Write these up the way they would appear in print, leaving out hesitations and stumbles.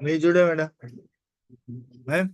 नहीं जुड़े madam ma'am.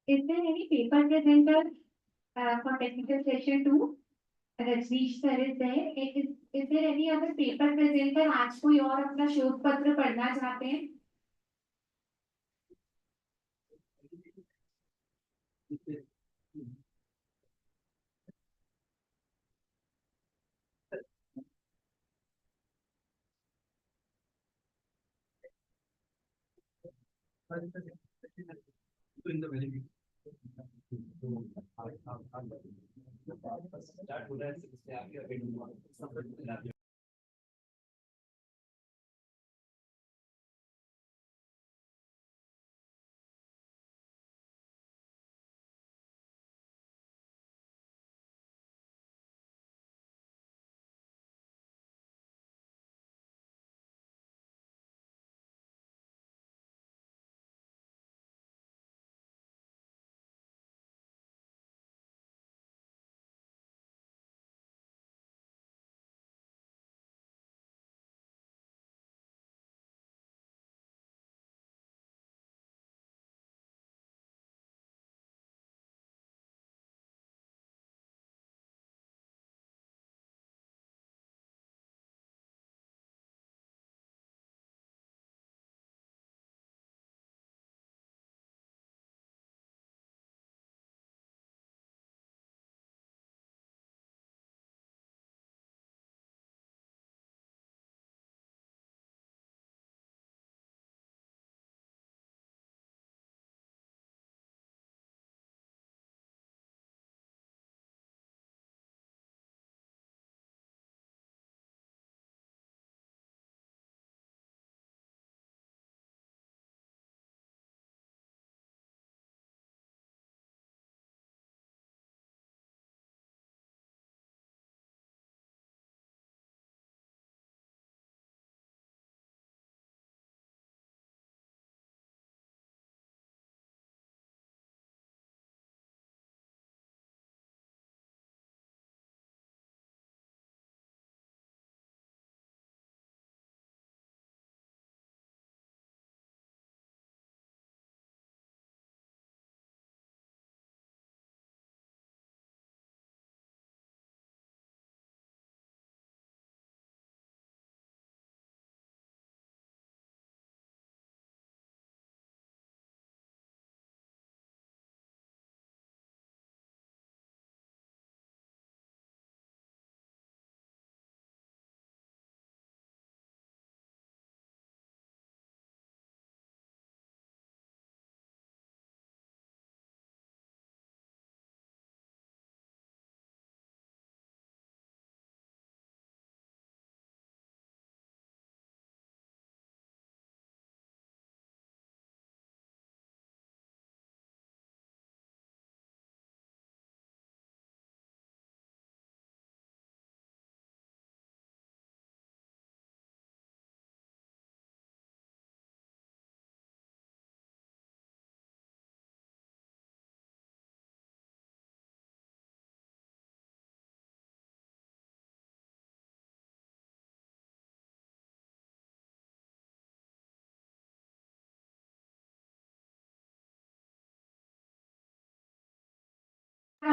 Is there any paper presenter for technical session two? Rajneesh sir is there. Is there any other paper presenter? आज कोई और अपना शोध पत्र पढ़ना चाहते हैं?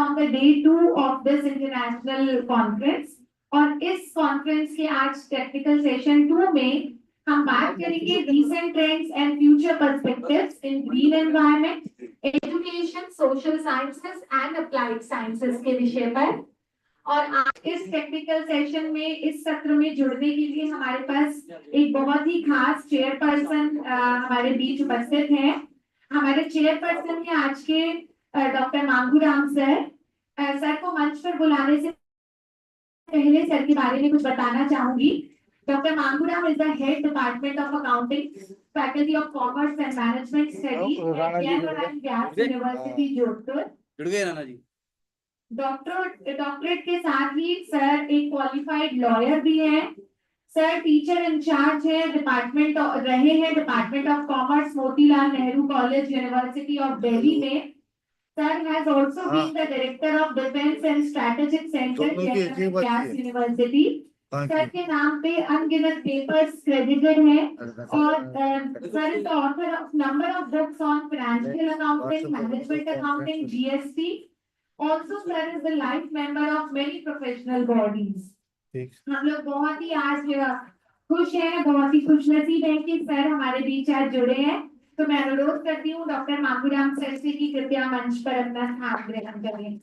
on the day 2 of this international conference. और इस कॉन्फ्रेंस के आज टेक्निकल सेशन 2 में हम बात करेंगे recent trends and future perspectives in green environment, education, social sciences and applied sciences के विषय पर। और आज इस टेक्निकल सेशन में इस सत्र में जुड़ने के लिए हमारे पास एक बहुत ही खास चेयरपर्सन हमारे बीच उपस्थित हैं। हमारे चेयरपर्सन हैं आज के डॉक्टर मांगूराम सर। सर को मंच पर बुलाने से पहले सर के बारे में कुछ बताना चाहूंगी। Doctor Manguram is the head department of accounting, faculty of commerce and management studies at Vyas University, Jaipur। जुड़ गए राणा जी। डॉक्टरेट के साथ ही सर एक क्वालिफाइड लॉयर भी हैं। सर टीचर इंचार्ज है डिपार्टमेंट रहे हैं department of commerce Motilal Nehru college university of Delhi में। Sir has also been the director of defence and strategic centre Vyas university. Sir के नाम पे अनगिनत पेपर्स क्रेडिटेड हैं और sir is the author of number of books on financial accounting, management accounting, GST. Also, sir is the life member of many professional bodies. हम लोग बहुत ही आज खुश हैं, बहुत ही खुशनसीब हैं कि सर हमारे बीच आज जुड़े हैं। तो मैं अनुरोध करती हूँ डॉक्टर मांगूराम सर से कि कृपया मंच पर अपना स्थान ग्रहण करें।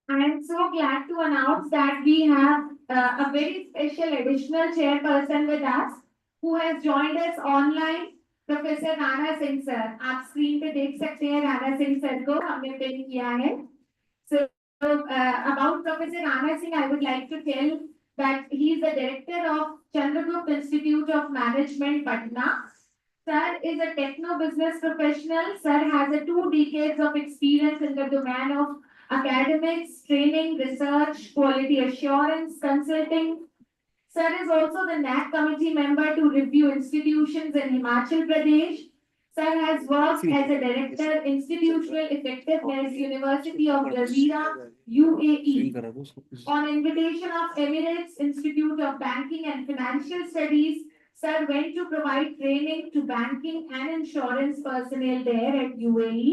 I am so glad to announce that we have a very special additional chairperson with us who has joined us online, Professor Rana Singh sir। आप स्क्रीन पे देख सकते हैं राणा सिंह सर को, हमने पिन किया है। So about Professor Rana Singh, I would like to tell that he is the director of Chandragupta Institute of Management, Patna। Sir is a techno business professional. Sir has 2 decades of experience in the domain of academics, training, research, quality assurance, consulting. Sir is also the NAC committee member to review institutions in Himachal Pradesh. Sir has worked as a director, institutional effectiveness, University of Jazeera, UAE. On invitation of Emirates Institute of Banking and Financial Studies, Sir went to provide training to banking and insurance personnel there at UAE.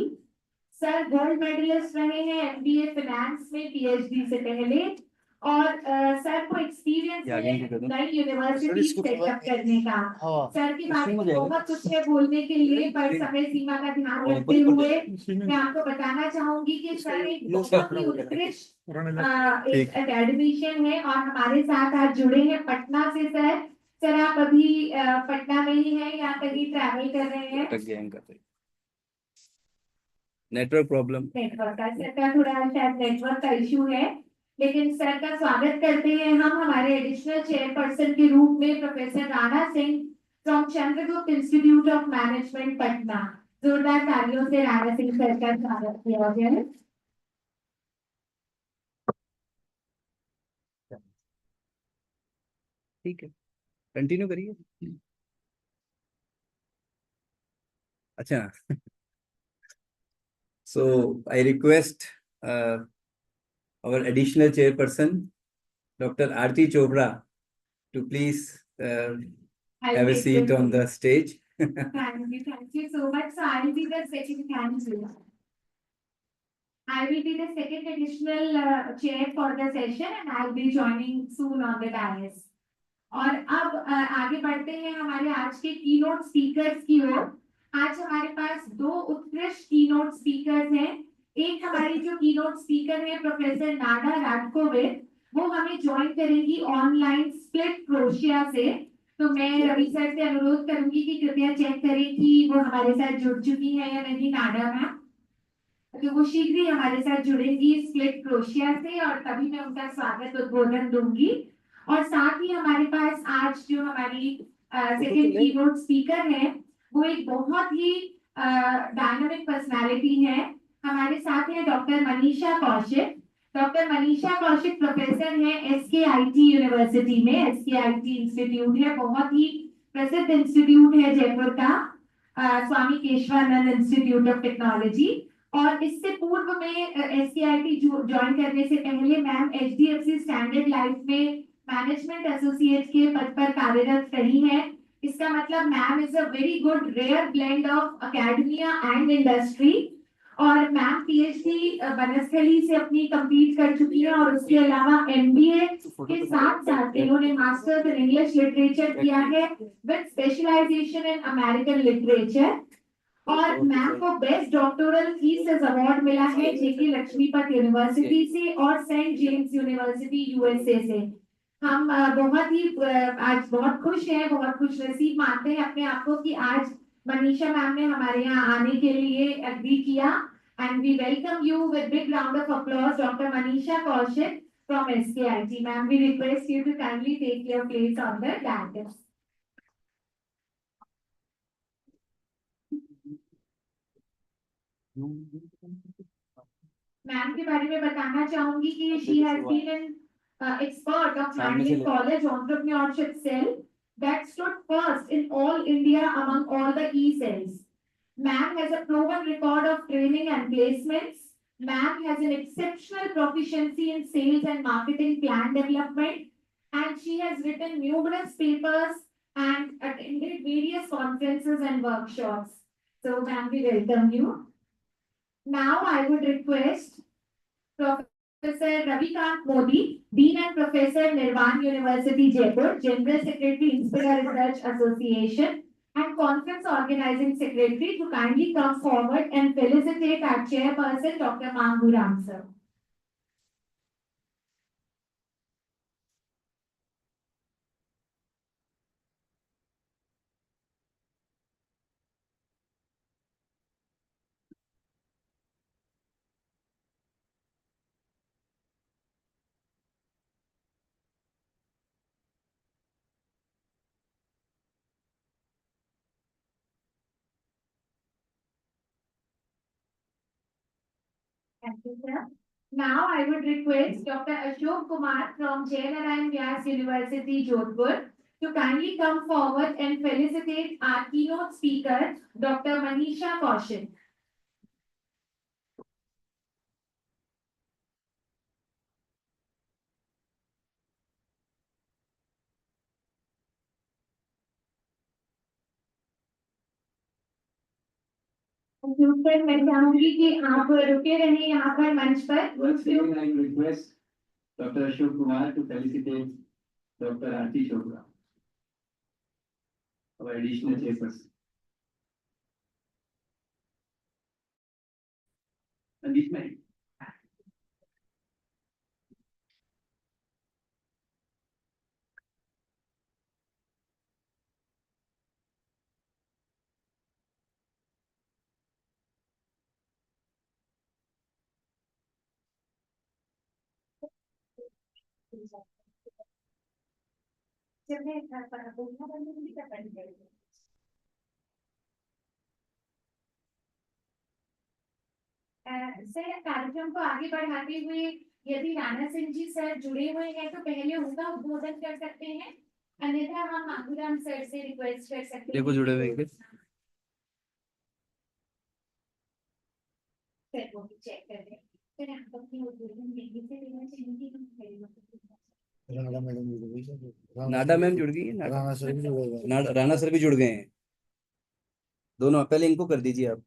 Sir gold medallist रहे हैं MBA finance में PhD से पहले और sir को experience है नई university setup करने का। सर के बारे में बहुत कुछ है बोलने के लिए, पर समय सीमा का ध्यान रखते हुए मैं आपको बताना चाहूंगी कि सर एक बहुत ही उत्कृष्ट एक एकेडमिशियन है और हमारे साथ आज जुड़े हैं पटना से। सर आप अभी पटना में ही हैं या कहीं ट्रैवल कर रहे हैं? नेटवर्क प्रॉब्लम, नेटवर्क का थोड़ा शायद नेटवर्क का इशू है, लेकिन सर का स्वागत करते हैं हम हमारे एडिशनल चेयरपर्सन के रूप में professor Rana Singh from Chandragupta institute of management Patna. जोरदार तालियों से राणा सिंह सर का स्वागत किया जाए। ठीक है, कंटिन्यू करिए। अच्छा, so I request our additional chairperson, Dr. Aarti Chopra, to please have a seat on the stage. Thank you so much. So I will be the second candidate. I will be the second additional chair for the session and I will be joining soon on the dais. और अब आगे बढ़ते हैं हमारे आज के keynote speakers की ओर। आज हमारे पास 2 उत्कृष्ट कीनोट स्पीकर्स हैं। एक हमारी जो कीनोट स्पीकर है प्रोफेसर नाडा राडकोविच, वो हमें ज्वाइन करेंगी ऑनलाइन स्प्लिट क्रोशिया से। तो मैं रवि सर से अनुरोध करूंगी कि कृपया चेक करें कि वो हमारे साथ जुड़ चुकी है या नहीं नाडा मैम। तो वो शीघ्र ही हमारे साथ जुड़ेंगी स्प्लिट क्रोशिया से और तभी मैं उनका स्वागत उद्बोधन दूंगी। और साथ ही हमारे पास आज जो हमारी सेकंड कीनोट स्पीकर है वो एक बहुत ही डायनामिक पर्सनालिटी है। हमारे साथ है doctor Manisha Kaushik. Doctor Manisha Kaushik professor है एसकेआईटी यूनिवर्सिटी में। एसकेआईटी इंस्टीट्यूट है, बहुत ही प्रसिद्ध इंस्टीट्यूट है जयपुर का, Swami Keshavanand institute of technology. और इससे पूर्व में SCIT ज्वाइन करने से पहले मैम HDFC स्टैंडर्ड लाइफ में मैनेजमेंट एसोसिएट के पद पर कार्यरत रही है। इसका मतलब ma'am is a very good rare blend of academia and industry. और मैम PhD बनस्थली से अपनी कंप्लीट कर चुकी है और उसके अलावा MBA के साथ साथ इन्होंने मास्टर्स इन इंग्लिश लिटरेचर किया है with specialisation in American literature. और मैम को बेस्ट डॉक्टोरल थीसिस अवार्ड मिला है जेके लक्ष्मीपत यूनिवर्सिटी से और सेंट जेम्स यूनिवर्सिटी USA से। हम बहुत ही आज बहुत खुश हैं, बहुत खुश नसीब मानते हैं अपने आप को कि आज मनीषा मैम ने हमारे यहाँ आने के लिए एग्री किया। And we welcome you with big round of applause doctor Manisha Kaushik from SKIT। Ma'am we request you to kindly take your place on the dais. Ma'am के बारे में बताना चाहूंगी कि she has been an expert of handling college entrepreneurship cell that stood first in all India among all the E-cells. Ma'am has a proven record of training and placements. Ma'am has an exceptional proficiency in sales and marketing plan development, and she has written numerous papers and attended various conferences and workshops. So, ma'am, we welcome you. Now I would request Professor Ravikant Modi, Dean and Professor Nirwan University, Jaipur, General Secretary, Inspira Research Association, and Conference Organizing Secretary to kindly come forward and felicitate our Chairperson, Dr. Manguram, sir. Thank you, sir. Now I would request Dr. Ashok Kumar from Jain Vyas University, Jodhpur, to kindly come forward and felicitate our keynote speaker, Dr. Manisha Kaushik. Sir मैं चाहूंगी कि आप रुके रहिए यहाँ पर मंच पर। Once again, I request Dr. Ashok Kumar to felicitate Dr. Aarti Chopra, our additional chairperson. Sandeep Mehta. Sir कार्यक्रम को आगे बढ़ाते हुए यदि राणा सिंह जी सर जुड़े हुए हैं तो पहले उनका उद्बोधन कर सकते हैं, अन्यथा हम मांगूराम सर से रिक्वेस्ट कर सकते हैं। देखो जुड़े हुए हैं सर वो भी चेक कर लें। सर आप अपनी उद्बोधन देंगे से लेना चाहेंगे हम राणा मैडम जुड़ गई है। नाडा मैम जुड़ गई है। राणा सर भी जुड़ गए। राणा सर भी जुड़ गए हैं दोनों। पहले इनको कर दीजिए आप।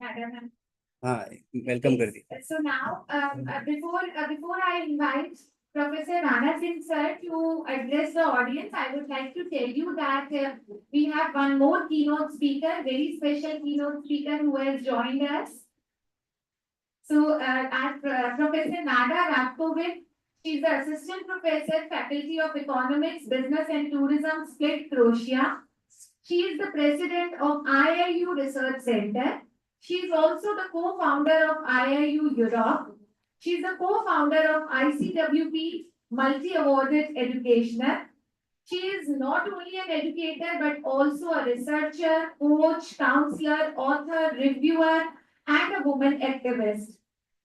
मैडम। हाँ वेलकम कर दी। So now before I invite Professor Rana Singh sir to address the audience, I would like to tell you that we have one more keynote speaker, very special keynote speaker who has joined us. So our Professor Nada Rapkovic, she is the Assistant Professor, Faculty of Economics, Business and Tourism, Split, Croatia. She is the President of IIU Research Center. She is also the co-founder of IIU Europe. She is the co-founder of ICWP, multi-awarded educationer. She is not only an educator but also a researcher, coach, counselor, author, reviewer, and a woman activist.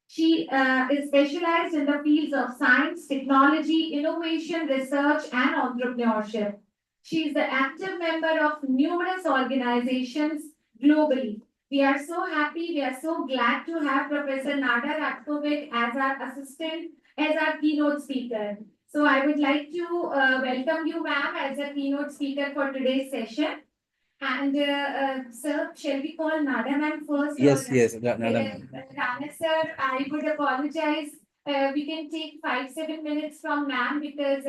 She is specialized in the fields of science, technology, innovation, research, and entrepreneurship. She is the active member of numerous organizations globally, We are so happy, we are so glad to have Professor Nada Ratkovic as our assistant, as our keynote speaker. So I would like to welcome you, ma'am, as a keynote speaker for today's session. And sir, shall we call Nada ma'am first? Yes, or, yes, Nada ma'am. Rana sir, I would apologize. We can take 5-7 minutes from ma'am because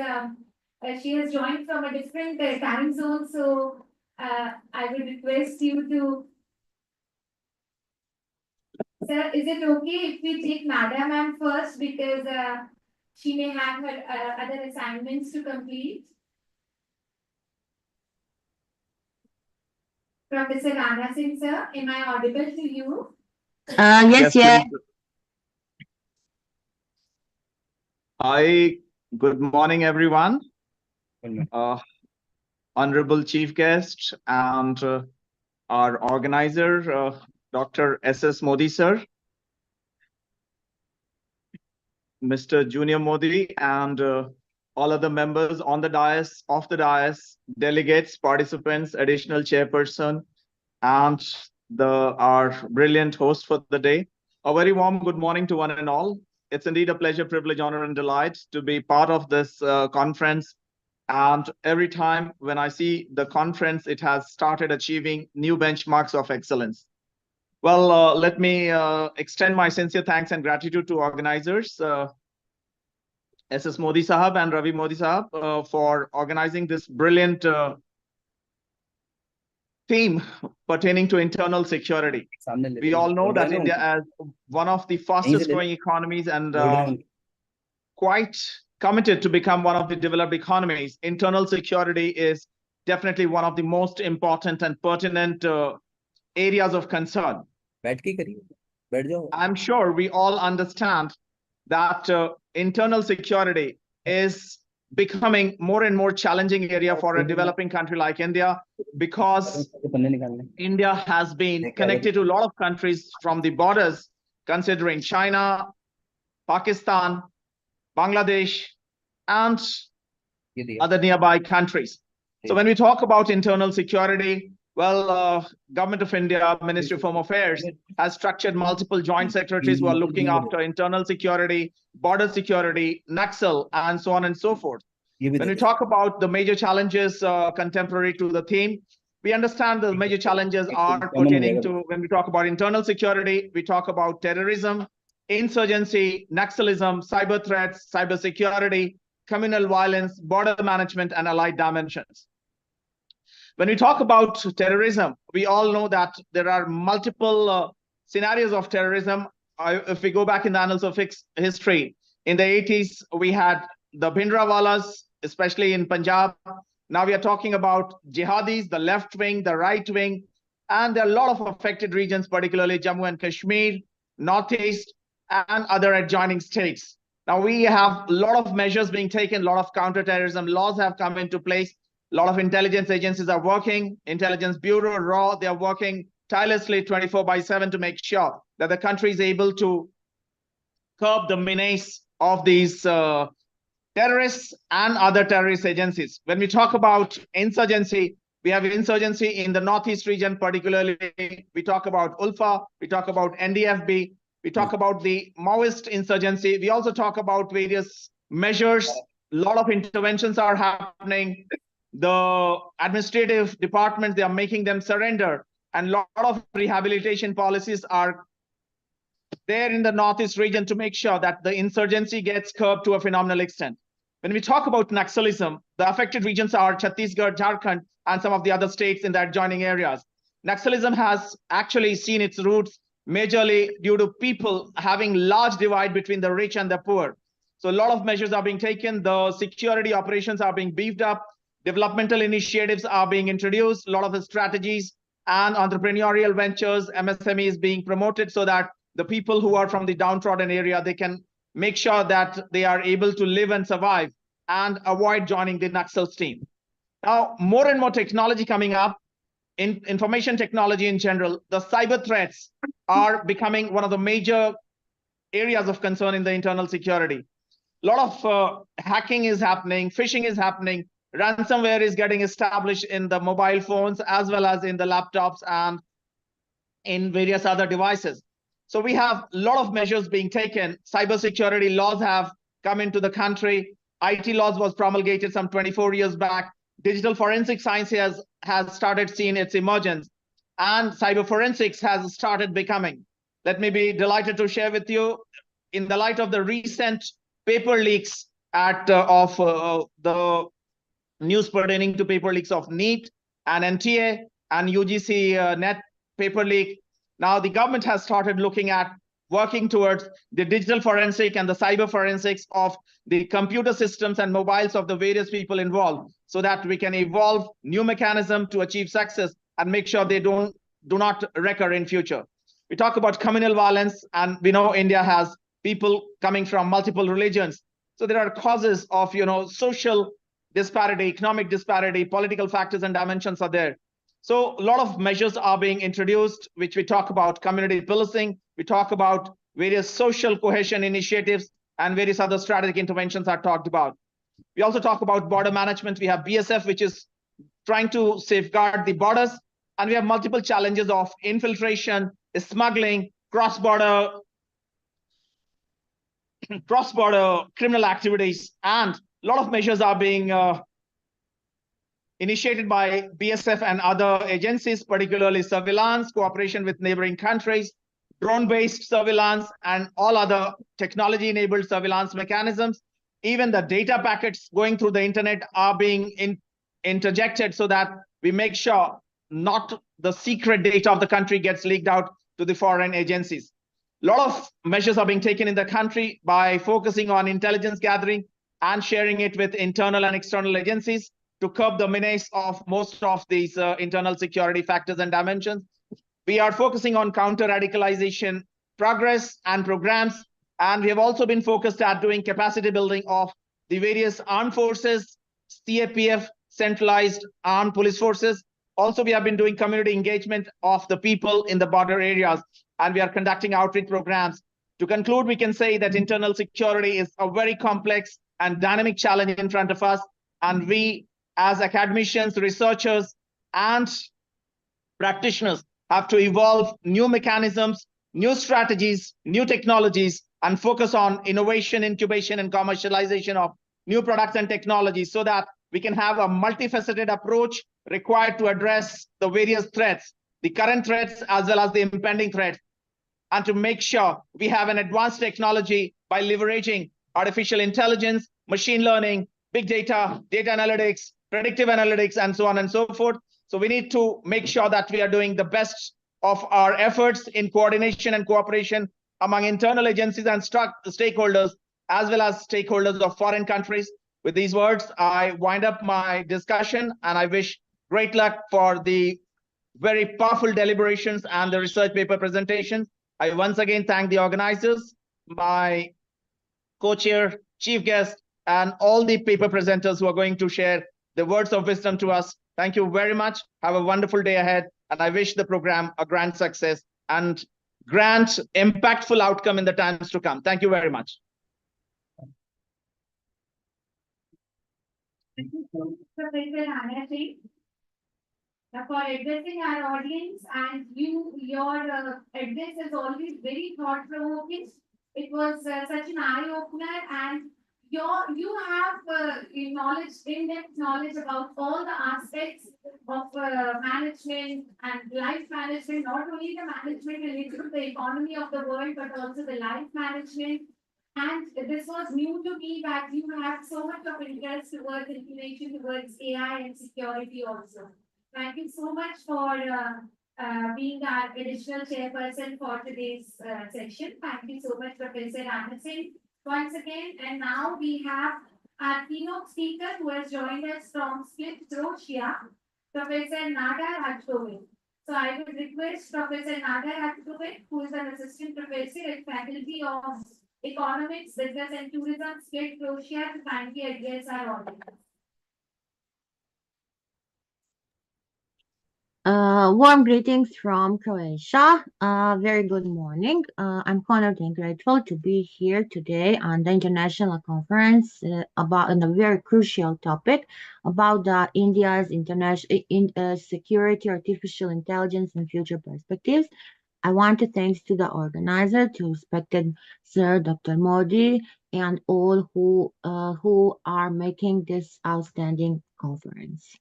she has joined from a different time zone. So I would request you to. Sir, is it okay if we take Nada ma'am first because she may have her other assignments to complete? Professor Rana Singh, sir, am I audible to you? Yes, yeah. please. Hi, good morning, everyone. Honorable Chief Guest and our organizer, Dr. S.S. Modi, sir, Mr. Junior Modi, and all other members on the dais, off the dais, delegates, participants, additional chairperson, and our brilliant host for the day. A very warm good morning to one and all. It's indeed a pleasure, privilege, honor, and delight to be part of this conference. And every time when I see the conference, it has started achieving new benchmarks of excellence. Well, let me extend my sincere thanks and gratitude to organizers, SS Modi Sahab and Ravi Modi Sahab, for organizing this brilliant theme pertaining to internal security. We all know that India, as one of the fastest growing economies and quite committed to become one of the developed economies, internal security is definitely one of the most important and pertinent areas of concern. I'm sure we all understand that internal security is becoming more and more challenging area for a developing country like India, because India has been connected to a lot of countries from the borders, considering China, Pakistan, Bangladesh, and other nearby countries. So when we talk about internal security, well, Government of India, Ministry of Home Affairs has structured multiple joint secretaries who are looking after internal security, border security, Naxal, and so on and so forth. When we talk about the major challenges contemporary to the theme, we understand the major challenges are pertaining to, when we talk about internal security, we talk about terrorism, insurgency, Naxalism, cyber threats, cyber security, communal violence, border management, and allied dimensions. When we talk about terrorism, we all know that there are multiple scenarios of terrorism. If we go back in the annals of history, in the 80s, we had the Bhindranwalas, especially in Punjab. Now we are talking about jihadis, the left wing, the right wing, and there are a lot of affected regions, particularly Jammu and Kashmir, Northeast, and other adjoining states. Now we have a lot of measures being taken, a lot of counterterrorism laws have come into place. A lot of intelligence agencies are working, Intelligence Bureau, RAW, they are working tirelessly 24/7 to make sure that the country is able to curb the menace of these terrorists and other terrorist agencies. When we talk about insurgency, we have insurgency in the Northeast region, particularly we talk about ULFA, we talk about NDFB, we talk about the Maoist insurgency. We also talk about various measures. A lot of interventions are happening. The administrative departments, they are making them surrender, and a lot of rehabilitation policies are there in the Northeast region to make sure that the insurgency gets curbed to a phenomenal extent. When we talk about Naxalism, the affected regions are Chhattisgarh, Jharkhand, and some of the other states in the adjoining areas. Naxalism has actually seen its roots majorly due to people having large divide between the rich and the poor. So a lot of measures are being taken. The security operations are being beefed up. Developmental initiatives are being introduced, a lot of strategies and entrepreneurial ventures, MSMEs being promoted so that the people who are from the downtrodden area, they can make sure that they are able to live and survive and avoid joining the Naxal team. Now, more and more technology coming up, in information technology in general, the cyber threats are becoming one of the major areas of concern in the internal security. A lot of hacking is happening, phishing is happening, ransomware is getting established in the mobile phones as well as in the laptops and in various other devices. So we have a lot of measures being taken. Cybersecurity laws have come into the country. IT laws was promulgated some 24 years back. Digital forensic science has started seeing its emergence, and cyber forensics has started becoming. Let me be delighted to share with you, in the light of the recent paper leaks of the news pertaining to paper leaks of NEET and NTA and UGC net paper leak. Now the government has started looking at working towards the digital forensic and the cyber forensics of the computer systems and mobiles of the various people involved, so that we can evolve new mechanism to achieve success and make sure they do not recur in future. We talk about communal violence, and we know India has people coming from multiple religions. So there are causes of, social disparity, economic disparity, political factors and dimensions are there. So a lot of measures are being introduced, which we talk about community policing. We talk about various social cohesion initiatives, and various other strategic interventions are talked about. We also talk about border management. We have BSF, which is trying to safeguard the borders. And we have multiple challenges of infiltration, smuggling, cross-border criminal activities. And a lot of measures are being initiated by BSF and other agencies, particularly surveillance, cooperation with neighboring countries, drone-based surveillance, and all other technology-enabled surveillance mechanisms. Even the data packets going through the internet are being interjected so that we make sure not the secret data of the country gets leaked out to the foreign agencies. A lot of measures are being taken in the country by focusing on intelligence gathering and sharing it with internal and external agencies to curb the menace of most of these internal security factors and dimensions. We are focusing on counter-radicalization progress and programs, and we have also been focused at doing capacity building of the various armed forces, CAPF, centralized armed police forces. Also, we have been doing community engagement of the people in the border areas, and we are conducting outreach programs. To conclude, we can say that internal security is a very complex and dynamic challenge in front of us, and we, as academicians, researchers, and practitioners, have to evolve new mechanisms, new strategies, new technologies, and focus on innovation, incubation, and commercialization of new products and technologies, so that we can have a multifaceted approach required to address the various threats, the current threats as well as the impending threats, and to make sure we have an advanced technology by leveraging artificial intelligence, machine learning, big data, data analytics, predictive analytics, and so on and so forth. So we need to make sure that we are doing the best of our efforts in coordination and cooperation among internal agencies and stakeholders, as well as stakeholders of foreign countries. With these words, I wind up my discussion, and I wish great luck for the very powerful deliberations and the research paper presentation. I once again thank the organizers, my co-chair, chief guest, and all the paper presenters who are going to share the words of wisdom to us. Thank you very much. Have a wonderful day ahead, and I wish the program a grand success and grant impactful outcome in the times to come. Thank you very much. Thank you so much, Professor Anna Singh, for addressing our audience, and your address is always very thought-provoking. It was such an eye-opener, and you have knowledge, in-depth knowledge about all the aspects of management and life management, not only the management related to the economy of the world, but also the life management. And this was new to me, that you have so much of interest towards inclination towards AI and security also. Thank you so much for being our additional chairperson for today's session. Thank you so much, Professor Anna Singh, once again. And now we have our keynote speaker who has joined us from Split, Croatia, Professor Nada Rajkovic. So I would request Professor Nada Rajkovic, who is an assistant professor at Faculty of Economics, Business and Tourism, Split, Croatia, to kindly address our audience. Warm greetings from Croatia. Very good morning. I'm honored and grateful to be here today on the international conference about a very crucial topic about India's international security, artificial intelligence, and future perspectives. I want to thanks to the organizer, to respected Sir Dr. Modi, and all who are making this outstanding conference.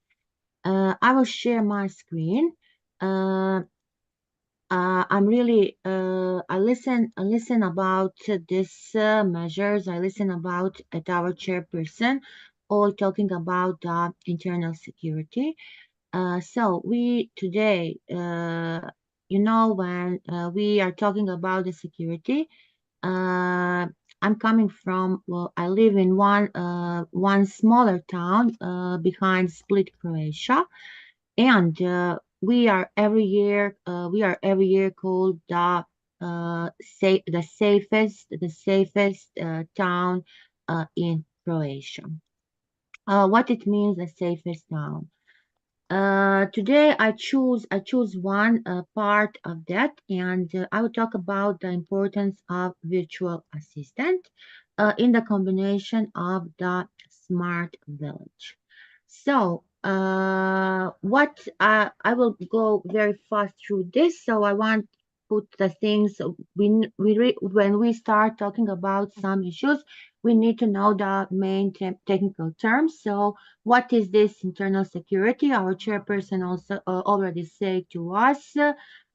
I will share my screen. I'm really I listen about this measures. I listen about at our chairperson, all talking about the internal security. So we today, when we are talking about the security, I'm coming from. Well, I live in one smaller town behind Split, Croatia, and we are every year called the safest town in Croatia. What it means, the safest town? Today I choose one part of that, and I will talk about the importance of virtual assistant in the combination of the smart village. So, what I will go very fast through this. So I want put the things when we start talking about some issues, we need to know the main technical terms. So what is this internal security? Our chairperson also already said to us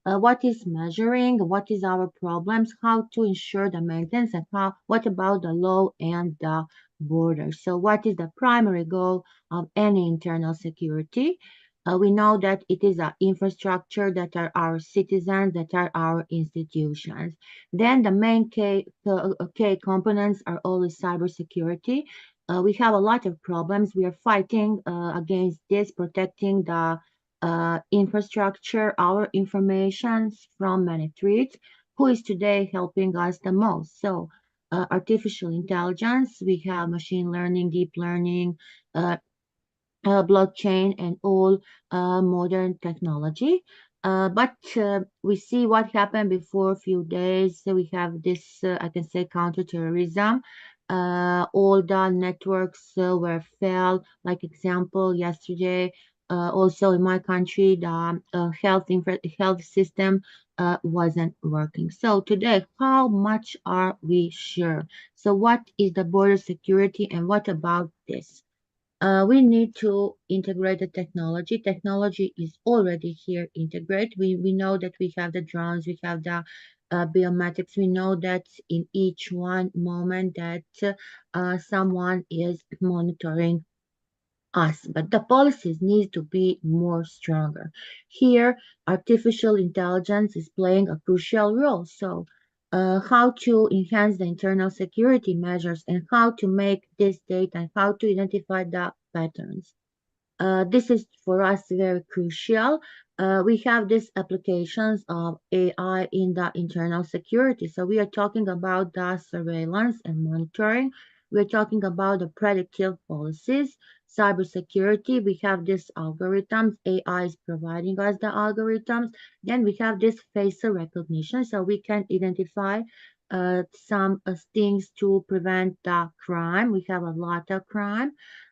what is measuring, what is our problems, how to ensure the maintenance, and what about the law and the border. So what is the primary goal of any internal security? We know that it is an infrastructure that are our citizens, that are our institutions. Then the main key components are always cybersecurity. We have a lot of problems. We are fighting against this, protecting the infrastructure, our information from many threats. Who is today helping us the most? So, artificial intelligence, we have machine learning, deep learning, blockchain, and all modern technology. But we see what happened before a few days. So we have this, I can say, counterterrorism. All the networks were fell. Like example, yesterday, also in my country, the health system wasn't working. So today, how much are we sure? So what is the border security, and what about this? We need to integrate the technology. Technology is already here integrated. We know that we have the drones, we have the biometrics. We know that in each one moment that someone is monitoring us, but the policies need to be more stronger. Here, artificial intelligence is playing a crucial role. So, how to enhance the internal security measures, and how to make this data, and how to identify the patterns. This is for us very crucial. We have these applications of AI in the internal security. So we are talking about the surveillance and monitoring. We're talking about the predictive policies, cybersecurity. We have these algorithms. AI is providing us the algorithms. Then we have this facial recognition, so we can identify some things to prevent the crime. We have a lot of crime.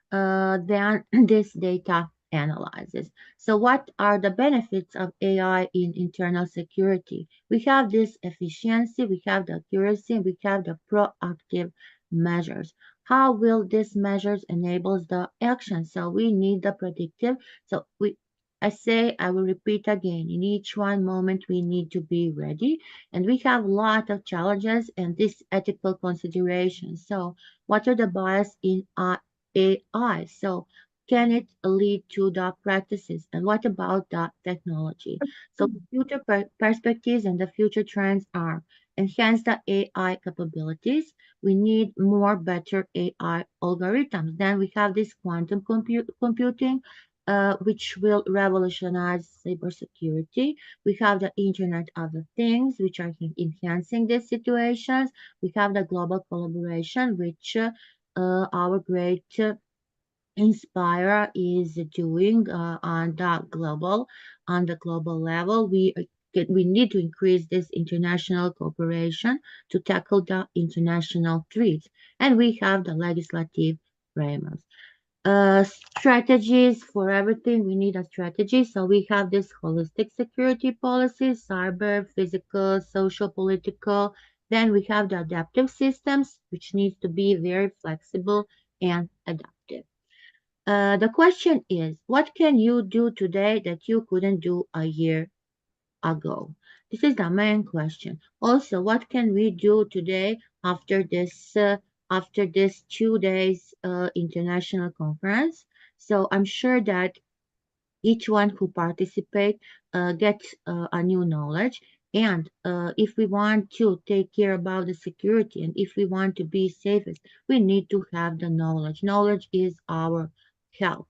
Then this data analyzes. So what are the benefits of AI in internal security? We have this efficiency, we have the accuracy, we have the proactive measures. How will these measures enable the action? So we need the predictive. So I will repeat again, in each one moment we need to be ready, and we have a lot of challenges and this ethical considerations. So what are the bias in AI? So can it lead to the practices? And what about the technology? So the future perspectives and the future trends are enhance the AI capabilities. We need more better AI algorithms. Then we have this quantum computing, which will revolutionize cybersecurity. We have the Internet of the Things, which are enhancing these situations. We have the global collaboration, which our great Inspira is doing on the global level. We need to increase this international cooperation to tackle the international threats, and we have the legislative frameworks. Strategies for everything. We need a strategy. So we have this holistic security policies, cyber, physical, social, political. Then we have the adaptive systems, which needs to be very flexible and adaptive. The question is, what can you do today that you couldn't do a year ago? This is the main question. Also, what can we do today after this 2 days international conference? So I'm sure that each one who participate gets a new knowledge. And if we want to take care about the security and if we want to be safest, we need to have the knowledge. Knowledge is our health.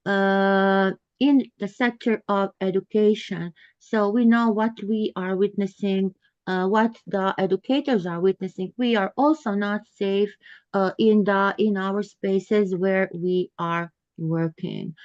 Uh, in the sector of education, so we know what we are witnessing, what the educators are witnessing. We are also not safe in our spaces where we are working.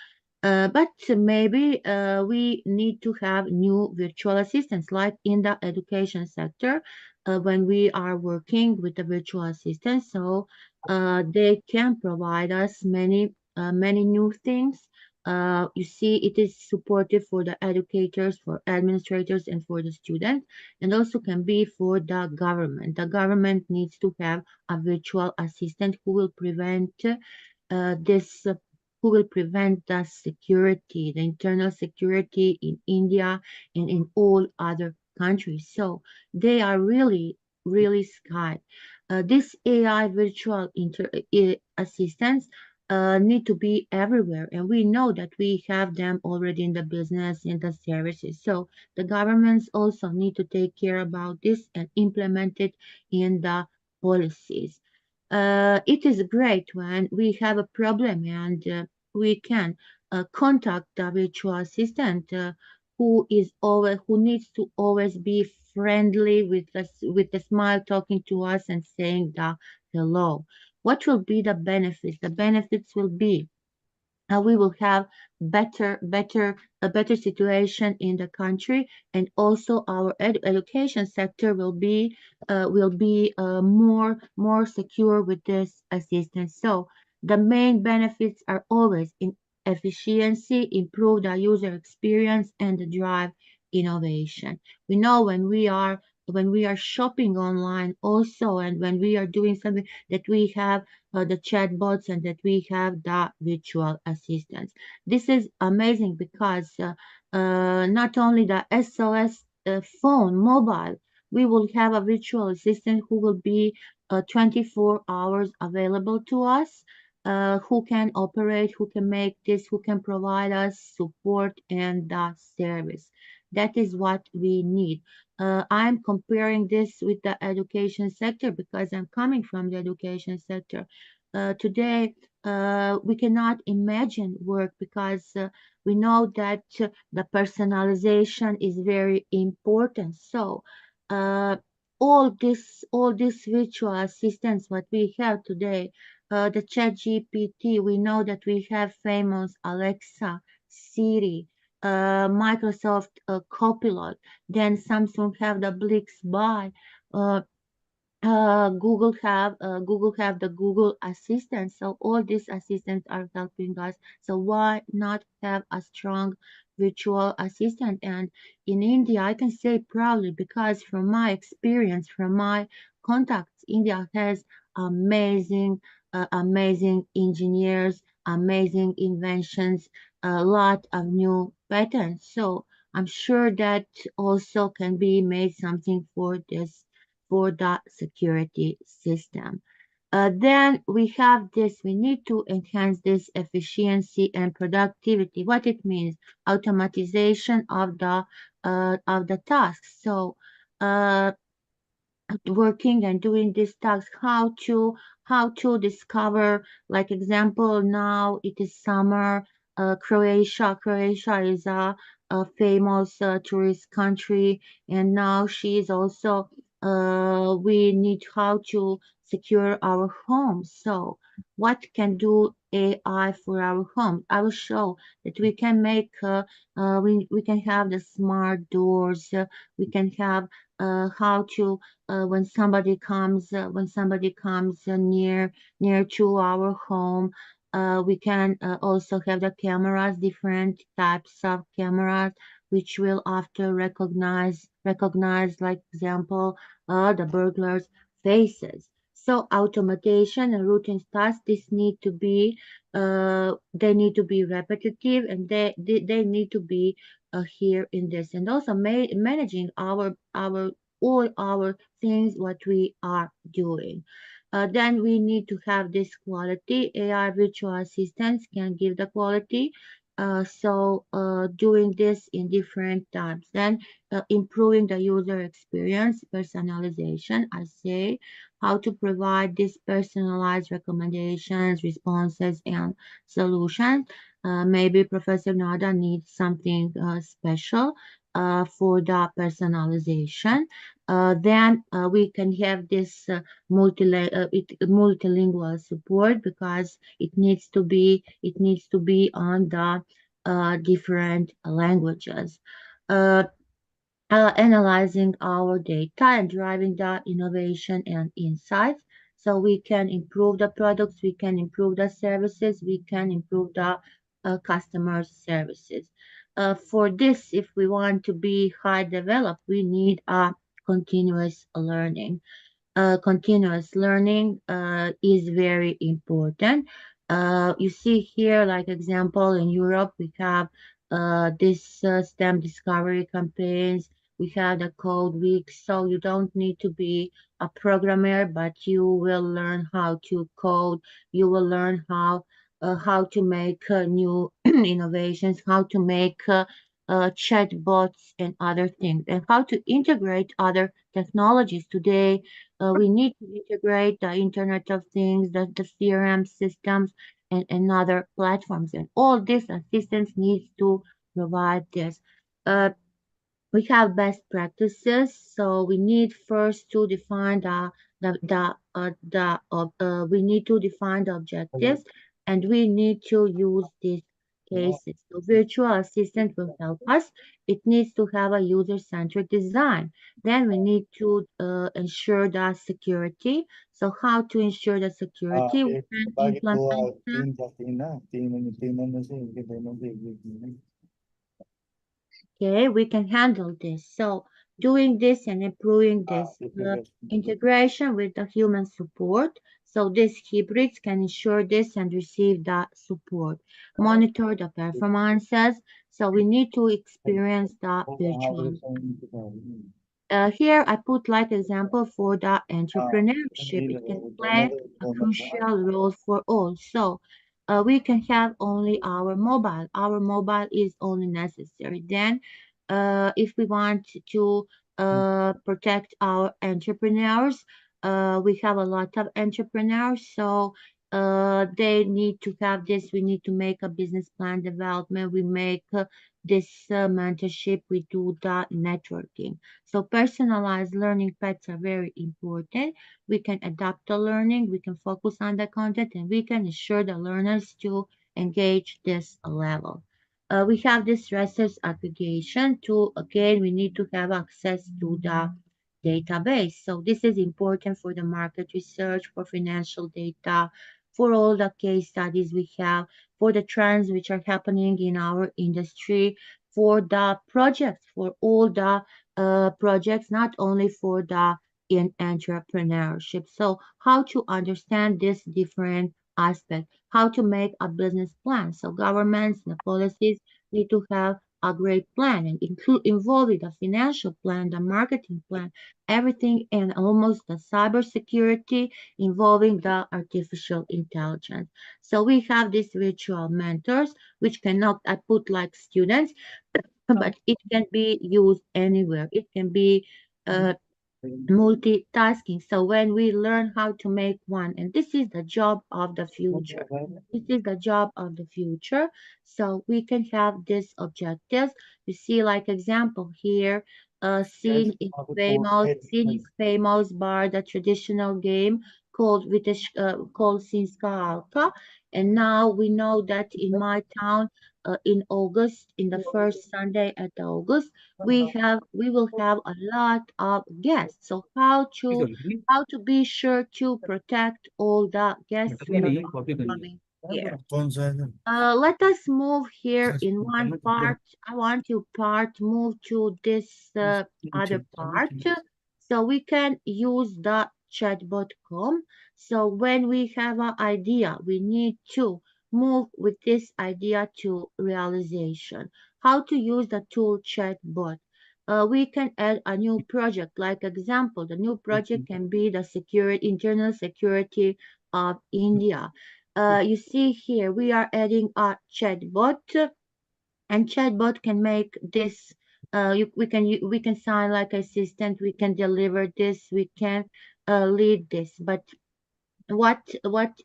But maybe we need to have new virtual assistants, like in the education sector, when we are working with the virtual assistants. So they can provide us many new things. You see, it is supportive for the educators, for administrators, and for the students, and also can be for the government. The government needs to have a virtual assistant who will prevent this who will prevent the security, the internal security in India and in all other countries. So they are really sky. This AI virtual assistants need to be everywhere, and we know that we have them already in the business, in the services. So the governments also need to take care about this and implement it in the policies. It is great when we have a problem and we can contact the virtual assistant who needs to always be friendly with us with a smile, talking to us and saying the hello. What will be the benefits? The benefits will be we will have a better situation in the country, and also our education sector will be more secure with this assistance. So the main benefits are always in efficiency, improve the user experience, and drive innovation. We know when we are shopping online also, and when we are doing something, that we have the chatbots and that we have the virtual assistants. This is amazing because not only the SOS phone, mobile, we will have a virtual assistant who will be 24 hours available to us, who can operate, who can make this, who can provide us support and service. That is what we need. I'm comparing this with the education sector because I'm coming from the education sector. Today, we cannot imagine work because we know that the personalization is very important. So, uh, all this virtual assistants what we have today, the Chat GPT, we know that we have famous Alexa, Siri, Microsoft Copilot, then Samsung have the Blixby, uh, Google have the Google Assistant. So all these assistants are helping us. So why not have a strong virtual assistant? And in India, I can say proudly because from my experience, from my contacts, India has amazing engineers, amazing inventions, a lot of new patents. So I'm sure that also can be made something for this for the security system. Then we have this, we need to enhance this efficiency and productivity. What it means, automatization of the tasks. So working and doing these tasks, how to discover, like example, now it is summer, Croatia is a famous tourist country, and now she is also we need how to secure our homes. So what can do AI for our home? I will show that we can make we can have the smart doors, we can have how to when somebody comes near to our home, We can also have the cameras, different types of cameras, which will after recognize, like example, the burglars' faces. So automation and routine tasks, this need to be, they need to be repetitive, and they need to be here in this, and also managing all our things what we are doing. Then we need to have this quality. AI virtual assistants can give the quality. Doing this in different times. Then improving the user experience, personalization, I say, how to provide these personalized recommendations, responses, and solutions. Maybe Professor Nada needs something special for the personalization. Then we can have this multilingual support, because it needs to be on the different languages. Uh, Analyzing our data and driving the innovation and insights, so we can improve the products, we can improve the services, we can improve the customer services. For this, if we want to be high developed, we need a continuous learning. Continuous learning is very important. You see here, like example, in Europe, we have this STEM discovery campaigns. We have the code week, so you don't need to be a programmer, but you will learn how to code. You will learn how to make new innovations, how to make chatbots and other things, and how to integrate other technologies. Today, we need to integrate the Internet of Things, the CRM systems, and other platforms. And all this assistance needs to provide this. Uh, we have best practices, so we need first to define we need to define the objectives, and we need to use these cases. So virtual assistant will help us. It needs to have a user-centric design. Then we need to ensure the security. So how to ensure the security? We एक can बाकी दो implement तीन जाती है ना, तीनों में से इनके दोनों के एक Okay, we can handle this. So doing this and improving this integration with the human support. So these hybrids can ensure this and receive the support. Monitor the performances. So we need to experience the virtual. Here I put like example for the entrepreneurship. It can play a crucial role for all. So we can have only our mobile. Our mobile is only necessary. Then if we want to protect our entrepreneurs, we have a lot of entrepreneurs. So they need to have this. We need to make a business plan development. We make this mentorship. We do the networking. So personalized learning paths are very important. We can adapt the learning, we can focus on the content, and we can ensure the learners to engage this level. We have this research aggregation to, again, we need to have access to the database. So this is important for the market research, for financial data, for all the case studies we have, for the trends which are happening in our industry, for the projects, for all the projects, not only for the in entrepreneurship. So how to understand this different aspect, how to make a business plan. So governments and the policies need to have a great plan and involving the financial plan, the marketing plan, everything, and almost the cybersecurity involving the artificial intelligence. So we have these virtual mentors, which cannot, I put like students, but it can be used anywhere. It can be multitasking. So when we learn how to make one, and this is the job of the future. This is the job of the future. So we can have these objectives. You see, like example here, seen is famous bar, the traditional game called Icisaifp. And now we know that in my town, in August, in the first Sunday at August, we will have a lot of guests. So how to be sure to protect all the guests who are coming here. कौन सा है? Let us move here in one part. I want to move to this other part. So we can use the chatbot.com. So when we have an idea, we need to move with this idea to realization. How to use the tool chatbot. We can add a new project. Like example, the new project can be the internal security of India. You see here, we are adding a chatbot, and chatbot can make this. We can sign like assistant. We can deliver this. We can lead this. But what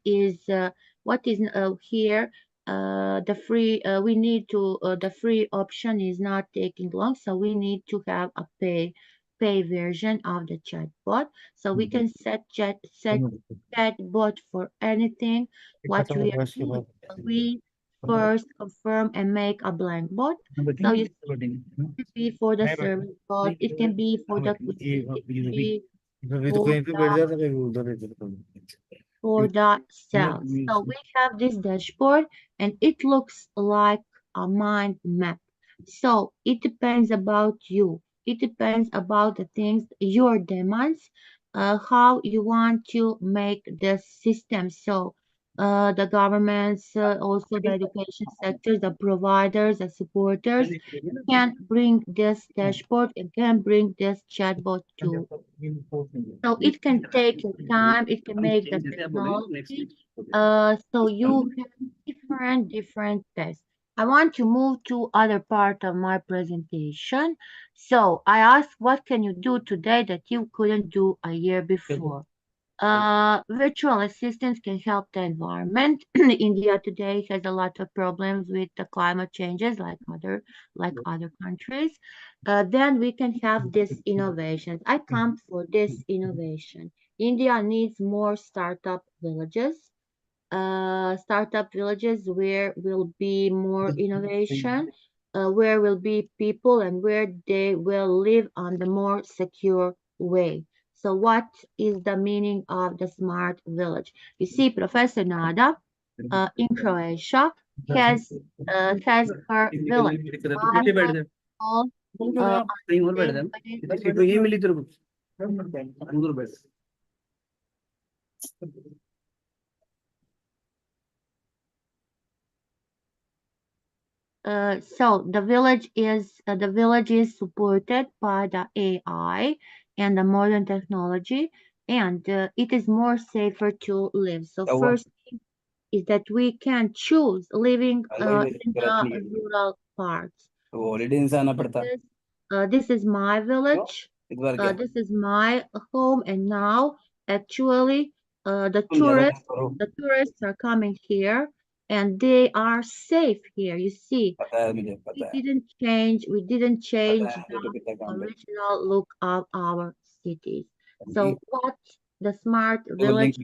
is here? The free. We need to. The free option is not taking long, so we need to have a pay version of the chatbot. So we can set chatbot for anything. What we are doing. We first confirm and make a blank bot. So it can be for the service bot. It can be for the quiz. It can be कभी तो कहीं पे बैठ जाता है, कभी उधर इधर for the cells. So we have this dashboard and it looks like a mind map. So it depends about you. It depends about the things, your demands, how you want to make the system. So the governments, also the education sector, the providers, the supporters can bring this dashboard and can bring this chatbot too. So it can take your time, it can make the technology. So you have different tests. I want to move to other part of my presentation. So I asked, what can you do today that you couldn't do a year before? Virtual assistants can help the environment. India today has a lot of problems with the climate changes like other countries. Then we can have this innovations. I come for this innovation. India needs more startup villages. Startup villages where will be more innovation, where will be people and where they will live on the more secure way. So what is the meaning of the smart village? You see, Professor Nada in Croatia has her village. All, so the village is supported by the AI and the modern technology, and it is more safer to live. So first thing is that we can choose living in the rural parts. This is my village. This is my home, and now actually the tourists are coming here and they are safe here. You see, we didn't change the original look of our cities. So what the smart village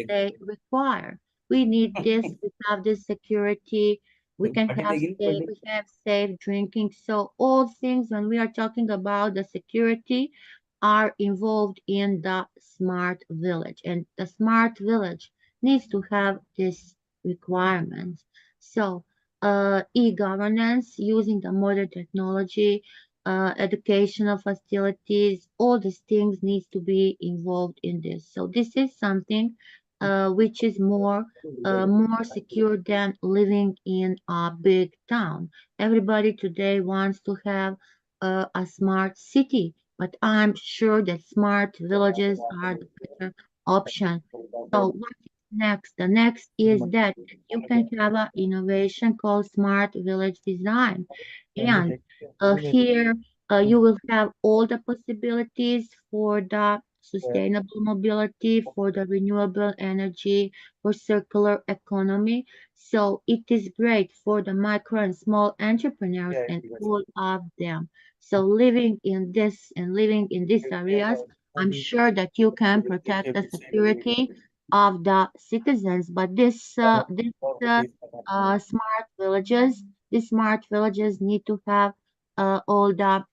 they require? We need this, we have this security, we have safe drinking. So all things when we are talking about the security are involved in the smart village, and the smart village needs to have these requirements. So e-governance using the modern technology, educational facilities, all these things needs to be involved in this. So this is something which is more secure than living in a big town. Everybody today wants to have a smart city, but I'm sure that smart villages are the better option. So what is next? The next is that you can have an innovation called smart village design. And here you will have all the possibilities for the sustainable mobility, for the renewable energy, for circular economy. So it is great for the micro and small entrepreneurs and all of them. So living in these areas I'm sure that you can protect the security of the citizens, but smart villages, these smart villages need to have all the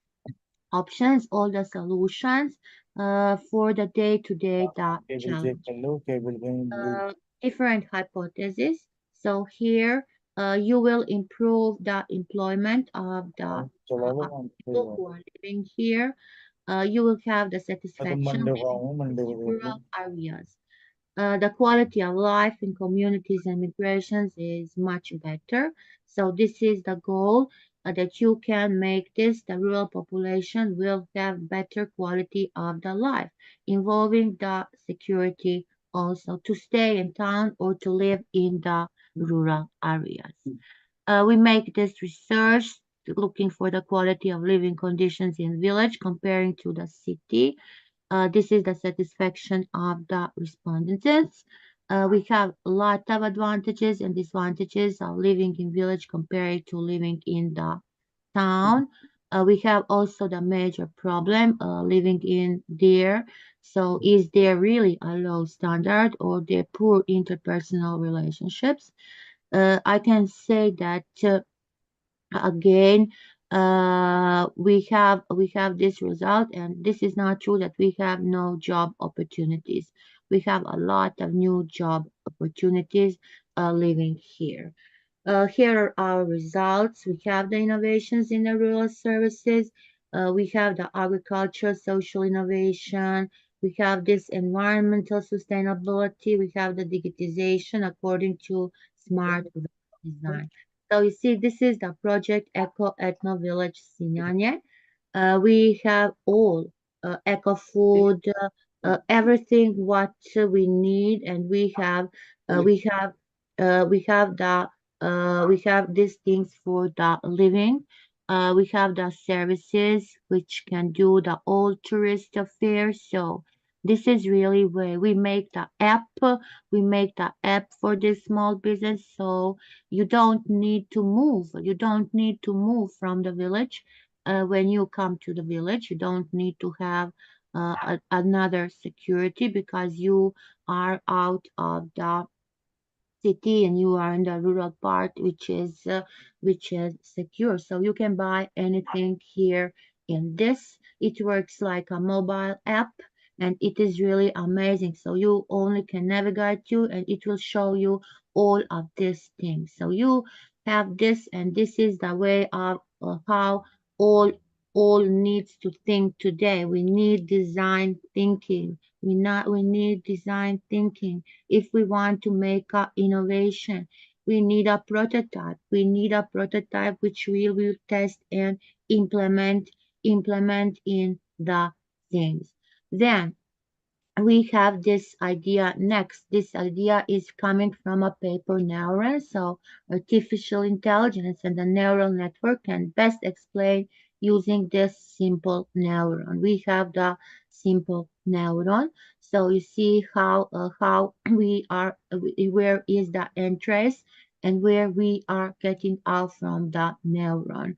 options, all the solutions for the day-to-day challenge. Different hypotheses. So here you will improve the employment of the people who are living here. You will have the satisfaction living in rural areas. The quality of life in communities and migrations is much better. So this is the goal that you can make this, the rural population will have better quality of the life, involving the security also to stay in town or to live in the rural areas. We make this research looking for the quality of living conditions in village comparing to the city. This is the satisfaction of the respondents. We have a lot of advantages and disadvantages of living in village compared to living in the town. We have also the major problem living in there. So is there really a low standard or there poor interpersonal relationships? I can say that again we have this result, and this is not true that we have no job opportunities. We have a lot of new job opportunities living here. Here are our results. We have the innovations in the rural services. We have the agriculture, social innovation. We have this environmental sustainability. We have the digitization according to smart design. So you see, this is the project Eco Ethno Village Sinanye. We have all eco food, everything what we need, and we have these things for the living. We have the services which can do the all tourist affairs. So this is really where we make the app. We make the app for this small business. So you don't need to move. You don't need to move from the village. When you come to the village, you don't need to have another security because you are out of the city and you are in the rural part which is secure. So you can buy anything here in this. It works like a mobile app and it is really amazing. So you only can navigate to and it will show you all of these things. So you have this, and this is the way of how all all needs to think today. We need design thinking. We need design thinking if we want to make innovation. We need a prototype. We need a prototype which we will test and implement in the things. Then we have this idea next. This idea is coming from a paper Neuron. So artificial intelligence and the neural network can best explain using this simple neuron. We have the simple neuron. So you see how we are, where is the entrace and where we are getting out from the neuron.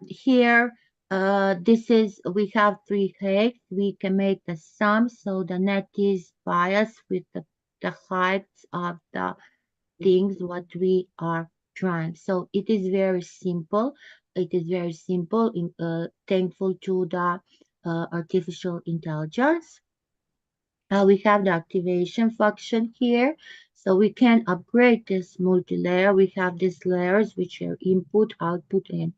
Here, this is, we have three heights. We can make the sum, so the net is biased with the heights of the things what we are trying. So it is very simple. It is very simple, thankful to the artificial intelligence. We have the activation function here. So we can upgrade this multi-layer. We have these layers which are input, output, and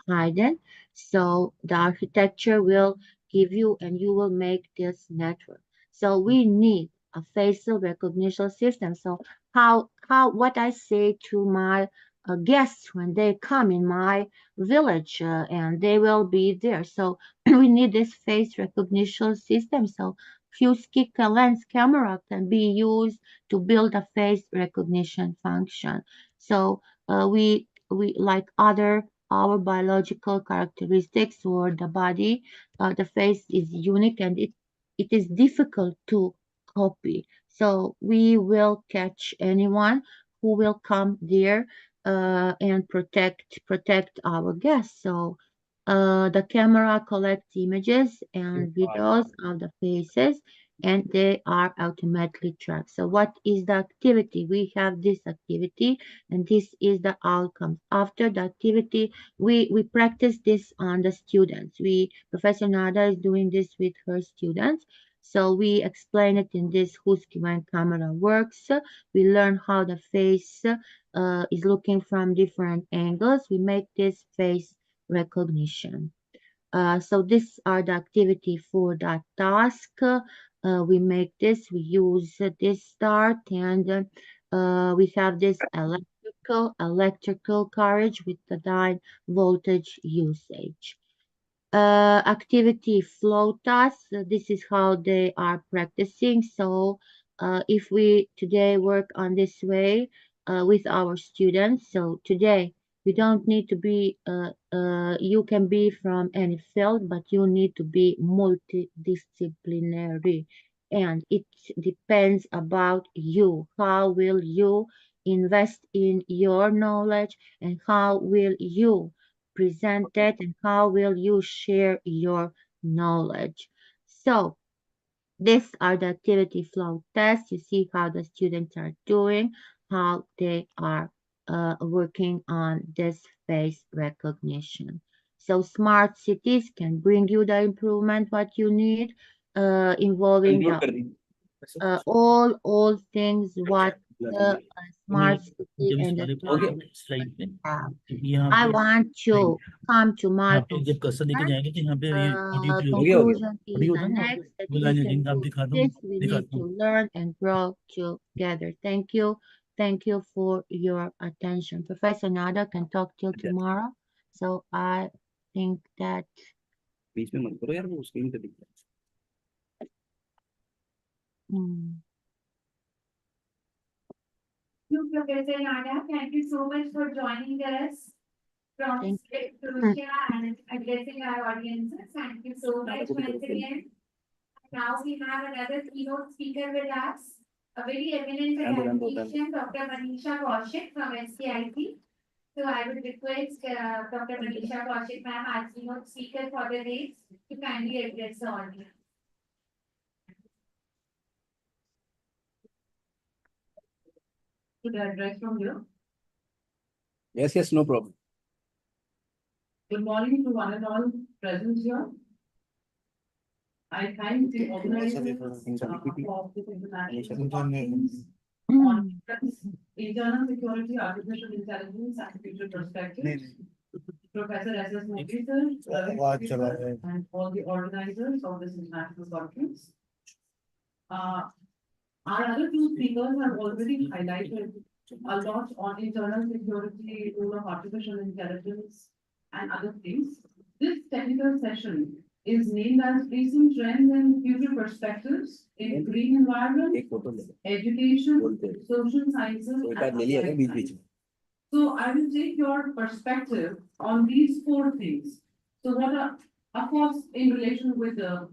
hidden. So the architecture will give you and you will make this network. So we need a facial recognition system. So what I say to my guests when they come in my village and they will be there. So we need this face recognition system. So Q-stick lens camera can be used to build a face recognition function. So we like our biological characteristics or the body, the face is unique and it is difficult to copy. So we will catch anyone who will come there and protect our guests. So The camera collects images and videos of the faces, and they are automatically tracked. So what is the activity? We have this activity, and this is the outcome. After the activity, we practice this on the students. Professor Nada is doing this with her students. So we explain it in this whose when camera works. We learn how the face is looking from different angles. We make this face recognition. So these are the activity for that task. We make this, we use this start, and we have this electrical carriage with the high voltage usage. Activity flow tasks, this is how they are practicing. So if we today work on this way with our students, so today you don't need to be, you can be from any field, but you need to be multidisciplinary. And it depends about you. How will you invest in your knowledge, and how will you present it, and how will you share your knowledge? So these are the activity flow tests. You see how the students are doing, how they are working on this face recognition. So smart cities can bring you the improvement what you need, involving all things what the smart city and the slide पे have. यहाँ I पे want to come to my यहाँ पे जब cursor लेके जाएंगे तो यहाँ पे ये ऑडियो conclusion is ऑडियो होता the है ना next that वो we लाइन can आप do दिखा दो this. We need दिखाता to हूँ learn and grow together. Thank you. Thank you for your attention. Professor Nada can talk till tomorrow. So I think that बीच में मत करो यार, वो स्क्रीन पे दिखता है. You, Professor Nada, thank you so much for joining us from Thank Croatia and addressing our audiences. Thank you so much once again. Now we have another keynote speaker with us, a very eminent academician, Dr. Manisha Kaushik from SCIP. So I would request Dr. Manisha Kaushik, ma'am, our keynote speaker for the day, to kindly address the audience. Should I address from here? Yes, no problem. Good morning to one and all present here. I thank the organizers of this international conference on internal security, artificial intelligence, and future perspectives. Professor S.S. Modi, sir, and all the organizers of this international conference. Our other two speakers have already highlighted a lot on internal security, role of artificial intelligence, and other things. This technical session is named as Recent Trends and Future Perspectives in Green Environment, Education, Social Sciences, and Applied Science. So I will take your perspective on these four things. So what are, of course, in relation with the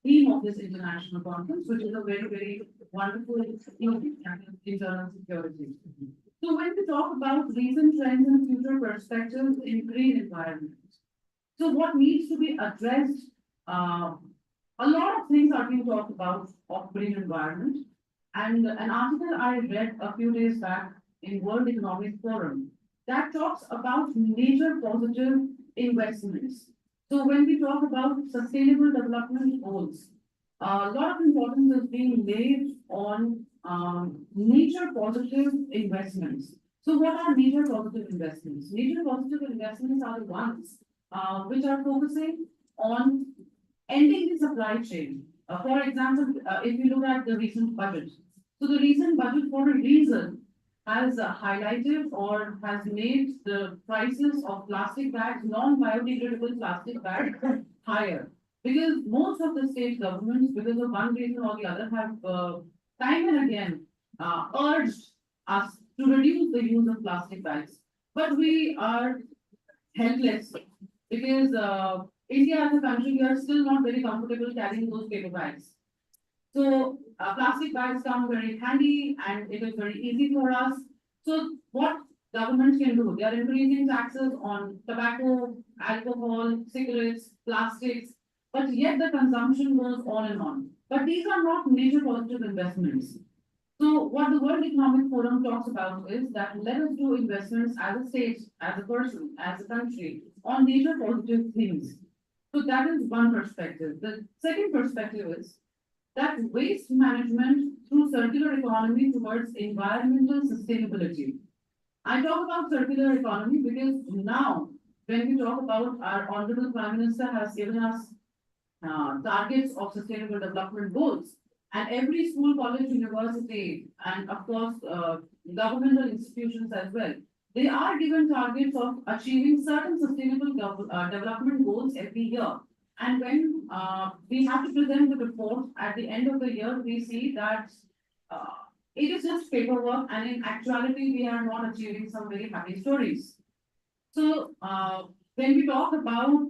theme of this international conference, which is a very, very wonderful internal security. So when we talk about recent trends and future perspectives in green environment, so what needs to be addressed? A lot of things are being talked about of green environment, and an article I read a few days back in World Economic Forum that talks about major positive investments. So when we talk about sustainable development goals, a lot of importance is being laid on nature positive investments. So what are nature positive investments? Nature positive investments are the ones which are focusing on ending the supply chain. For example, if you look at the recent budget, so the recent budget for a reason has highlighted or has made the prices of plastic bags, non-biodegradable plastic bags higher. Because most of the state governments, because of one reason or the other, have time and again urged us to reduce the use of plastic bags. But we are helpless because India as a country, we are still not very comfortable carrying those paper bags. So plastic bags come very handy and it is very easy for us. So what governments can do? They are increasing taxes on tobacco alcohol, cigarettes, plastics, but yet the consumption goes on and on. But these are not major positive investments. So what the World Economic Forum talks about is that let us do investments as a state, as a person, as a country on major positive things. So that is one perspective. The second perspective is that waste management through circular economy towards environmental sustainability. I talk about circular economy because now when we talk about our Honorable Prime Minister has given us targets of sustainable development goals. And every school, college, university, and of course, governmental institutions as well, they are given targets of achieving certain sustainable development goals every year. And when we have to present the report at the end of the year, we see that it is just paperwork, and in actuality, we are not achieving some very happy stories. So when we talk about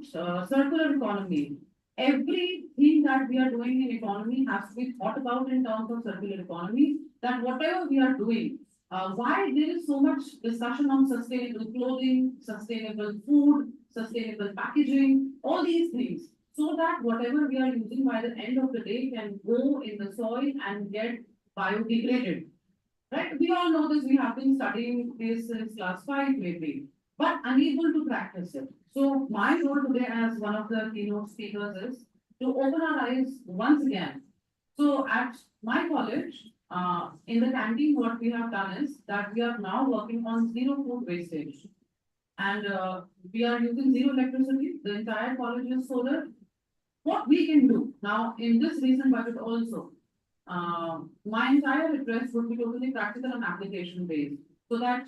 circular economy, everything that we are doing in economy has to be thought about in terms of circular economy, that whatever we are doing, why there is so much discussion on sustainable clothing, sustainable food, sustainable packaging, all these things, so that whatever we are using by the end of the day can go in the soil and get biodegraded. Right? We all know this, we have been studying this since class 5 maybe, but unable to practice it. So my role today as one of the keynote speakers is to open our eyes once again. So at my college, in the canteen, what we have done is that we are now working on zero food wastage. And we are using zero electricity. The entire college is solar. What we can do now in this recent budget also, my entire address would be totally practical and application based, so that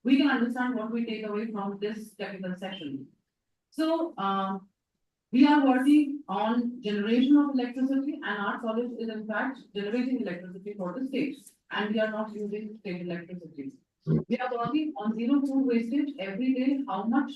we can understand what we take away from this technical session. So we are working on generation of electricity, and our college is in fact generating electricity for the state, and we are not using state electricity. We are working on zero food wastage every day. How much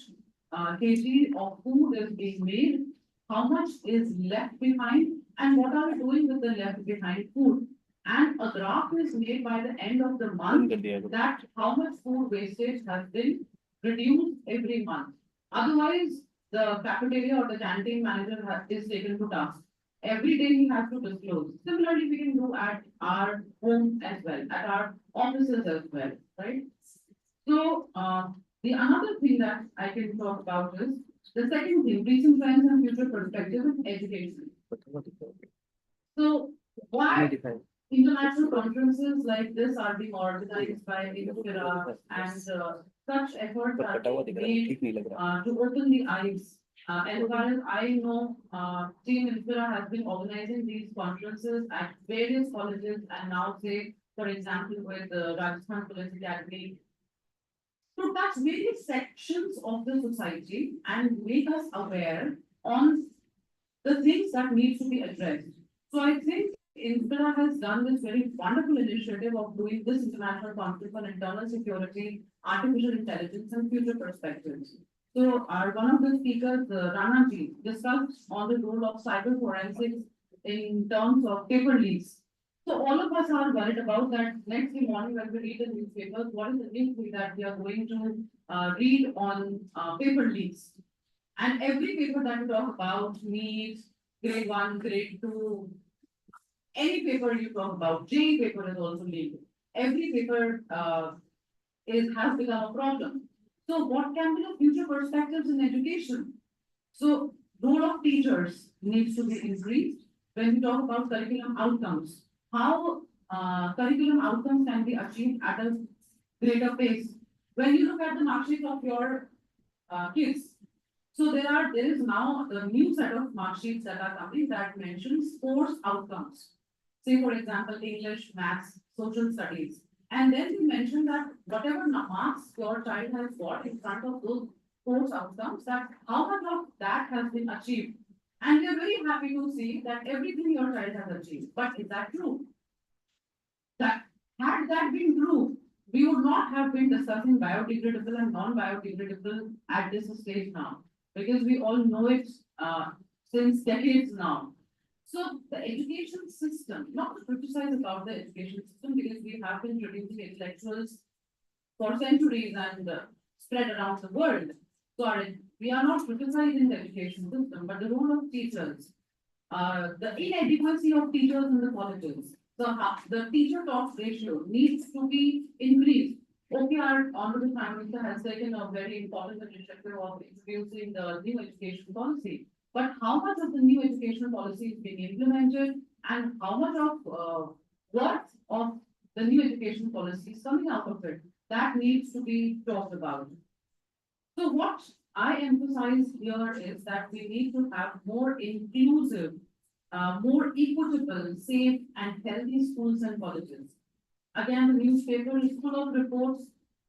kg of food is being made, how much is left behind, and what are we doing with the left behind food? And a graph is made by the end of the month that how much food wastage has been reduced every month. Otherwise, the cafeteria or the canteen manager is taken to task. Every day he has to disclose. Similarly, we can do at our home as well, at our offices as well, right? So, the another thing that I can talk about is the second thing, recent trends and future perspective is education. So, why international conferences like this are being organized by Inspira, and such efforts are being made to open the eyes. As far as I know, Team Inspira has been organizing these conferences at various colleges, and now say, for example, with the Rajasthan Police Academy, to touch various sections of the society and make us aware on the things that need to be addressed. So I think Inspira has done this very wonderful initiative of doing this international conference on internal security, artificial intelligence, and future perspectives. So one of the speakers, Rana ji, discussed on the role of cyber forensics in terms of paper leaks. So all of us are worried about that next morning when we read the newspapers, what is the new thing that we are going to read on paper leaks. And every paper that we talk about, NEET, grade 1, grade 2, any paper you talk about, JEE paper is also leaked. Every paper has become a problem. So what can be the future perspectives in education? So role of teachers needs to be increased. When we talk about curriculum outcomes, how curriculum outcomes can be achieved at a greater pace. When you look at the mark sheet of your kids, so there is now a new set of mark sheets that are coming that mentions course outcomes. Say, for example, English, Maths, Social Studies. And then we mention that whatever marks your child has got in front of those course outcomes, that how much of that has been achieved. And we are very happy to see that everything your child has achieved. But is that true? That had that been true, we would not have been discussing biodegradable and non-biodegradable at this stage now, because we all know it since decades now. So the education system, not to criticize about the education system, because we have been producing intellectuals for centuries and spread around the world. So our we are not criticizing the education system, but the role of teachers. The inadequacy of teachers in the colleges. The teacher talk ratio needs to be increased. Okay, our honorable Prime Minister has taken a very important initiative of introducing the new education policy. But how much of the new education policy is being implemented and how much of what of the new education policy is coming out of it? That needs to be talked about. So what I emphasize here is that we need to have more inclusive, more equitable, safe and healthy schools and colleges. Again, the newspaper is full of reports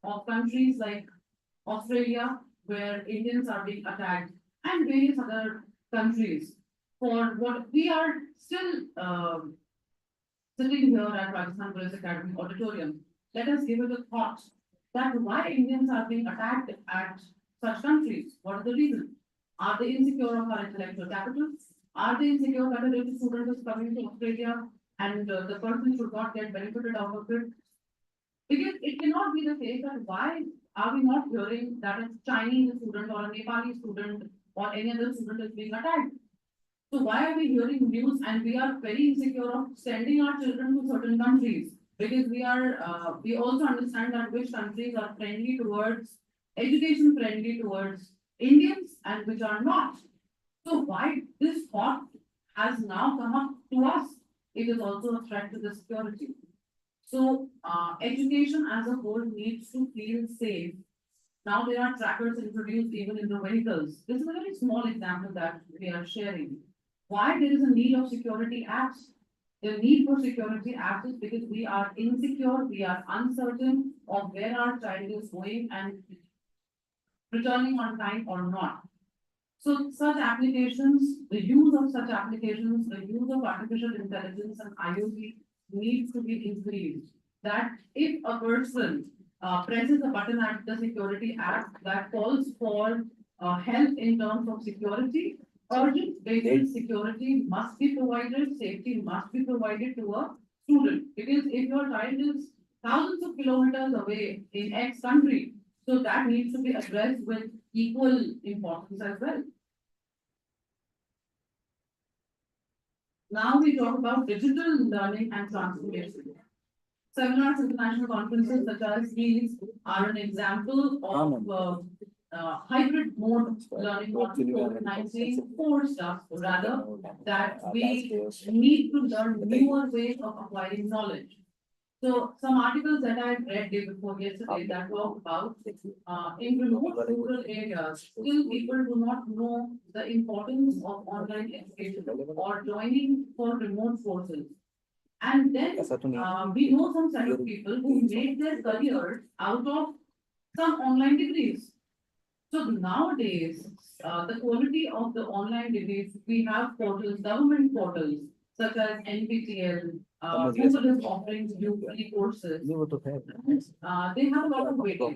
of countries like Australia, where Indians are being attacked, and various other countries. For what we are still sitting here at Rajasthan Police Academy auditorium, let us give it a thought that why Indians are being attacked at such countries. What is the reason? Are they insecure of our intellectual capital? Are they insecure that a little student is coming to Australia and the person should not get benefited out of it? Because it cannot be the case that why are we not hearing that a Chinese student or a Nepali student or any other student is being attacked? So why are we hearing news and we are very insecure of sending our children to certain countries? Because we also understand that which countries are friendly towards, education friendly towards Indians and which are not. So why this thought has now come up to us? It is also a threat to the security. So education as a whole needs to feel safe. Now there are trackers introduced even in the vehicles. This is a very small example that we are sharing. Why there is a need of security apps? The need for security apps is because we are insecure, we are uncertain of where our child is going and returning on time or not. So such applications, the use of such applications, the use of artificial intelligence and IoT needs to be increased. That if a person presses a button at the security app that calls for help in terms of security, urgent basic security must be provided, safety must be provided to a student. Because if your child is thousands of kilometers away in X country, so that needs to be addressed with equal importance as well. Now we talk about digital learning and transformation. Seminars, international conferences such as these are an example of hybrid mode learning model organizing four stuff, rather that we need to learn newer ways of acquiring knowledge. So some articles that I read day before yesterday that talk about in remote rural areas, still people do not know the importance of online education or joining for remote courses. And then we know some set of people who made their careers out of some online degrees. So nowadays, the quality of the online degrees, we have portals, government portals, such as NPTEL, Google is offering new free courses. They have a lot of weightage.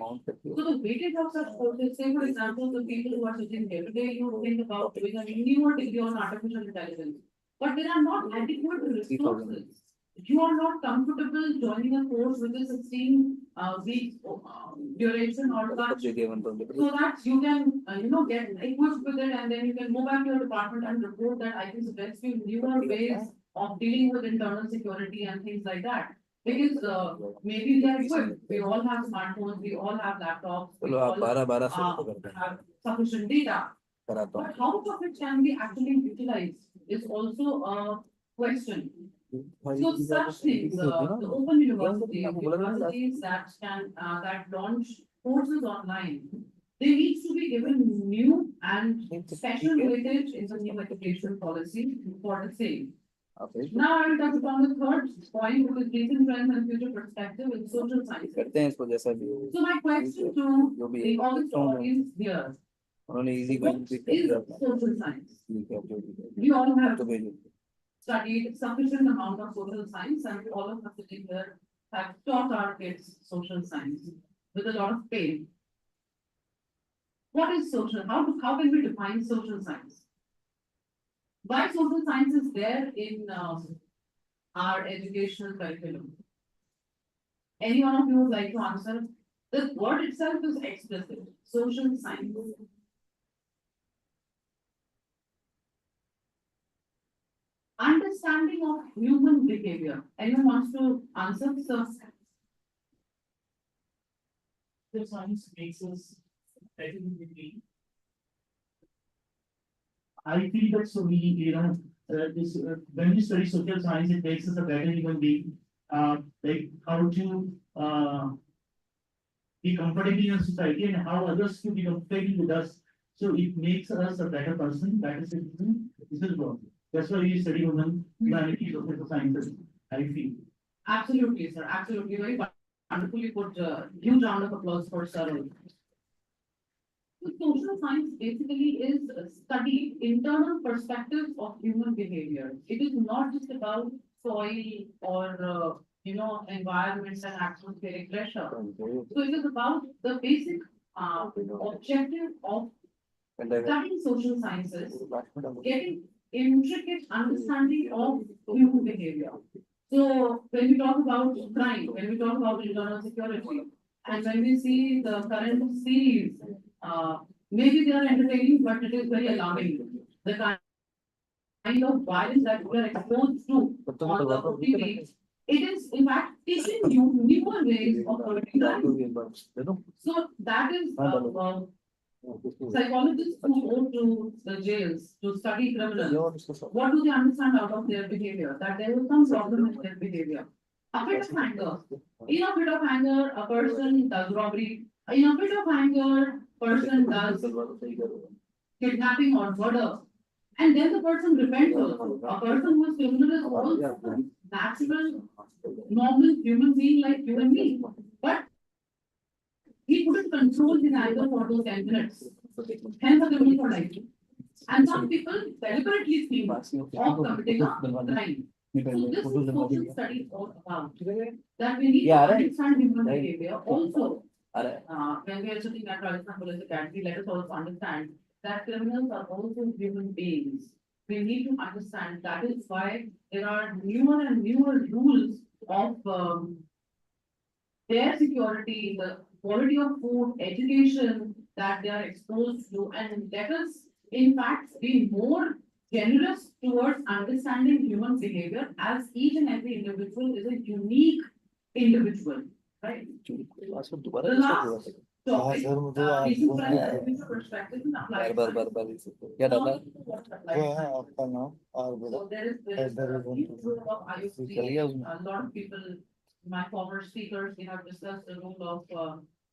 So the weightage of such courses, say for example, the people who are sitting here today, you think about doing a newer degree on artificial intelligence, but there are not adequate resources. You are not comfortable joining a course with a 16 weeks duration or such, so that you can get equipped with it and then you can go back to your department and report that I can suggest you newer ways of dealing with internal security and things like that. Because maybe they are equipped. We all have smartphones, we all have laptops, we all have sufficient data. But how much of it can be actually utilized is also a question. So such things, the open universities that can that launch courses online, they need to be given new and special weightage in the new education policy for the same. Now I will touch upon the third point, which is recent trends and future perspective in social sciences. So my question to the August audience here, what is social science? We all have studied sufficient amount of social science and all of us sitting here have taught our kids social science with a lot of pain. What is social? How can we define social science? Why social science is there in our educational curriculum? Any one of you would like to answer? The word itself is explicit, social science. understanding of human behavior. Anyone wants to answer? So, The science makes us better in between. I feel that so when we study social science, it makes us a better human being. Like how to be comfortable in society and how others to be comfortable with us. So it makes us a better person, better citizen. This is what. That's why we study humanities of social sciences. I feel. absolutely, sir. Absolutely. Very wonderfully put. Huge round of applause for Sir. So social science basically is study internal perspectives of human behavior. It is not just about soil or environment and atmospheric pressure. So it is about the basic objective of studying social sciences, getting intricate understanding of human behavior. So when we talk about crime, when we talk about internal security, and when we see the current series, maybe they are entertaining, but it is very alarming. The kind of violence that we are exposed to on the OTT, it is in fact teaching you newer ways of committing crime. So that is psychologists who go to the jails to study criminals. What do they understand out of their behavior? That there is some problem in their behavior. A bit of anger. In a bit of anger, a person does robbery. In a bit of anger, person does kidnapping or murder. And then the person repents also. A person who is criminal is also natural, normal human being like you and me. But he couldn't control his anger for those 10 minutes. Hence, a criminal for life. And some people deliberately think of committing a crime. So this is social studies all about. That we need to understand human behavior. Also, when we are sitting at Rajasthan Police Academy, let us also understand that criminals are also human beings. We need to understand that is why there are newer and newer rules of their security, the quality of food, education that they are exposed to, and let us, in fact, be more generous towards understanding human behavior, as each and every individual is a unique individual, right? The last topic, recent crime perspective and applied science. आपका नाम और So there is a huge role of IoT. A lot of people, my former speakers, they have discussed the role of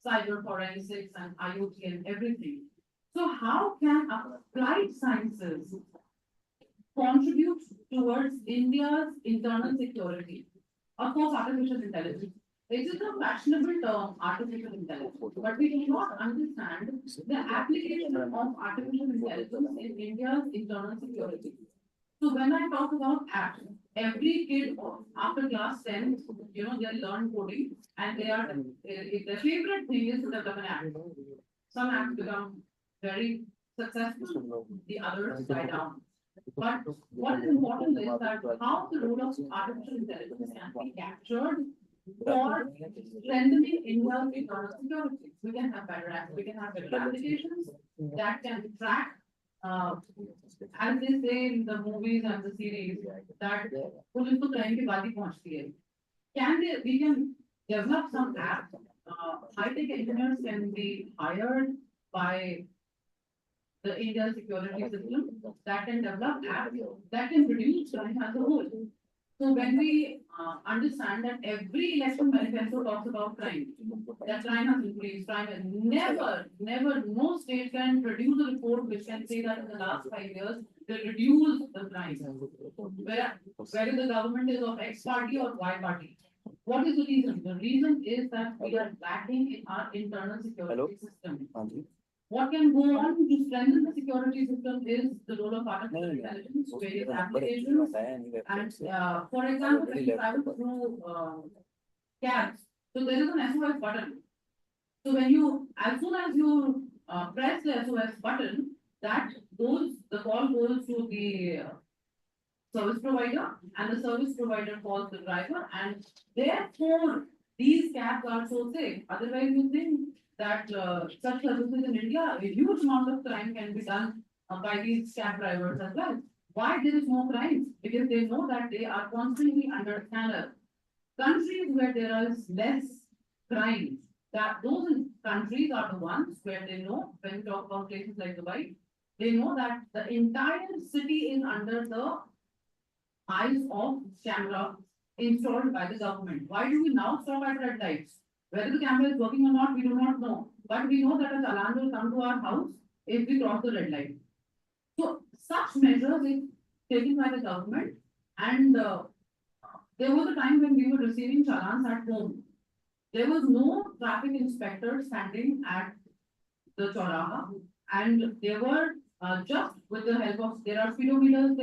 cyber forensics and IoT and everything. So how can applied sciences contribute towards India's internal security? Of course, artificial intelligence. It is a fashionable term, artificial intelligence, but we do not understand the application of artificial intelligence in India's internal security. So when I talk about apps, every kid after class 10, they learn coding and their favorite thing is to develop an app. Some apps become very successful, the others die down. But what is important is that how the role of artificial intelligence can be captured for strengthening India's internal security. We can have better apps, we can have better applications that can track, as they say in the movies and the series, that police to crime ki baat hi pahunchti hai. We can develop some apps, high-tech engineers can be hired by the Indian security system that can develop apps that can reduce crime as a whole. So when we understand that every election manifesto talks about crime, that crime has increased, crime has never, no state can produce a report which can say that in the last 5 years, they reduced the crime. Whether the government is of X party or Y party. What is the reason? The reason is that we are lacking in our internal security system. What can go on to strengthen the security system is the role of artificial intelligence, various applications. And for example, if you travel through cabs, so there is an SOS button. So as soon as you press the SOS button, the call goes to the service provider, and the service provider calls the driver, and therefore these cabs are so safe. Otherwise, you think that such services in India, a huge amount of crime can be done by these cab drivers as well. Why there is no crimes? Because they know that they are constantly under scanner. Countries where there is less crime, that those countries are the ones where they know, when we talk about places like Dubai, they know that the entire city is under the eyes of camera installed by the government. Why do we now stop at red lights? Whether the camera is working or not, we do not know. But we know that a challan will come to our house if we cross the red light. So such measures is taken by the government, and there was a time when we were receiving challans at home. There was no traffic inspector standing at the Chauraha, and they were just with the help of, there are speedometers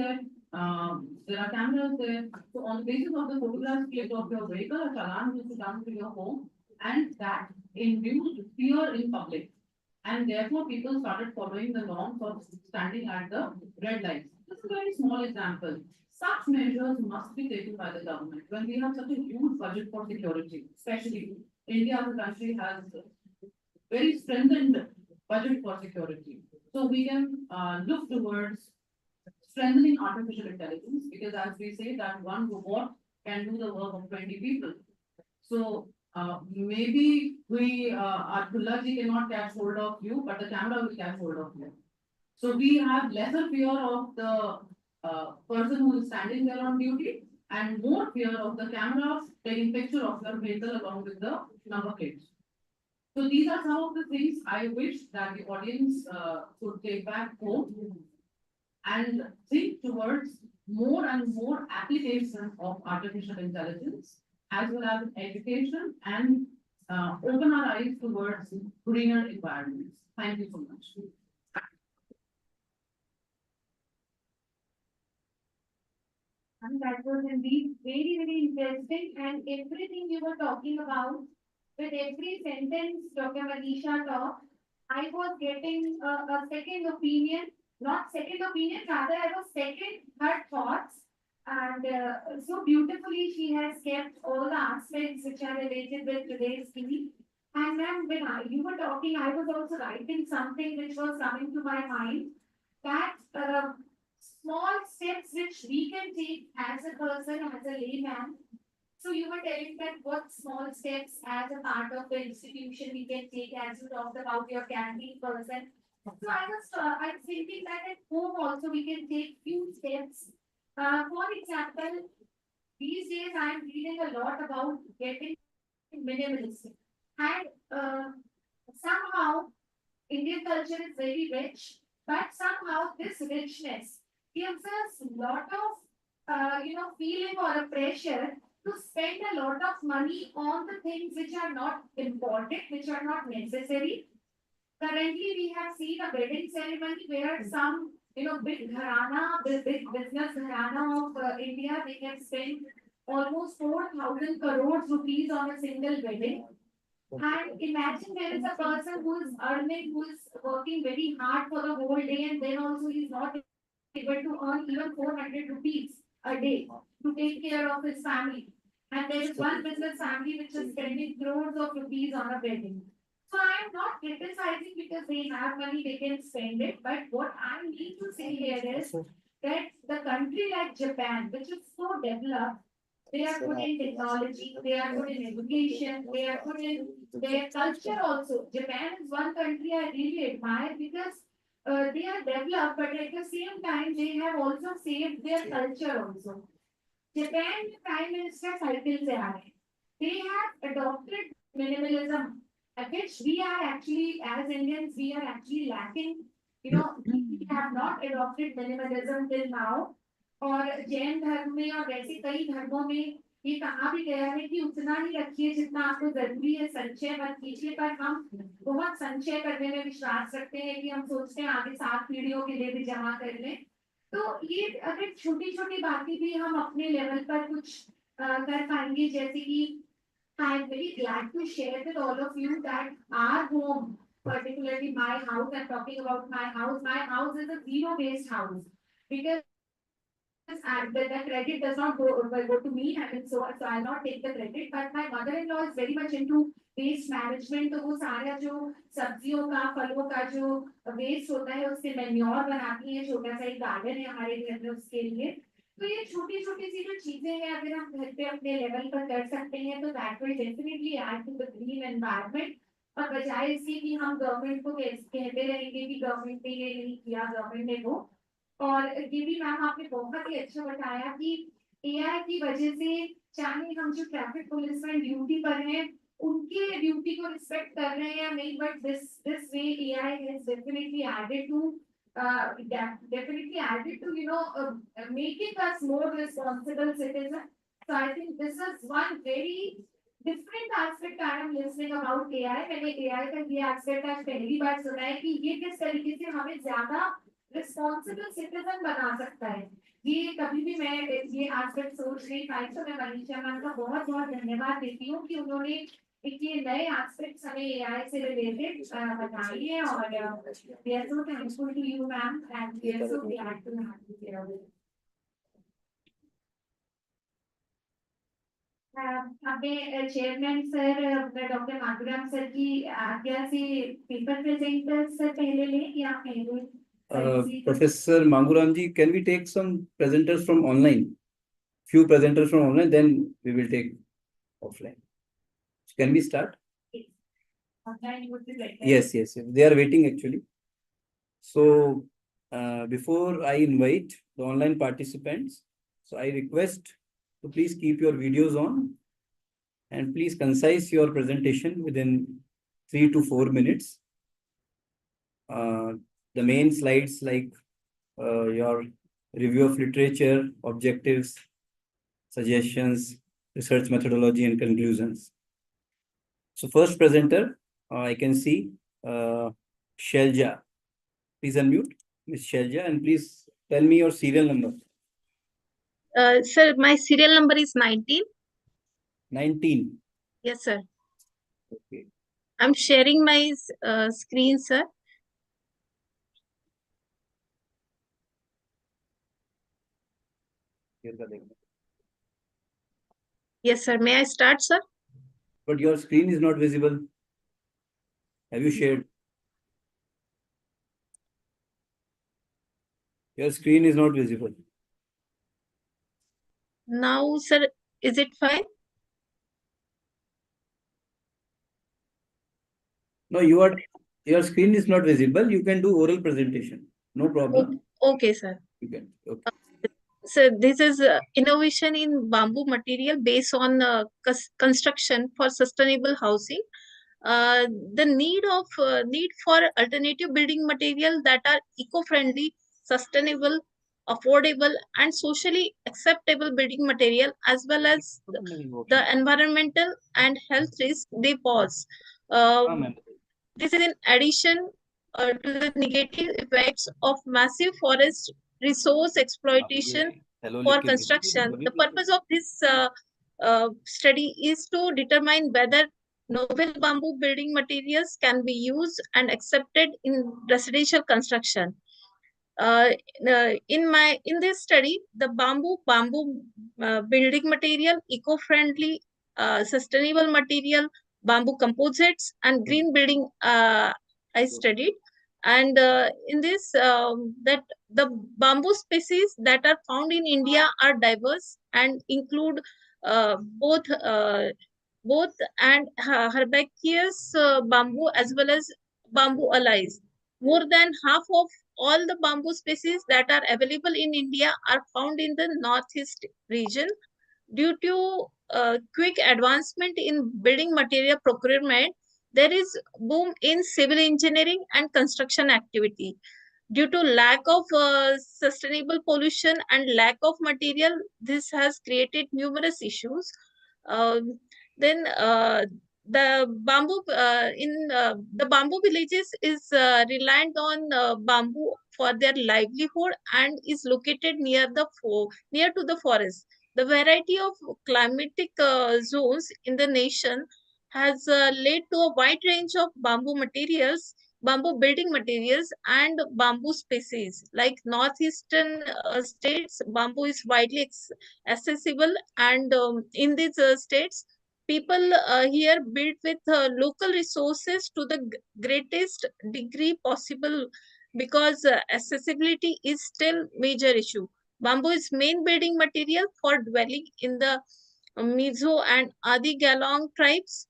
there are cameras there. So on the basis of the photographs clicked of your vehicle, a challan used to come to your home, and that induced fear in public. And therefore, people started following the norms of standing at the red lights. This is a very small example. Such measures must be taken by the government when we have such a huge budget for security, especially India as a country has very strengthened budget for security. So we can look towards strengthening artificial intelligence, because as we say that one robot can do the work of 20 people. So maybe we, our Abdullaji cannot catch hold of you, but the camera will catch hold of you. So we have lesser fear of the person who is standing there on duty, and more fear of the camera taking picture of your vehicle along with the number plates. So these are some of the things I wish that the audience could take back home and think towards more and more application of artificial intelligence, as well as education, and open our eyes towards greener environments. Thank you so much. And that was indeed very, very interesting, and everything you were talking about, with every sentence Dr. Manisha talked, I was getting a second opinion, not second opinion, rather I was second her thoughts. And so beautifully she has kept all the aspects which are related with today's speech. And ma'am, when you were talking, I was also writing something which was coming to my mind, that small steps which we can take as a person, as a layman. So you were telling that what small steps as a part of the institution we can take, as you talked about your canteen person. So I'm thinking that at home also we can take few steps. For example, these days I'm reading a lot about getting minimalistic, and somehow Indian culture is very rich, but somehow this richness gives us a lot of feeling or a pressure to spend a lot of money on the things which are not important, which are not necessary. Currently, we have seen a wedding ceremony where some, big gharana, big business gharana of India, they can spend almost 4,000 crores rupees on a single wedding. And imagine there is a person who is earning, who is working very hard for the whole day, and then also he is not able to earn even 400 rupees a day to take care of his family. And there is one business family which is spending crores of rupees on a wedding. So I am not criticizing because they have money, they can spend it. But what I need to say here is that the country like Japan, which is so developed, they are good in technology, they are good in education, they are good in their culture also. Japan is one country I really admire because they are developed, but at the same time, they have also saved their culture also. Japan Prime Minister cycle se aa rahe. They have adopted minimalism, which we are actually, as Indians, we are actually lacking. We have not adopted minimalism till now. और जैन धर्म में और वैसे कई धर्मों में ये कहा भी गया है कि उतना ही रखिए जितना आपको जरूरी है, संचय मत कीजिए। पर हम बहुत संचय करने में विश्वास रखते हैं कि हम सोचते हैं आगे 7 पीढ़ियों के लिए भी जमा कर लें। तो ये अगर छोटी छोटी बातें भी हम अपने लेवल पर कुछ कर पाएंगे, जैसे कि I am very glad to share with all of you that our home, particularly my house, I'm talking about my house is a zero waste house, because the credit does not go to me, I mean, so I'll not take the credit, but my mother-in-law is very much into waste management, तो वो सारा जो सब्जियों का फलों का जो waste होता है उससे मैन्योर बनाती है, छोटा सा एक गार्डन है हमारे घर में उसके लिए। तो ये छोटी छोटी सी जो चीजें हैं अगर हम घर पे अपने लेवल पर कर सकते हैं तो that will definitely add to the green environment. और बजाय इसके कि हम गवर्नमेंट को कहते रहेंगे कि गवर्नमेंट ने ये नहीं किया, गवर्नमेंट ने वो। और ये भी मैम आपने बहुत ही अच्छा बताया कि एआई की वजह से चाहे हम जो ट्रैफिक पुलिसमैन ड्यूटी पर हैं उनके ड्यूटी को रिस्पेक्ट कर रहे हैं या नहीं, but this way AI has definitely added to making us more responsible citizens. So I think this is one very different aspect I am listening about AI. मैंने AI का ये aspect आज पहली बार सुना है कि ये किस तरीके से हमें ज्यादा रिस्पॉन्सिबल सिटीजन बना सकता है। ये कभी भी मैं ये एस्पेक्ट सोच नहीं पाई, तो मैं मनीषा मैम का बहुत बहुत धन्यवाद देती हूँ कि उन्होंने एक ये नए एस्पेक्ट्स हमें एआई से रिलेटेड बताई है। और we are so thankful to you ma'am and we are so glad to have you here. हमें chairman sir doctor Madhuram sir की आज्ञा से पेपर प्रेजेंटर्स सर पहले लें या पहले Professor Manguramji, can we take some presenters from online? Few presenters from online, then we will take offline. Can we start? online would be better. Yes, they are waiting actually. So before I invite the online participants, so I request to please keep your videos on and please concise your presentation within 3 to 4 minutes. The main slides like your review of literature, objectives, suggestions, research methodology, and conclusions. So first presenter, I can see Shelja. Please unmute, Ms. Shelja, and please tell me your serial number. Sir, my serial number is 19. 19. Yes, sir. Okay. I'm sharing my screen, sir. Yes, sir. May I start, sir? But your screen is not visible. Have you shared? Your screen is not visible. Now, sir, is it fine? No, your screen is not visible. You can do oral presentation. No problem. Okay, sir. You can. Okay. So this is innovation in bamboo material based on construction for sustainable housing. The need for alternative building material that are eco-friendly, sustainable, affordable, and socially acceptable building material, as well as the environmental and health risk they pose. This is in addition to the negative effects of massive forest resource exploitation for construction. The purpose of this study is to determine whether novel bamboo building materials can be used and accepted in residential construction. In this study, the bamboo building material, eco-friendly, sustainable material, bamboo composites, and green building I studied. And in this, that the bamboo species that are found in India are diverse and include both and herbaceous bamboo as well as bamboo allies. More than half of all the bamboo species that are available in India are found in the northeast region. Due to quick advancement in building material procurement, there is boom in civil engineering and construction activity. Due to lack of sustainable pollution and lack of material, this has created numerous issues. Then the bamboo the bamboo villages is reliant on bamboo for their livelihood and is located near to the forest. The variety of climatic zones in the nation has led to a wide range of bamboo materials bamboo building materials and bamboo species. Like northeastern states, bamboo is widely accessible, and in these states, people here build with local resources to the greatest degree possible, because accessibility is still major issue. Bamboo is main building material for dwelling in the Mizo and Adi Galong tribes.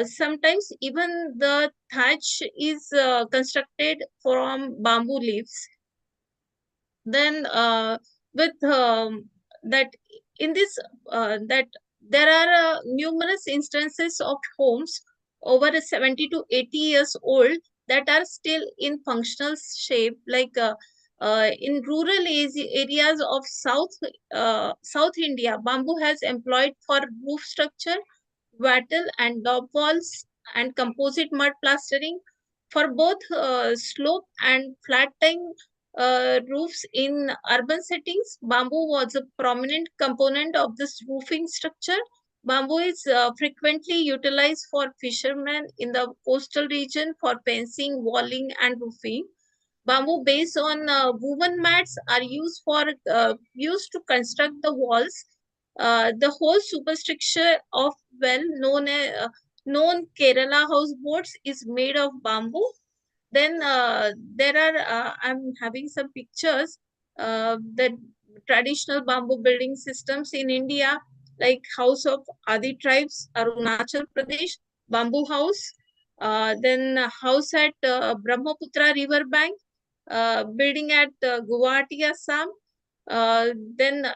Sometimes even the thatch is constructed from bamboo leaves. Then with that in this that there are numerous instances of homes over 70 to 80 years old that are still in functional shape, like in rural areas of South India, bamboo has employed for roof structure, wattle and daub walls, and composite mud plastering. For both slope and flat tying roofs in urban settings, bamboo was a prominent component of this roofing structure. Bamboo is frequently utilized for fishermen in the coastal region for fencing, walling, and roofing. Bamboo based on woven mats are used to construct the walls. The whole superstructure of known Kerala houseboats is made of bamboo. Then there are I'm having some pictures. The traditional bamboo building systems in India, like House of Adi tribes, Arunachal Pradesh, bamboo house. Then house at Brahmaputra river bank, building at Guwahati, Assam. Then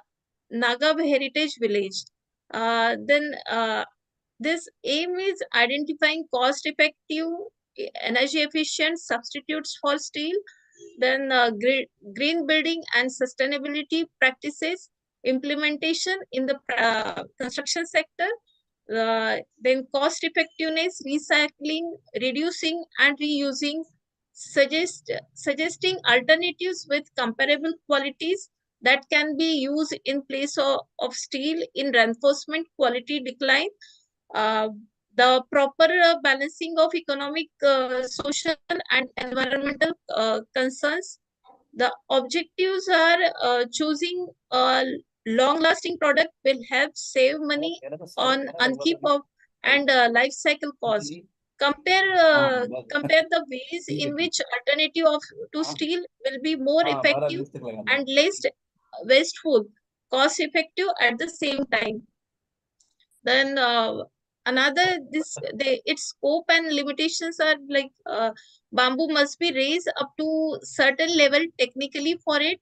Naga Heritage Village. Then this aim is identifying cost-effective, energy-efficient substitutes for steel. Then green building and sustainability practices implementation in the construction sector. Then cost effectiveness, recycling, reducing and reusing, suggesting alternatives with comparable qualities that can be used in place of steel in reinforcement quality decline. Uh, the proper balancing of economic, social, and environmental concerns. The objectives are choosing a long-lasting product will help save money on upkeep of and life cycle cost. Compare the ways in which alternative to steel will be more effective and less wasteful, cost effective at the same time. Then its scope and limitations are like bamboo must be raised up to certain level technically for it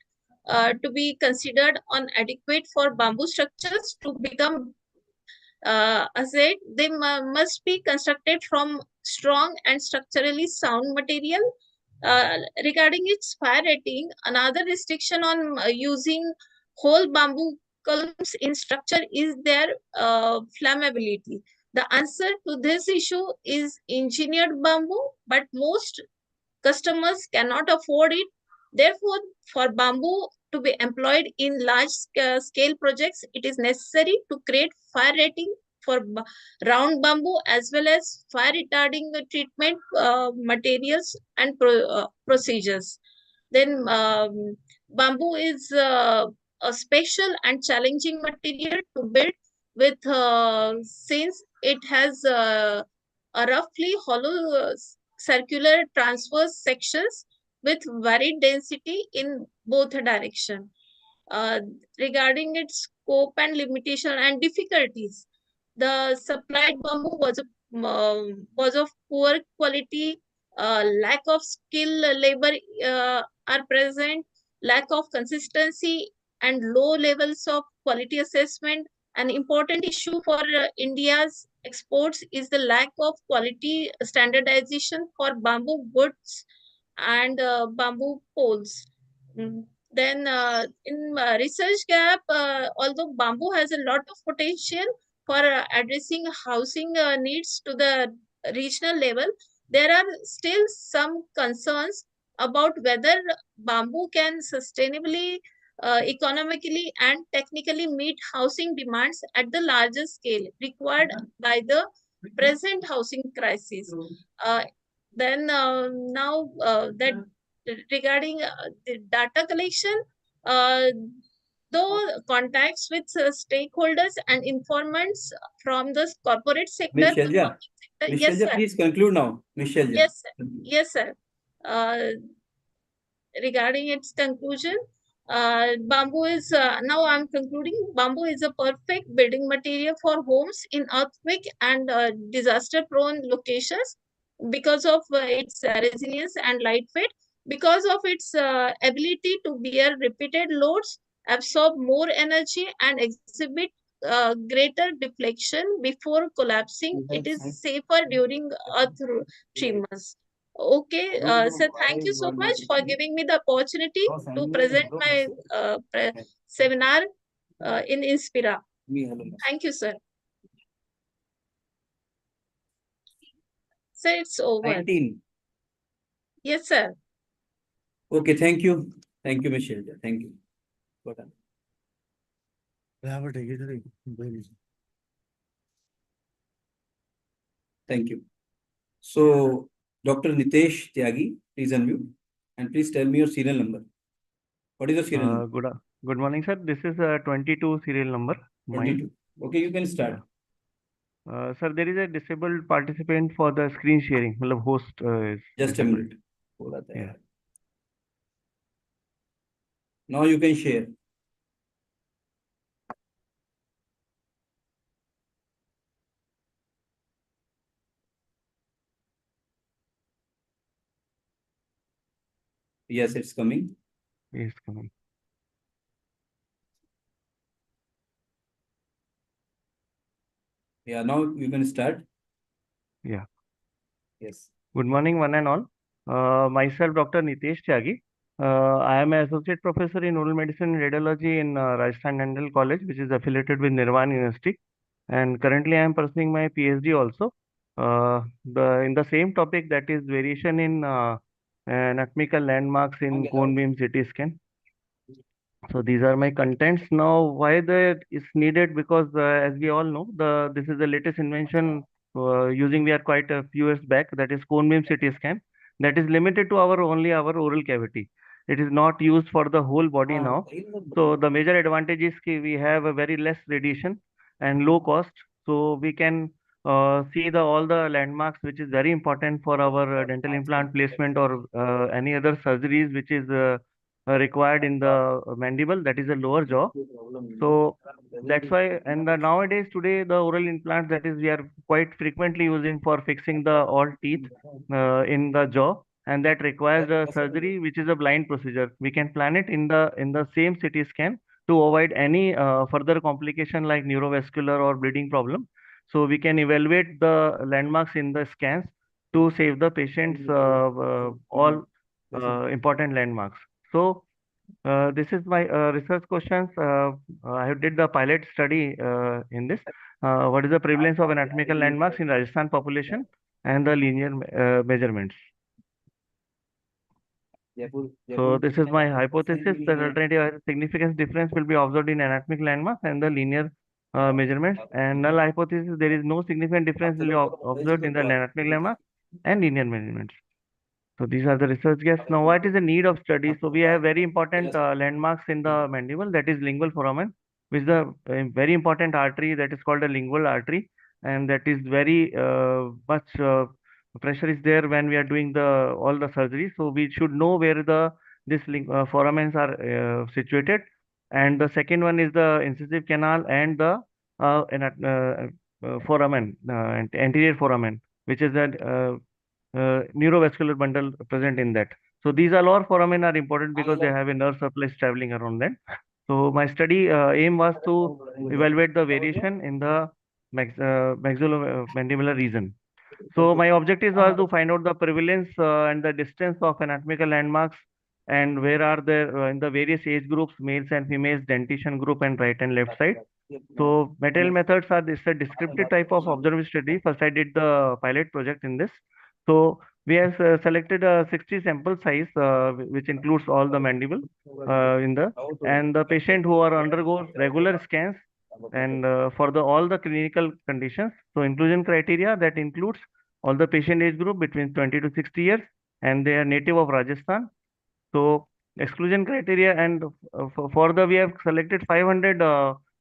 to be considered adequate for bamboo structures to become asset. They must be constructed from strong and structurally sound material. Regarding its fire rating, another restriction on using whole bamboo columns in structure is their flammability. The answer to this issue is engineered bamboo, but most customers cannot afford it. Therefore, for bamboo to be employed in large scale projects, it is necessary to create fire rating for round bamboo as well as fire retarding treatment materials and procedures. Then bamboo is a special and challenging material to build with, since it has a roughly hollow circular transverse sections with varied density in both direction. Uh, Regarding its scope and limitation and difficulties, the supplied bamboo was of poor quality, lack of skilled labor are present, lack of consistency, and low levels of quality assessment. An important issue for India's exports is the lack of quality standardization for bamboo goods and bamboo poles. Then in research gap, although bamboo has a lot of potential for addressing housing needs to the regional level, there are still some concerns about whether bamboo can sustainably, economically, and technically meet housing demands at the larger scale required by the present housing crisis. Uh, Then now that regarding the data collection, though contacts with stakeholders and informants from the corporate sector, Ms. the Shelja, public sector. Ms. Yes, Shelja, sir. please conclude now. Ms. Shelja. Yes, sir. Yes, sir. Regarding its conclusion, bamboo is now I'm concluding. Bamboo is a perfect building material for homes in earthquake and disaster-prone locations because of its resilience and lightweight, because of its ability to bear repeated loads, absorb more energy, and exhibit greater deflection before collapsing. It is safer during earth tremors. Okay, sir, thank you so much for giving me the opportunity to present my seminar in Inspira. Thank you, sir. Sir, it's over. 19. Yes, sir. Okay, thank you. Thank you, Ms. Shelja. Thank you. Well done. Thank you. So, Dr. Nitesh Tyagi, please unmute and please tell me your serial number. What is your serial number? Good morning, sir. This is 22 serial number. 22. Okay, you can start. Sir, there is a disabled participant for the screen sharing. मतलब host is Just a disabled. minute. Bola tha Yeah. yaar. Now you can share. Yes, it's coming. Yes, coming. Yeah, now you can start. Yeah. Yes. Good morning, one and all. Myself, Dr. Nitesh Tyagi. I am an associate professor in oral medicine and radiology in Rajasthan Dental College, which is affiliated with Nirwan University. And currently, I am pursuing my PhD also. In the same topic, that is variation in anatomical landmarks in cone beam CT scan. So these are my contents. Now, why that is needed? Because as we all know, this is the latest invention using we are quite a few years back. That is cone beam CT scan. That is limited to only our oral cavity. It is not used for the whole body now. So the major advantage is we have a very less radiation and low cost. So we can see all the landmarks, which is very important for our dental implant placement or any other surgeries, which is required in the mandible, that is the lower jaw. So that's why, and nowadays today the oral implants, that is we are quite frequently using for fixing the all teeth in the jaw, and that requires a surgery which is a blind procedure. We can plan it in the same CT scan to avoid any further complication like neurovascular or bleeding problem. So we can evaluate the landmarks in the scans to save the patients all important landmarks. So this is my research questions. I did the pilot study in this. What is the prevalence of anatomical landmarks in Rajasthan population and the linear measurements? So this is my hypothesis that alternative significance difference will be observed in anatomic landmarks and the linear measurements. And null hypothesis, there is no significant difference will be observed in the anatomic landmarks and linear measurements. So these are the research guests. Now, what is the need of study? So we have very important landmarks in the mandible, that is lingual foramen, which is a very important artery that is called a lingual artery, and that is very much pressure is there when we are doing all the surgery. So we should know where this foramens are situated. And the second one is the incisive canal and the foramen, anterior foramen, which is a neurovascular bundle present in that. So these all foramen are important because they have a nerve supplies traveling around them. So my study aim was to evaluate the variation in the maxillomandibular region. So my objectives was to find out the prevalence and the distance of anatomical landmarks and where are there in the various age groups, males and females, dentition group and right and left side. So material methods are this a descriptive type of observation study. First I did the pilot project in this. So we have selected a 60 sample size, which includes all the mandible and the patient who are undergo regular scans and for all the clinical conditions. So inclusion criteria that includes all the patient age group between 20 to 60 years, and they are native of Rajasthan. So exclusion criteria, and for the we have selected 500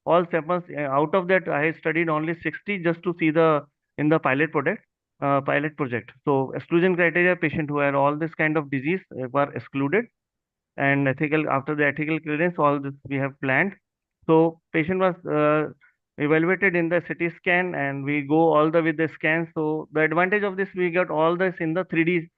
all samples. Out of that, I studied only 60 just to see the in the pilot project. So exclusion criteria: patient who had all this kind of disease were excluded, and ethical after the ethical clearance, all this we have planned. So patient was evaluated in the CT scan, and we go all the with the scan. So the advantage of this, we got all this in the 3D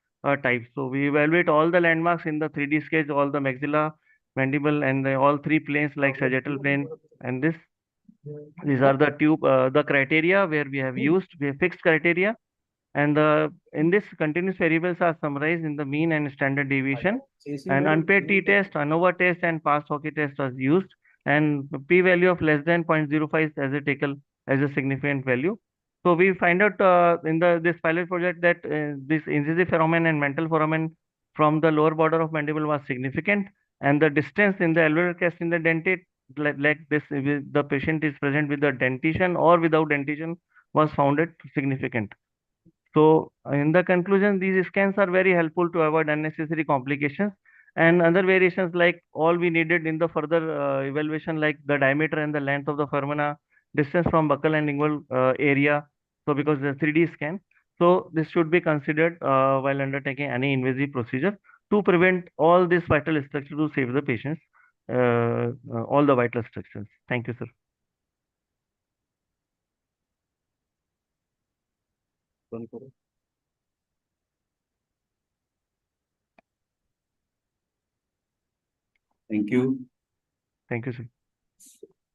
type. So we evaluate all the landmarks in the 3D sketch, all the maxilla, mandible, and all three planes like sagittal plane. And these are the criteria where we have fixed criteria. And in this, continuous variables are summarized in the mean and standard deviation. And unpaid t-test, ANOVA test, and past hockey test was used. And p-value of less than 0.05 as a taken as a significant value. So we find out in this pilot project that this incisive foramen and mental foramen from the lower border of mandible was significant, and the distance in the alveolar crest in the dentate, like this, the patient is present with the dentition or without dentition, was found significant. So in the conclusion, these scans are very helpful to avoid unnecessary complications, and other variations like all we needed in the further evaluation, like the diameter and the length of the foramina, distance from buccal and lingual area. So because the 3D scan, so this should be considered while undertaking any invasive procedure to prevent all this vital structure to save the patients, all the vital structures. Thank you, sir. Thank you. Thank you, sir.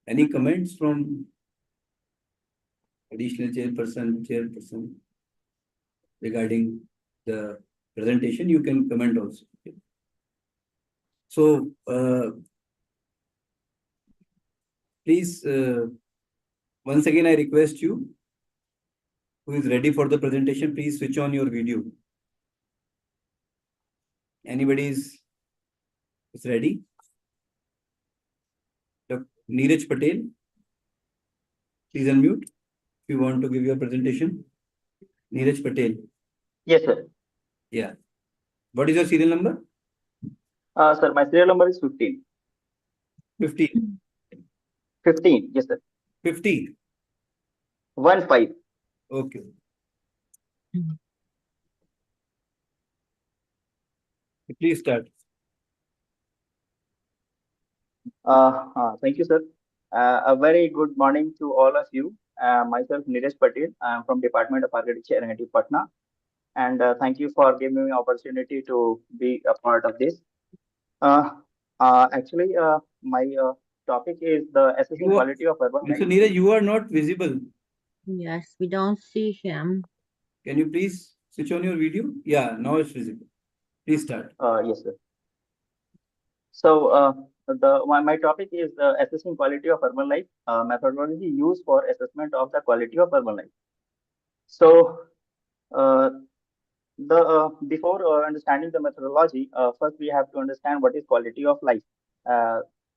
Any comments from additional chairperson regarding the presentation? You can comment also. Okay. So please, once again, I request you who is ready for the presentation, please switch on your video. Anybody is ready? Dr. Neeraj Patel, please unmute if you want to give your presentation. Neeraj Patel. Yes, sir. Yeah. What is your serial number? Sir, my serial number is 15. 15. 15, yes, sir. 50. 15. Okay. Please start. Thank you, sir. A very good morning to all of you. Myself, Neeraj Patel. I am from Department of Architecture, NIT Patna. And thank you for giving me opportunity to be a part of this. Actually, my topic is the assessing quality of urban life. Mr. Neeraj, you are not visible. Yes, we don't see him. Can you please switch on your video? Yeah, now it's visible. Please start. Yes, sir. So my topic is assessing quality of urban life, methodology used for assessment of the quality of urban life. So before understanding the methodology, first we have to understand what is quality of life.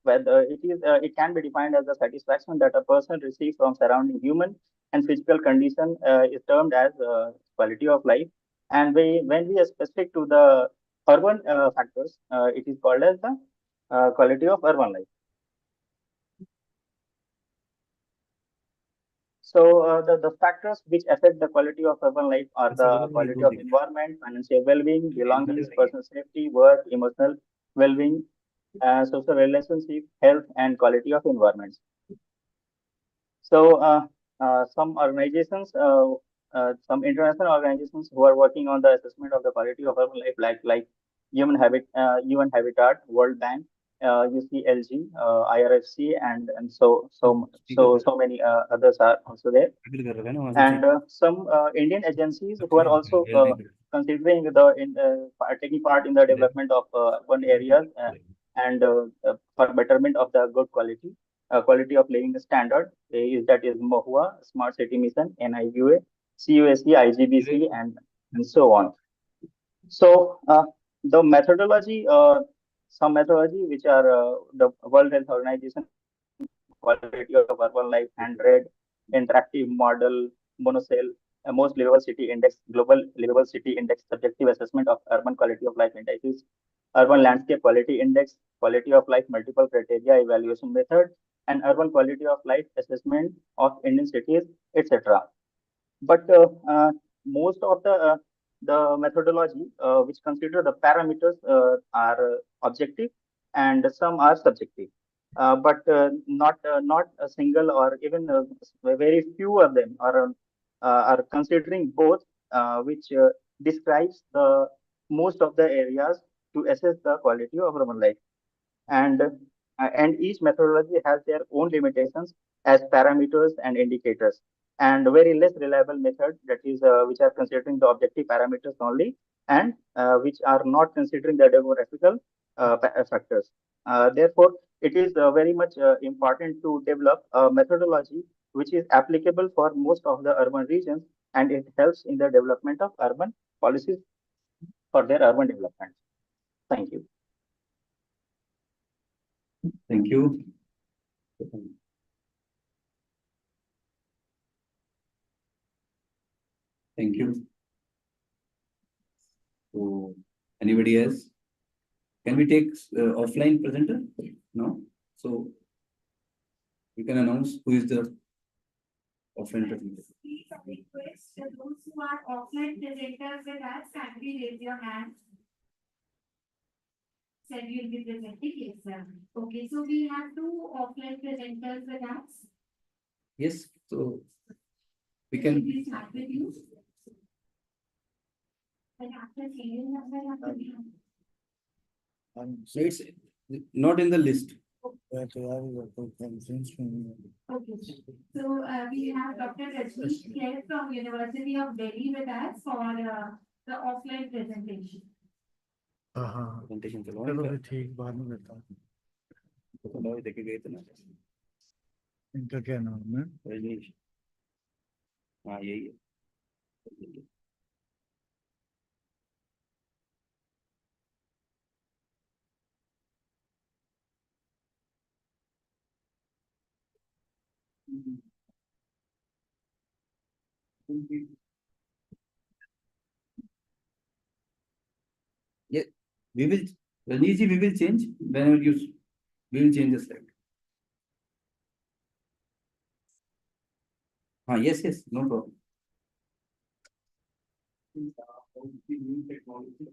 Whether it can be defined as the satisfaction that a person receives from surrounding human and physical condition is termed as quality of life. And when we are specific to the urban factors, it is called as the quality of urban life. So the factors which affect the quality of urban life are the quality of environment, financial well-being, belongings, personal safety, work, emotional well-being, social relationship, health, and quality of environments. So some organizations, some international organizations who are working on the assessment of the quality of urban life, like UN Habitat, World Bank, UCLG, IRFC, and so many others are also there. And some Indian agencies who are also considering taking part in the development of urban areas and for betterment of the good quality of living standard is MOHUA, Smart City Mission, NIUA, CUSC, IGBC, and so on. So the methodology, some methodology which are the World Health Organization quality of urban life 100, interactive model, monocell, most livable city index, global livable city index, subjective assessment of urban quality of life indices, urban landscape quality index, quality of life multiple criteria evaluation method, and urban quality of life assessment of Indian cities, etc. But most of the methodology which consider the parameters are objective and some are subjective. But not a single or even very few of them are considering both, which describes the most of the areas to assess the quality of urban life. And each methodology has their own limitations as parameters and indicators, and very less reliable method, that is which are considering the objective parameters only, and which are not considering the demographical factors. Therefore, it is very much important to develop a methodology which is applicable for most of the urban regions, and it helps in the development of urban policies for their urban development. Thank you. Thank you. Thank you. So, anybody else? Can we take offline presenter? No? So, you can announce who is the offline presenter. Please request those who are offline presenters with us, kindly raise your hand. Said you'll be presenting, yes, sir. Okay, so we have 2 offline presenters with us. Yes, so we Can can. we start with you? And after serial number, after we have. So it's not in the list. Okay, so we have Dr. Rajneesh here from University of Delhi with us for the offline presentation. Presentation चलो चलो फिर ठीक, बाद में करता हूँ। तो देखे गए थे ना इनका क्या नाम है? रजनीश। हाँ यही है। Yeah, we will, Rajneesh ji, we will change whenever we will change the slide. Yes, yes, no problem. New technology, it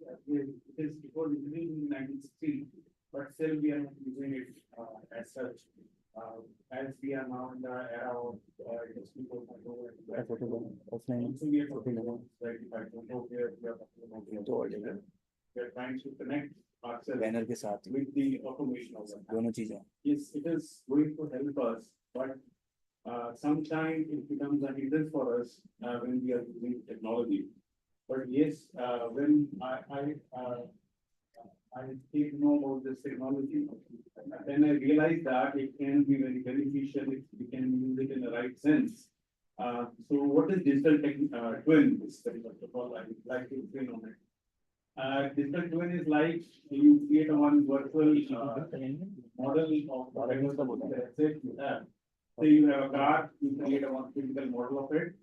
was introduced in 1960, but still we are not using it as such. As we are now in the era of industry 4.0, also we are talking about, like, if I don't know where we are talking about, we are trying to connect ourselves with the automation of that. Yes, it is going to help us, but sometimes it becomes a hindrance for us when we are using technology. But yes, when I came to know about this technology, then I realized that it can be very beneficial if we can use it in the right sense. So what is digital twin? First of all, I would like to explain on it. Digital twin is like you create one virtual model of whatever asset you have. Say you have a car, you create one physical model of it,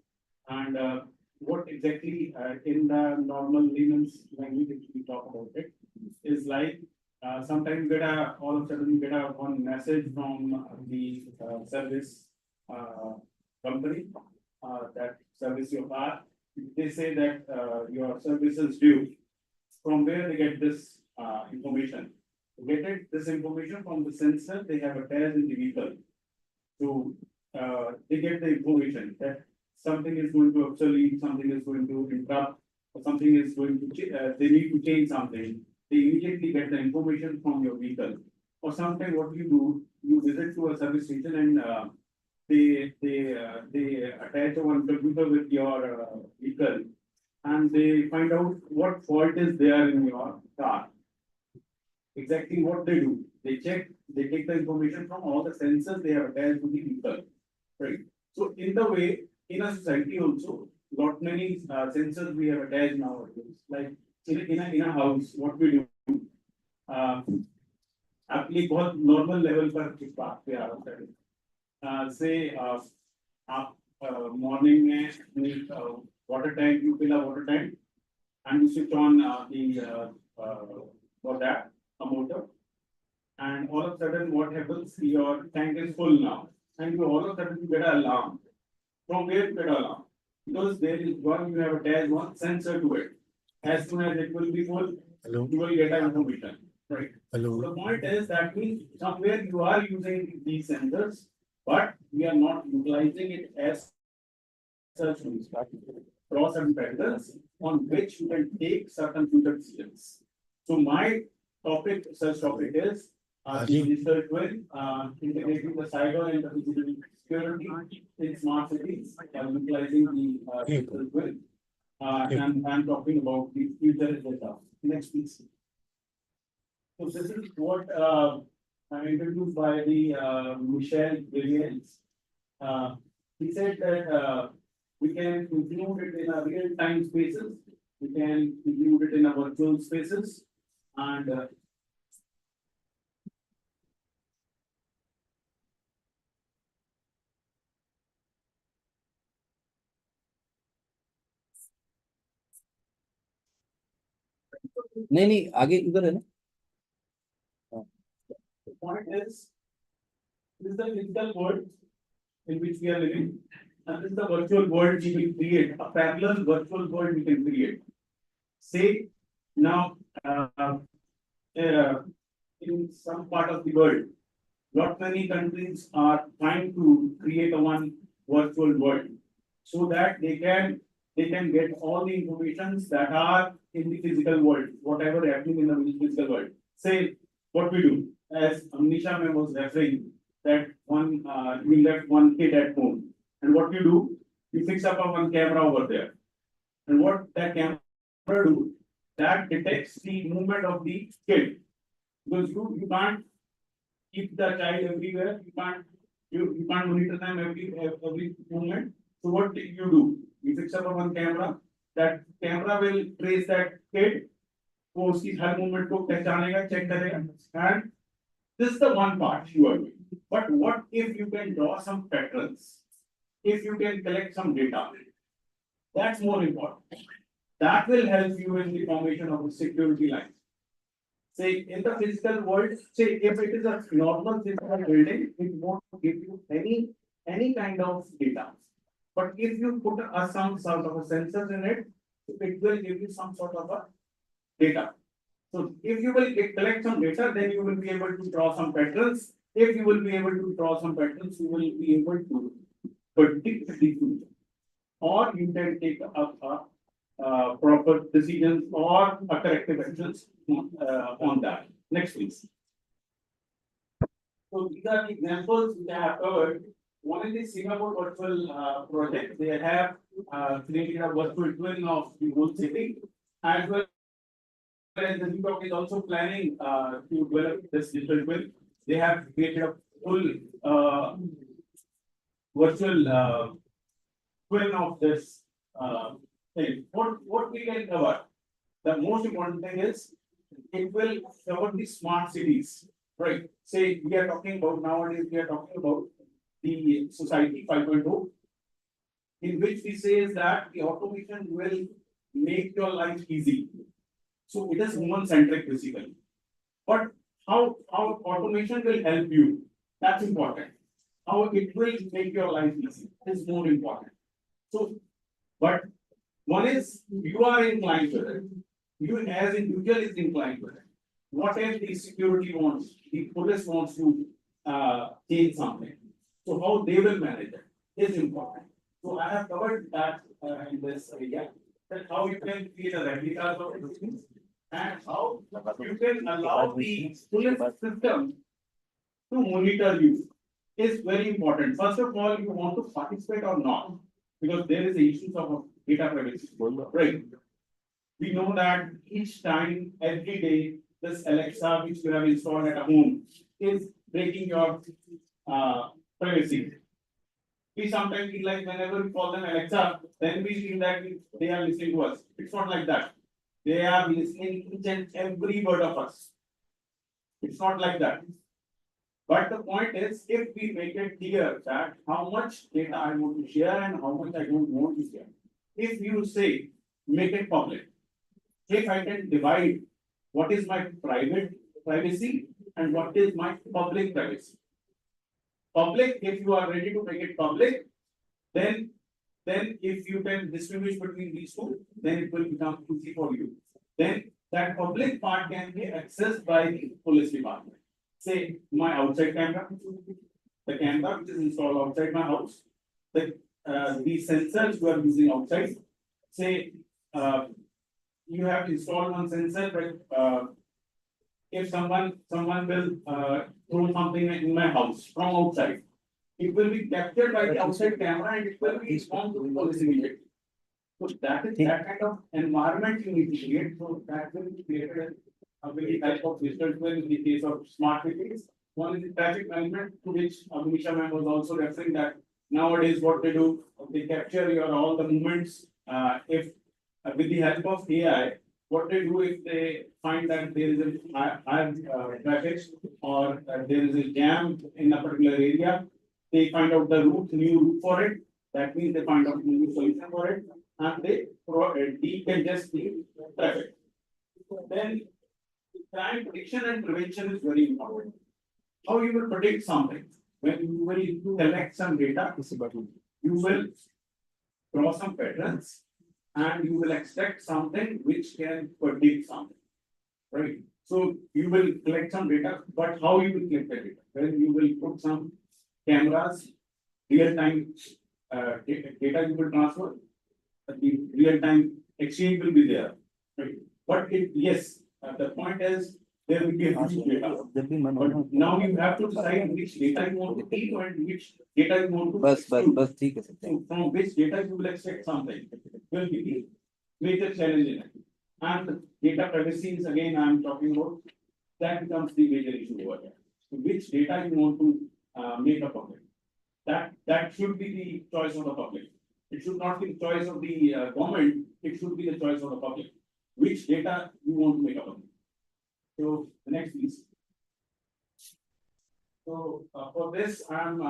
and what exactly in the normal layman's language, if we talk about it, is like sometimes all of a sudden you get one message from the service company that service your car. They say that your service is due. From where they get this information? They get this information from the sensor they have attached in the vehicle. So they get the information that something is going to obsolete, something is going to interrupt, or something is going to they need to change something. They immediately get the information from your vehicle. Or sometimes what you do, you visit to a service station and they attach one computer with your vehicle, and they find out what fault is there in your car. Exactly what they do, they check, they take the information from all the sensors they have attached to the vehicle, right? So in the way, in a society also, lot many sensors we have attached nowadays. Like in a house, what we do, आपकी बहुत normal level पर किस बात पे आ रहा है? Say आप morning में water tank, you fill a water tank and you switch on for that, a motor. And all of a sudden what happens, your tank is full now. And you all of a sudden you get an alarm. From where you get an alarm? Because there is one, you have attached one sensor to it. As soon as it will be full, Hello. you will get an information, right? Hello. The point is that means somewhere you are using these sensors, but we are not utilizing it as such. Cross and patterns on which you can take certain future decisions. So my topic, such topic is the digital twin, integrating the cyber and the physical security in smart cities, utilizing the digital twin. And I'm talking about the future data. Next, please. So this is what I'm introduced by the Michel Williams. He said that we can include it in a real-time spaces. We can include it in a virtual spaces, and नहीं आगे इधर है ना. the point is, this is the physical world in which we are living, and this is the virtual world we will create, a parallel virtual world we can create. Say now, in some part of the world, not many countries are trying to create a one virtual world, so that they can get all the informations that are in the physical world, whatever happening in the physical world. Say what we do, as Amnisha ma'am was referring, that one we left one kid at home, and what you do, you fix up a one camera over there, and what that camera do, that detects the movement of the kid, because you can't keep the child everywhere, you can't monitor them every moment. So what you do, you fix up a one camera, that camera will trace that kid, वो उसकी हर movement को पहचानेगा, check करेगा, and this is the one part you are doing. But what if you can draw some patterns? If you can collect some data, that's more important. That will help you in the formation of the security lines. Say in the physical world, say if it is a normal physical building, it won't give you any kind of data. But if you put some sort of a sensors in it, it will give you some sort of a data. So if you will collect some data, then you will be able to draw some patterns. If you will be able to draw some patterns, you will be able to predict the future. Or you can take a proper decisions or a corrective actions on that. Next, please. So these are the examples we have covered. One is the Singapore virtual project. They have created a virtual twin of the whole city, as well as the New York is also planning to develop this digital twin. They have created a full virtual twin of this thing. What we can cover? The most important thing is it will cover the smart cities, right? Say we are talking about nowadays, we are talking about the society 5.0, in which we say is that the automation will make your life easy. So it is human centric basically. But how automation will help you? That's important. How it will make your life easy is more important. So, but one is you are inclined to it. You as individual is inclined to it. What if the security wants, the police wants to change something? So how they will manage it is important. So I have covered that in this area, that how you can create a replica of these things and how you can allow the police system to monitor you is very important. First of all, you want to participate or not, because there is issues of data privacy, right? We know that each time, every day, this Alexa which you have installed at home is breaking your privacy. We sometimes feel like whenever we call them Alexa, then we feel that they are listening to us. It's not like that. They are listening each and every word of us. It's not like that. But the point is, if we make it clear that how much data I want to share and how much I don't want to share, if you say, make it public, if I can divide what is my private privacy and what is my public privacy. Public, if you are ready to make it public, then if you can distinguish between these two, then it will become easy for you. Then that public part can be accessed by the police department. Say my outside camera, the camera which is installed outside my house, the sensors you are using outside. Say you have installed one sensor, but if someone will throw something in my house from outside, it will be captured by the outside camera and it will be informed to the police immediately. So that is that kind of environment you need to create. So that will be created a very type of digital twin in the case of smart cities. One is the traffic management, to which Abhisha ma'am was also referring that nowadays what they do, they capture your all the movements. If with the help of AI, what they do if they find that there is a high traffic or there is a jam in a particular area, they find out the new route for it. That means they find out a new solution for it, and they decongest the traffic. Then crime prediction and prevention is very important. How you will predict something? When you will collect some data, you will draw some patterns and you will extract something which can predict something, right? So you will collect some data, but how you will collect the data? When you will put some cameras, real-time data you will transfer, the real-time exchange will be there, right? But yes, the point is there will be a huge data. But now you have to decide which data you want to keep and which data you want to exclude. So from which data you will extract something will be the major challenge in it. And data privacy is again I am talking about, that becomes the major issue over there. So which data you want to make a public. That should be the choice of the public. It should not be the choice of the government, it should be the choice of the public. Which data you want to make a public. So the next please. So for this, I'm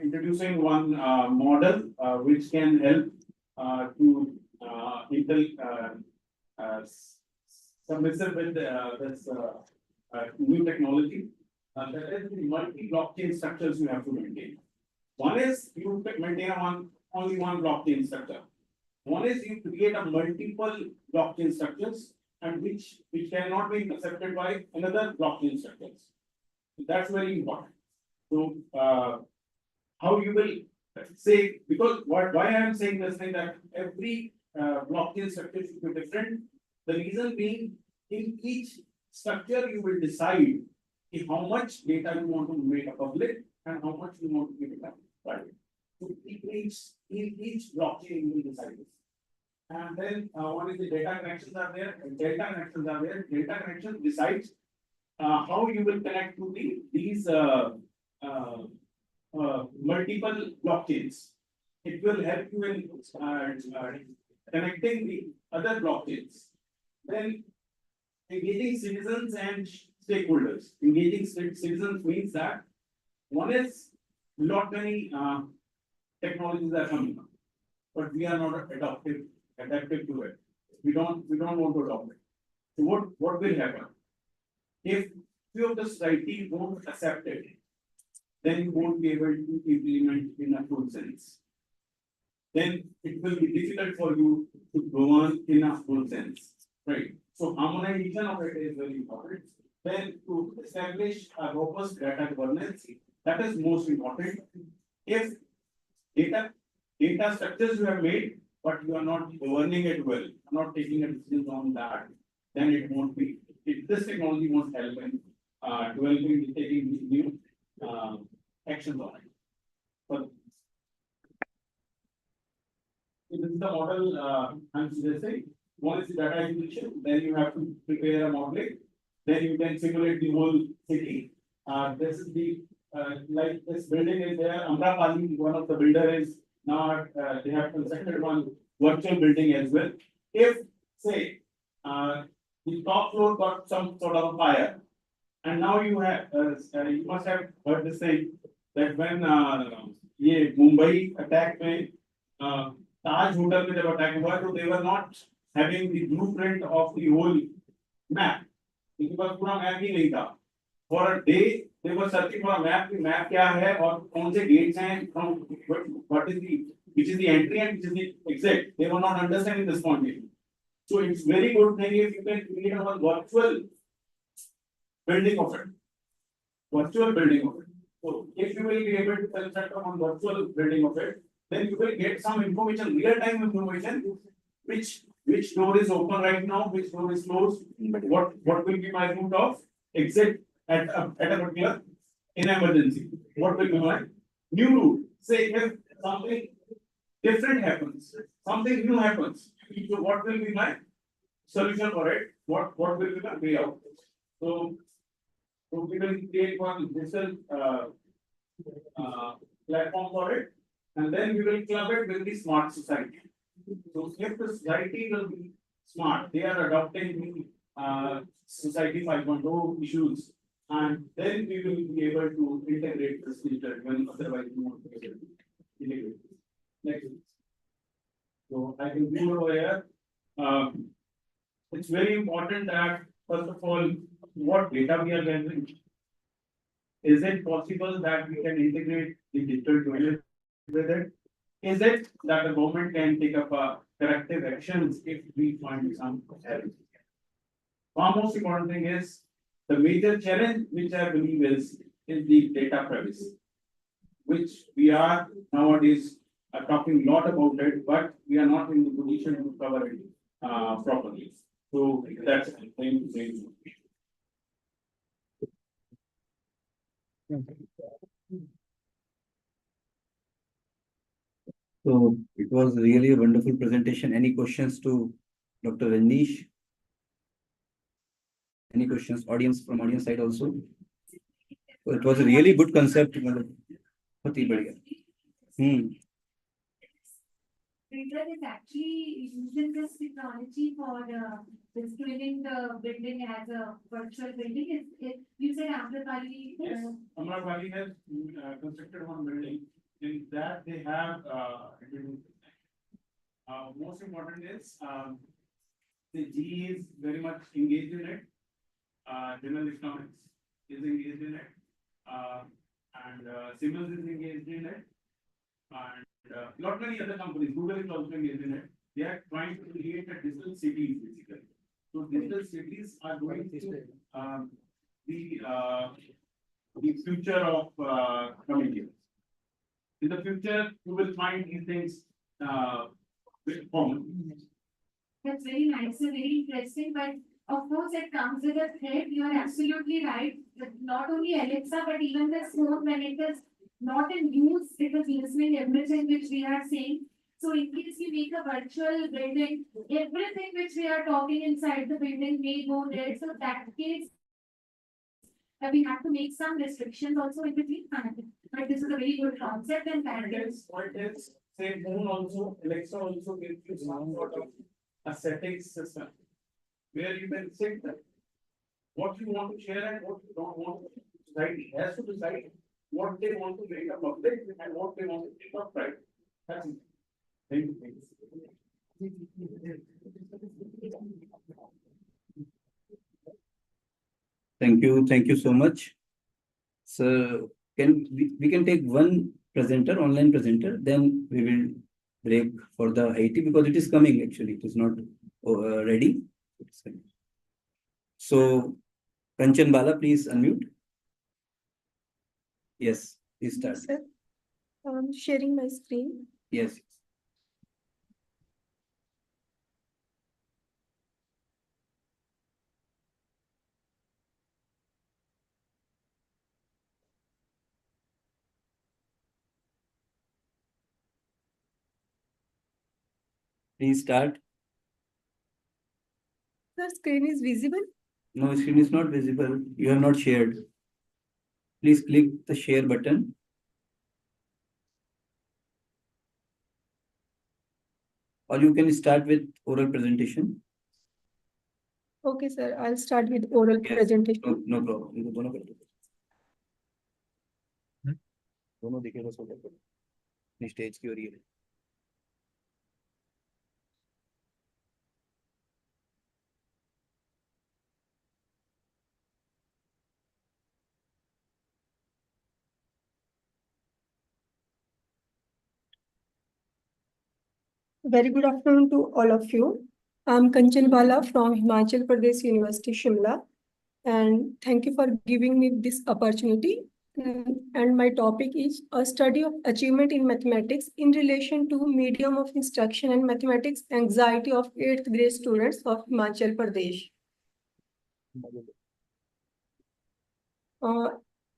introducing one model which can help to submissive with this new technology. That is the multi-blockchain structures you have to maintain. One is you maintain only one blockchain structure. One is you create a multiple blockchain structures and which cannot be accepted by another blockchain structures. So that's very important. So how you will say, because why I am saying this thing that every blockchain structure should be different. The reason being, in each structure you will decide how much data you want to make a public and how much you want to make it private. So in each blockchain you will decide this. And then one is the data connections are there. Data connection decides how you will connect to these multiple blockchains. It will help you in connecting the other blockchains. Then engaging citizens and stakeholders. Engaging citizens means that one is lot many technologies are coming up, but we are not adaptive to it. We don't want to adopt it. So what will happen? If few of the society won't accept it, then you won't be able to implement in a full sense. Then it will be difficult for you to go on in a full sense, right? So harmonization of it is very important. Then to establish a robust data governance, that is most important. If data structures you have made, but you are not governing it well, not taking a decision on that, then it won't be. This technology won't help in developing, taking new actions on it. But this is the model I'm suggesting. One is the data acquisition, then you have to prepare a modeling, then you can simulate the whole city. This is the like this building is there. Amrapali, one of the builder is now they have constructed one virtual building as well. If say the top floor got some sort of a fire, and now you have you must have heard this thing that when Mumbai attack Taj Hotel में जब attack हुआ तो they were not having the blueprint of the whole map. इनके पास पूरा map ही नहीं था. For a day they were searching for a map. Map क्या है और कौन से gates हैं, from what is the which is the entry and which is the exit. They were not understanding this point. So it's very good thing if you can create a virtual building of it. Virtual building of it. So if you will be able to construct on virtual building of it, then you will get some information, real-time information, which door is open right now, which door is closed, what will be my route of exit at a particular in emergency. What will be my new route? Say if something different happens, something new happens, so what will be my solution for it? What will be the way out? So we will create one digital platform for it, and then we will club it with the smart society. So if the society will be smart, they are adopting the society 5.0 issues, and then we will be able to integrate this digital when otherwise we won't be able to integrate. Next. So I can go over here. It's very important that first of all, what data we are gathering. Is it possible that we can integrate the digital twin with it? Is it that the government can take up corrective actions if we find some errors? One most important thing is the major challenge which I believe is the data privacy, which we are nowadays talking a lot about it, but we are not in the position to cover it properly. So that's the thing to say. So it was really a wonderful presentation. Any questions to Dr. Rajneesh? Any questions, audience from audience side also? So it was a really good concept. बहुत ही बढ़िया. Printer is actually using this technology for displaying the building as a virtual building. You said Amrapali. Yes, Amrapali has constructed one building. In that they have most important is the GE is very much engaged in it. General Economics is engaged in it, and Siemens is engaged in it, and not many other companies. Google is also engaged in it. They are trying to create a digital cities basically. So digital cities are going to the future of coming years. In the future, you will find these things common. That's very nice and very interesting, but of course it comes with a threat. You are absolutely right. That not only Alexa, but even the phone, when it is not in use, it is listening everything which we are saying. So in case we make a virtual building, everything which we are talking inside the building may go there. So that case, we have to make some restrictions also in between. But this is a very good concept and paradigms. Point is, say phone also, Alexa also gives you some sort of a settings system where you can set that what you want to share and what you don't want. Society has to decide what they want to make a public and what they want to make a private. That's it. Thank you. Thank you so much. So we can take one presenter, online presenter, then we will break for the IT because it is coming actually. It is not ready. So Kanchan Bala, please unmute. Yes, please start. Sir, I'm sharing my screen. Yes. Please start. The screen is visible. No, screen is not visible. You have not shared. Please click the share button. Or you can start with oral presentation. Okay, sir. I'll start with oral Yes. presentation. No problem. इनको दोनों कर दो. दोनों दिखे बस हो गया. अपनी स्टेज की ओर ये. Very good afternoon to all of you. I'm Kanchan Bala from Himachal Pradesh University, Shimla. And thank you for giving me this opportunity. And my topic is a study of achievement in mathematics in relation to medium of instruction and mathematics anxiety of 8th grade students of Himachal Pradesh.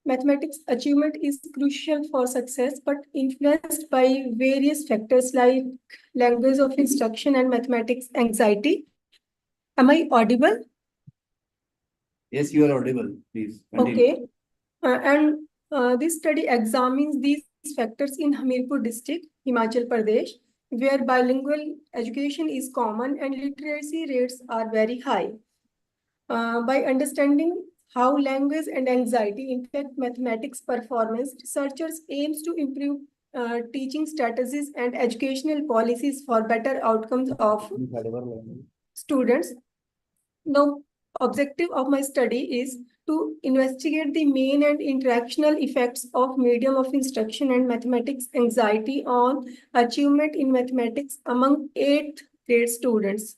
Mathematics achievement is crucial for success, but influenced by various factors like language of instruction and mathematics anxiety. Am I audible? Yes, you are audible, please. Continue. Okay. This study examines these factors in Hamirpur district, Himachal Pradesh, where bilingual education is common and literacy rates are very high. By understanding how language and anxiety impact mathematics performance, researchers aims to improve teaching strategies and educational policies for better outcomes of students. Now, objective of my study is to investigate the main and interactional effects of medium of instruction and mathematics anxiety on achievement in mathematics among 8th grade students.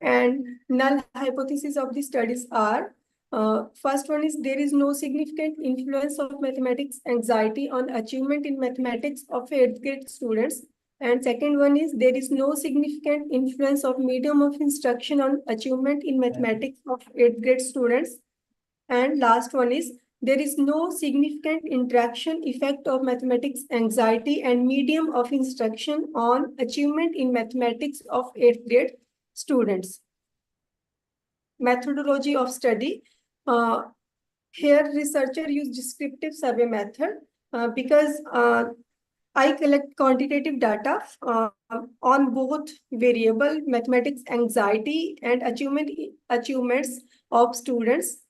And null hypotheses of the studies are, first one is there is no significant influence of mathematics anxiety on achievement in mathematics of 8th grade students. And second one is there is no significant influence of medium of instruction on achievement in mathematics of 8th grade students. And last one is there is no significant interaction effect of mathematics anxiety and medium of instruction on achievement in mathematics of 8th grade students. Methodology of study. Here researcher use descriptive survey method because I collect quantitative data on both variable mathematics anxiety and achievements of students.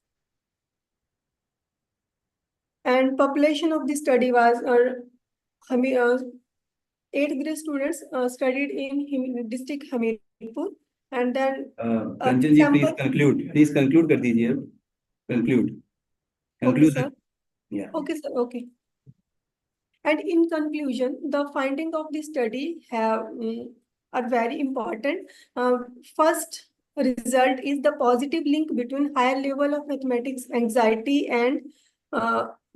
And population of the study was 8th grade students studied in district Hamirpur. And then Kanchan ji, please conclude. Please conclude कर दीजिए. Conclude. Okay, sir. Yeah. Okay, sir. Okay. And in conclusion, the finding of the study are very important. First result is the positive link between higher level of mathematics anxiety and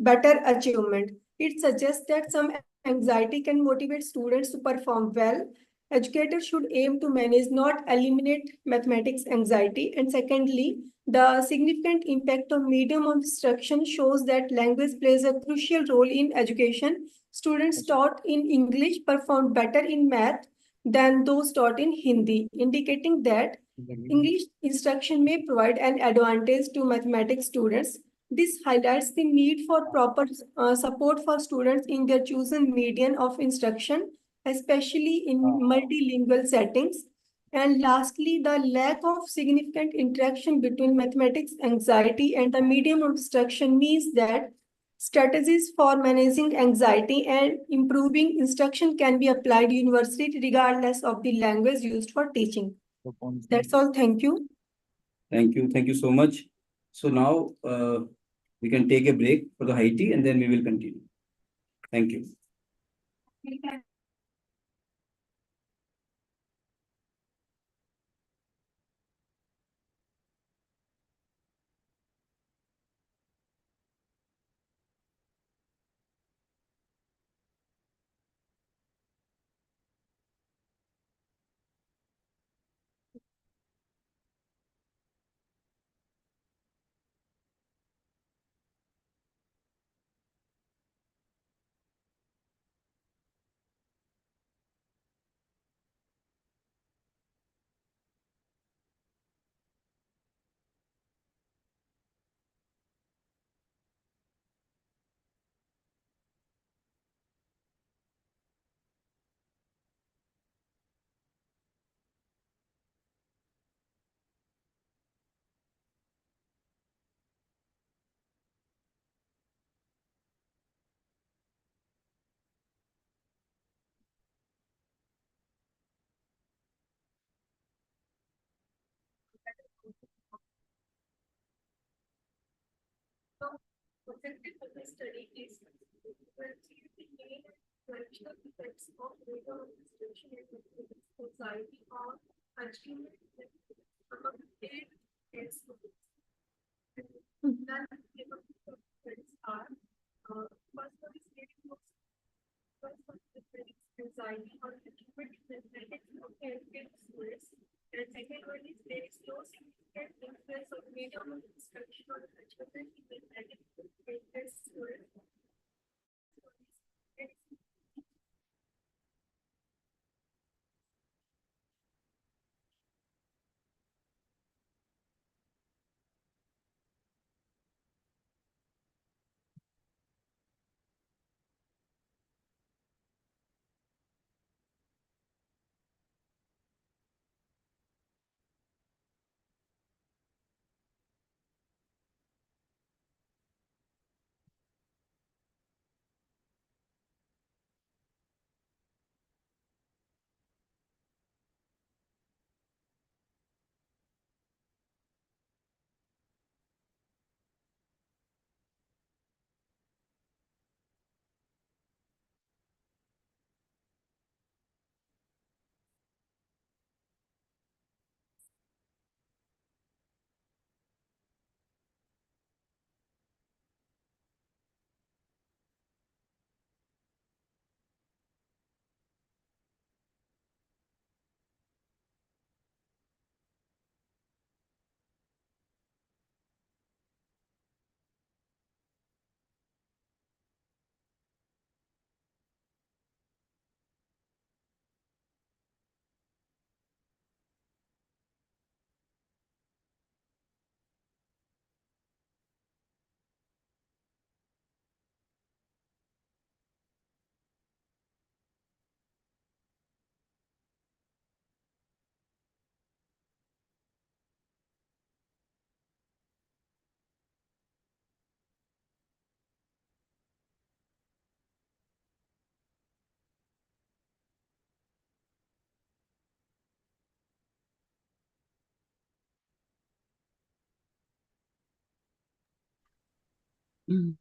better achievement. It suggests that some anxiety can motivate students to perform well. Educators should aim to manage, not eliminate mathematics anxiety. And secondly, the significant impact of medium of instruction shows that language plays a crucial role in education. Students taught in English performed better in math than those taught in Hindi, indicating that English instruction may provide an advantage to mathematics students. This highlights the need for proper support for students in their chosen medium of instruction, especially in multilingual settings. And lastly, the lack of significant interaction between mathematics anxiety and the medium of instruction means that strategies for managing anxiety and improving instruction can be applied universally regardless of the language used for teaching. That's all. Thank you. Thank you. Thank you so much. So now we can take a break for the high tea and then we will continue. Thank you. Objective of the study is to investigate the main and traditional effects of medium of instruction and mathematics anxiety or achievement it is then credits are first one is getting first one is getting anxiety or achievement mathematics of healthcare students and second one is there is no significant influence of media on instruction or achievement in mathematics of healthcare students. Mm.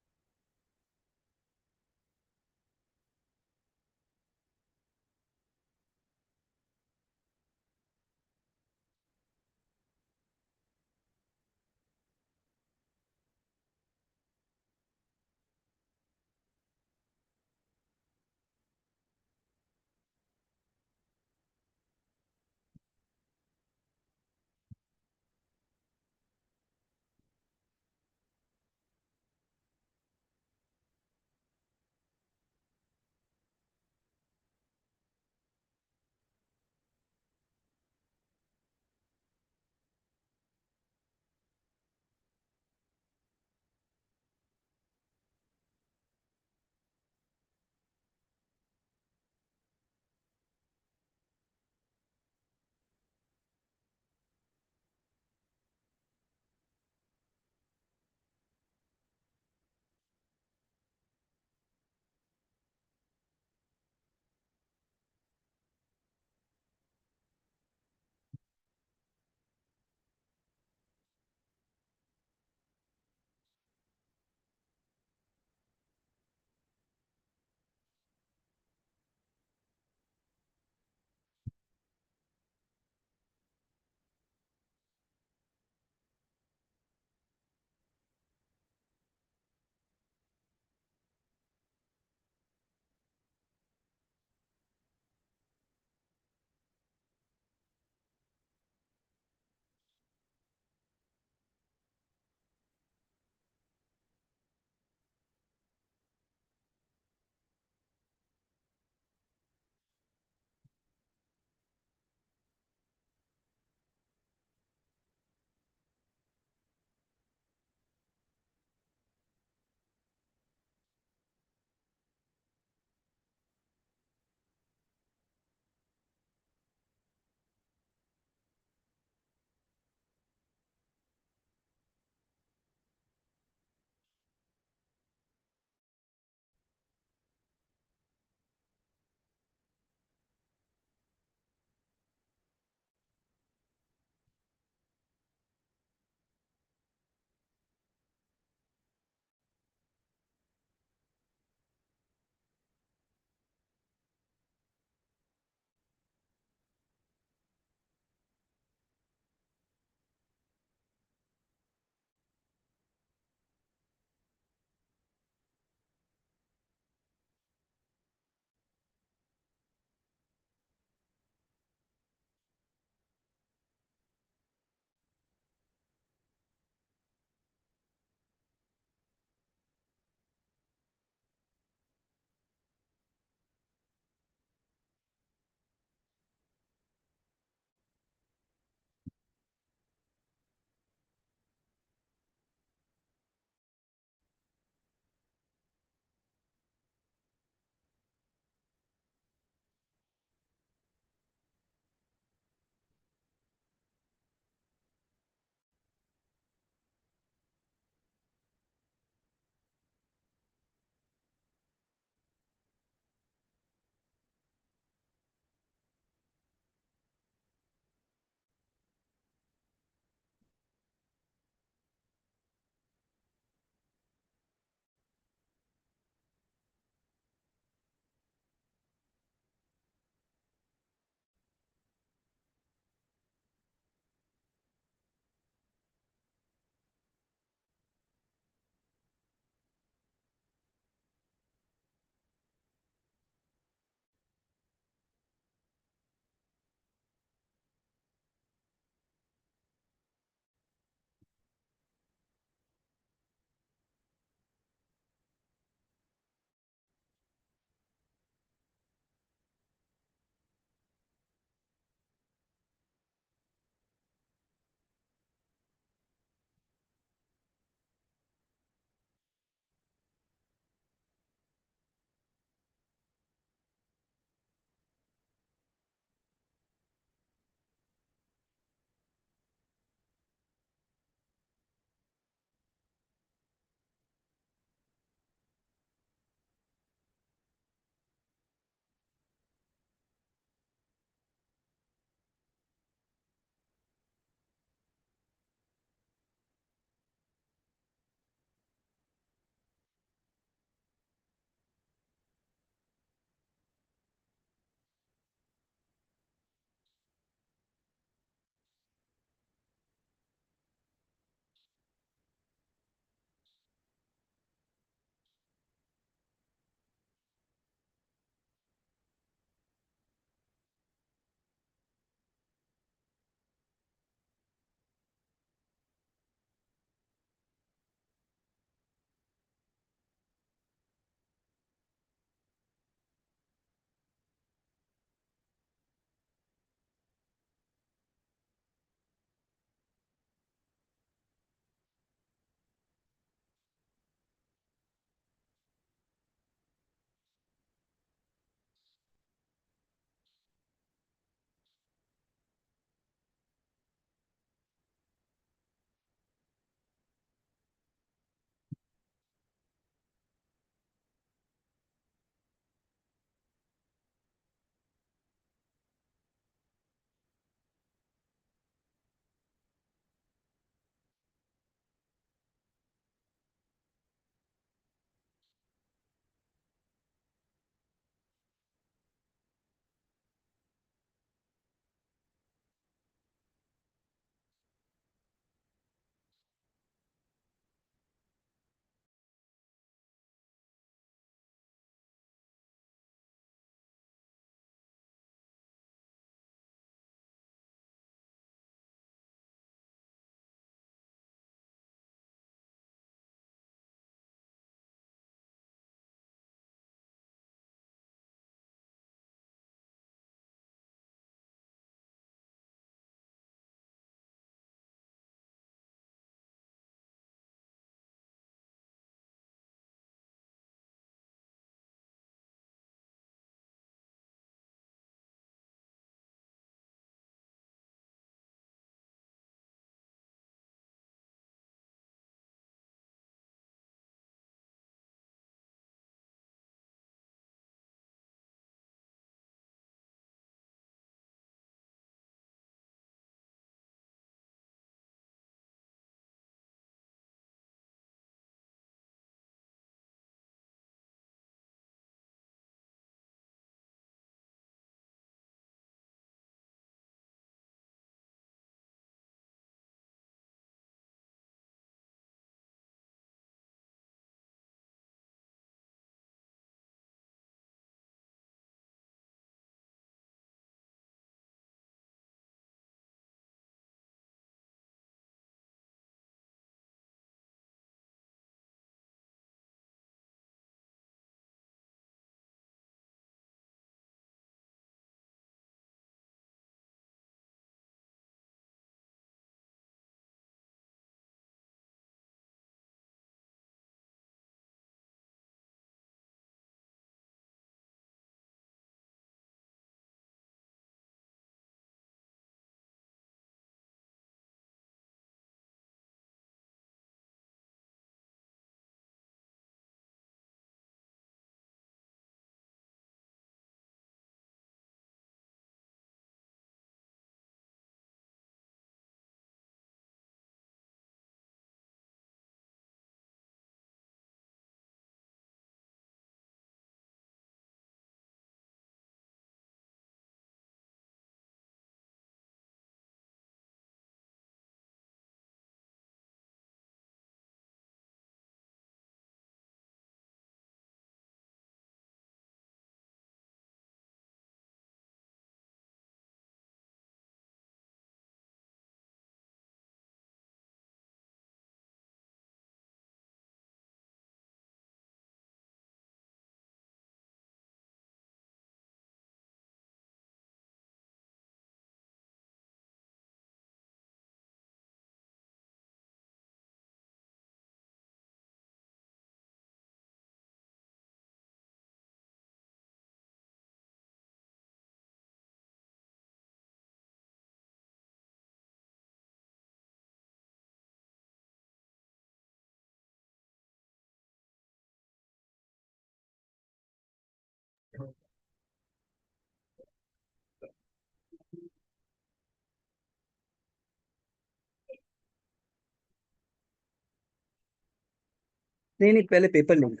नहीं नहीं, पहले paper link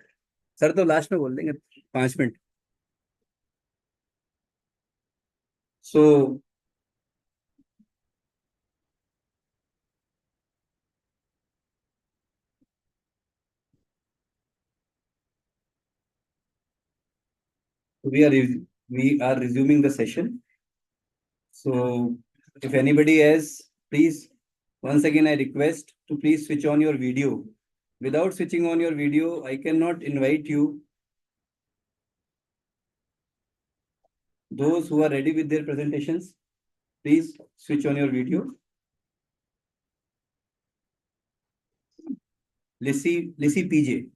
sir तो last में बोल देंगे 5 minute. So we are resuming the session. So if anybody has, please, once again I request to please switch on your video. Without switching on your video, I cannot invite you. Those who are ready with their presentations, please switch on your video. Lissy PJ,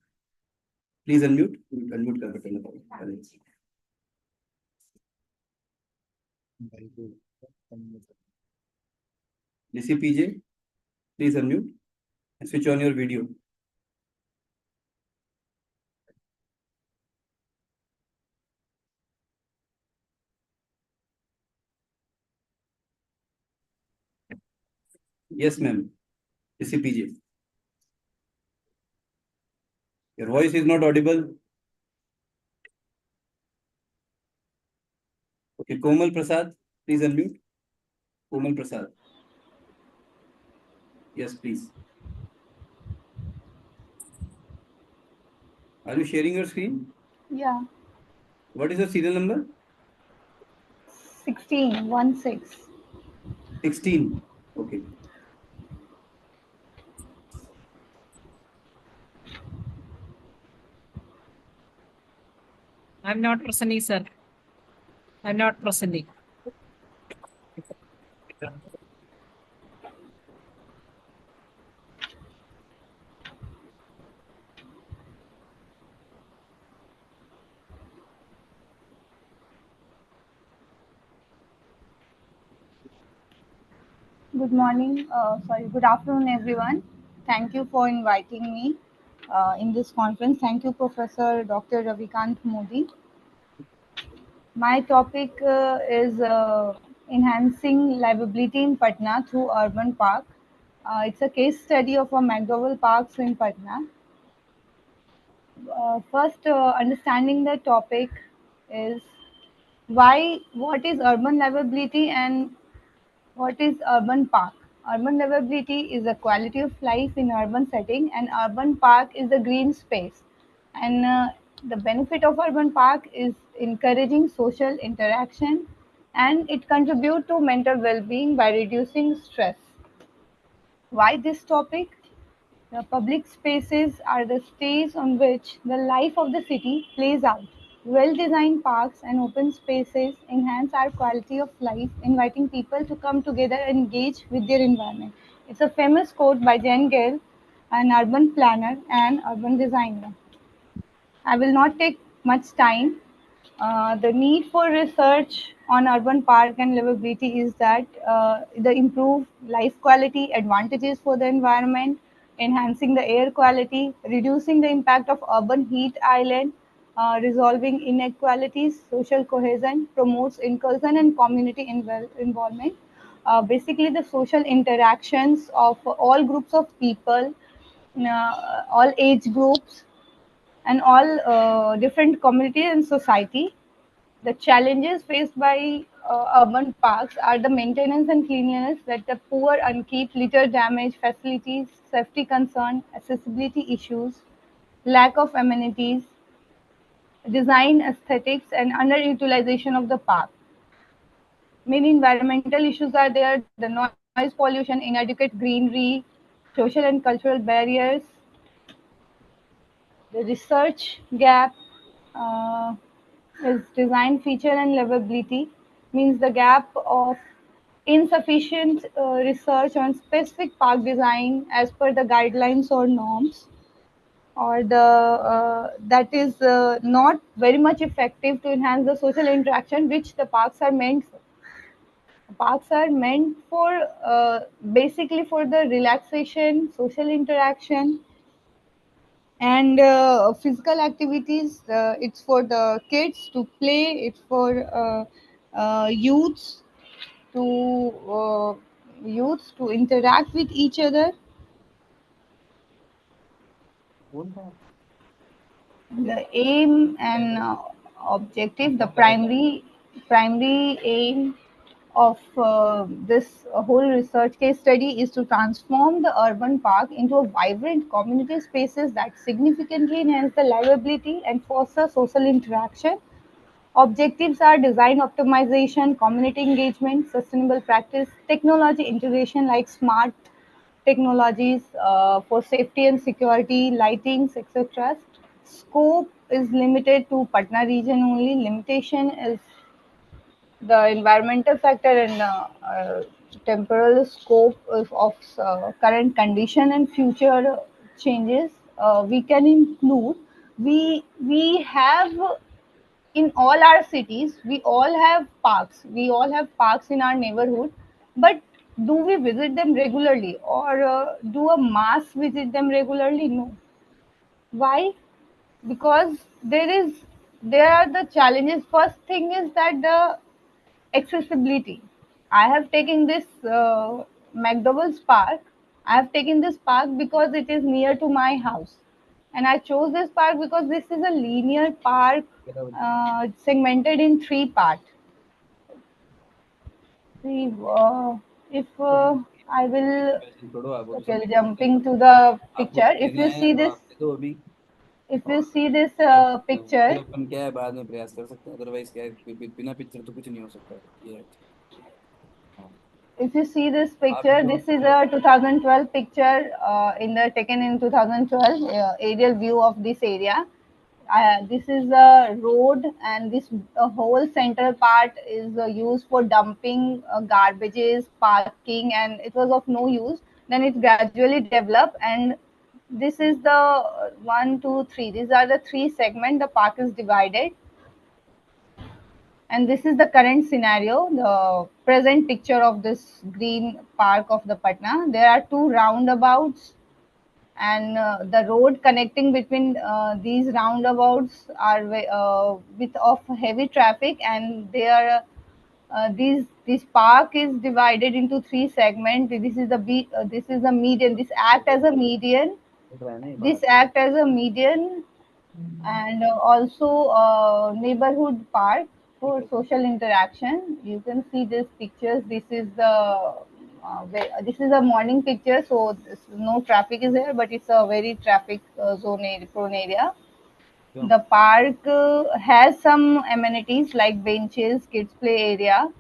please unmute. Unmute कर button दबाओ. Lissy PJ, please unmute and switch on your video. Yes, ma'am. Lissy PJ. Your voice is not audible. Okay, Komal Prasad, please unmute. Komal Prasad. Yes, please. Are you sharing your screen? Yeah, What is the serial number? 16. 16. Okay. I'm not Prasanni, sir. I'm not Prasanni. Good morning, good afternoon, everyone. Thank you for inviting me in this conference. Thank you, Professor Dr. Ravikant Modi. My topic is enhancing livability in Patna through urban park. It's a case study of a McDowell Parks in Patna. First, understanding the topic is what is urban livability and what is urban park? Urban livability is the quality of life in urban setting, and urban park is the green space. And the benefit of urban park is encouraging social interaction, and it contributes to mental well-being by reducing stress. Why this topic? The public spaces are the stage on which the life of the city plays out. Well-designed parks and open spaces enhance our quality of life, inviting people to come together and engage with their environment. It's a famous quote by Jen Gale, an urban planner and urban designer. I will not take much time. The need for research on urban park and livability is that the improved life quality, advantages for the environment, enhancing the air quality, reducing the impact of urban heat island, resolving inequalities, social cohesion, promotes inclusion and community involvement. Basically, the social interactions of all groups of people, all age groups, and all different communities and society. The challenges faced by urban parks are the maintenance and cleanliness, that the poor upkeep, litter damage, facilities, safety concern, accessibility issues, lack of amenities, design aesthetics, and underutilization of the park. Many environmental issues are there: the noise pollution, inadequate greenery, social and cultural barriers, the research gap. Uh, is design feature and livability, means the gap of insufficient research on specific park design as per the guidelines or norms, or the that is not very much effective to enhance the social interaction which the parks are meant for. Parks are meant for basically for the relaxation, social interaction, And physical activities, it's for the kids to play, it's for youths to interact with each other. The aim and objective, the primary aim of this whole research case study is to transform the urban park into a vibrant community spaces that significantly enhance the livability and foster social interaction. Objectives are design optimization, community engagement, sustainable practice, technology integration like smart technologies for safety and security, lightings, etc. Scope is limited to Patna region only. Limitation is the environmental factor and temporal scope of current condition and future changes. We can include, we have in all our cities, we all have parks. We all have parks in our neighborhood, but do we visit them regularly or do a mass visit them regularly? No. Why? Because there are the challenges. First thing is that the accessibility. I have taken this McDowell's Park. I have taken this park because it is near to my house, and I chose this park because this is a linear park segmented in three parts. See, if I will, okay, jumping to the picture. If you see this picture, अपन क्या है बाद में प्रयास कर सकते हैं, otherwise क्या है बिना पिक्चर तो कुछ नहीं हो सकता ये है। if you see this picture, this is a 2012 picture taken in 2012 aerial view of this area. This is a road, and this whole central part is used for dumping garbages, parking, and it was of no use. Then it gradually developed, and this is the 1, 2, 3. These are the three segments. The park is divided, and this is the current scenario, the present picture of this green park of the Patna. There are two roundabouts, and the road connecting between these roundabouts are with of heavy traffic, and they are this park is divided into three segments. This is a median. This act as a median. This act as a median, and also neighborhood park for social interaction. You can see these pictures. This is a morning picture, so no traffic is here, but it's a very traffic prone area. The park has some amenities like benches, kids play area,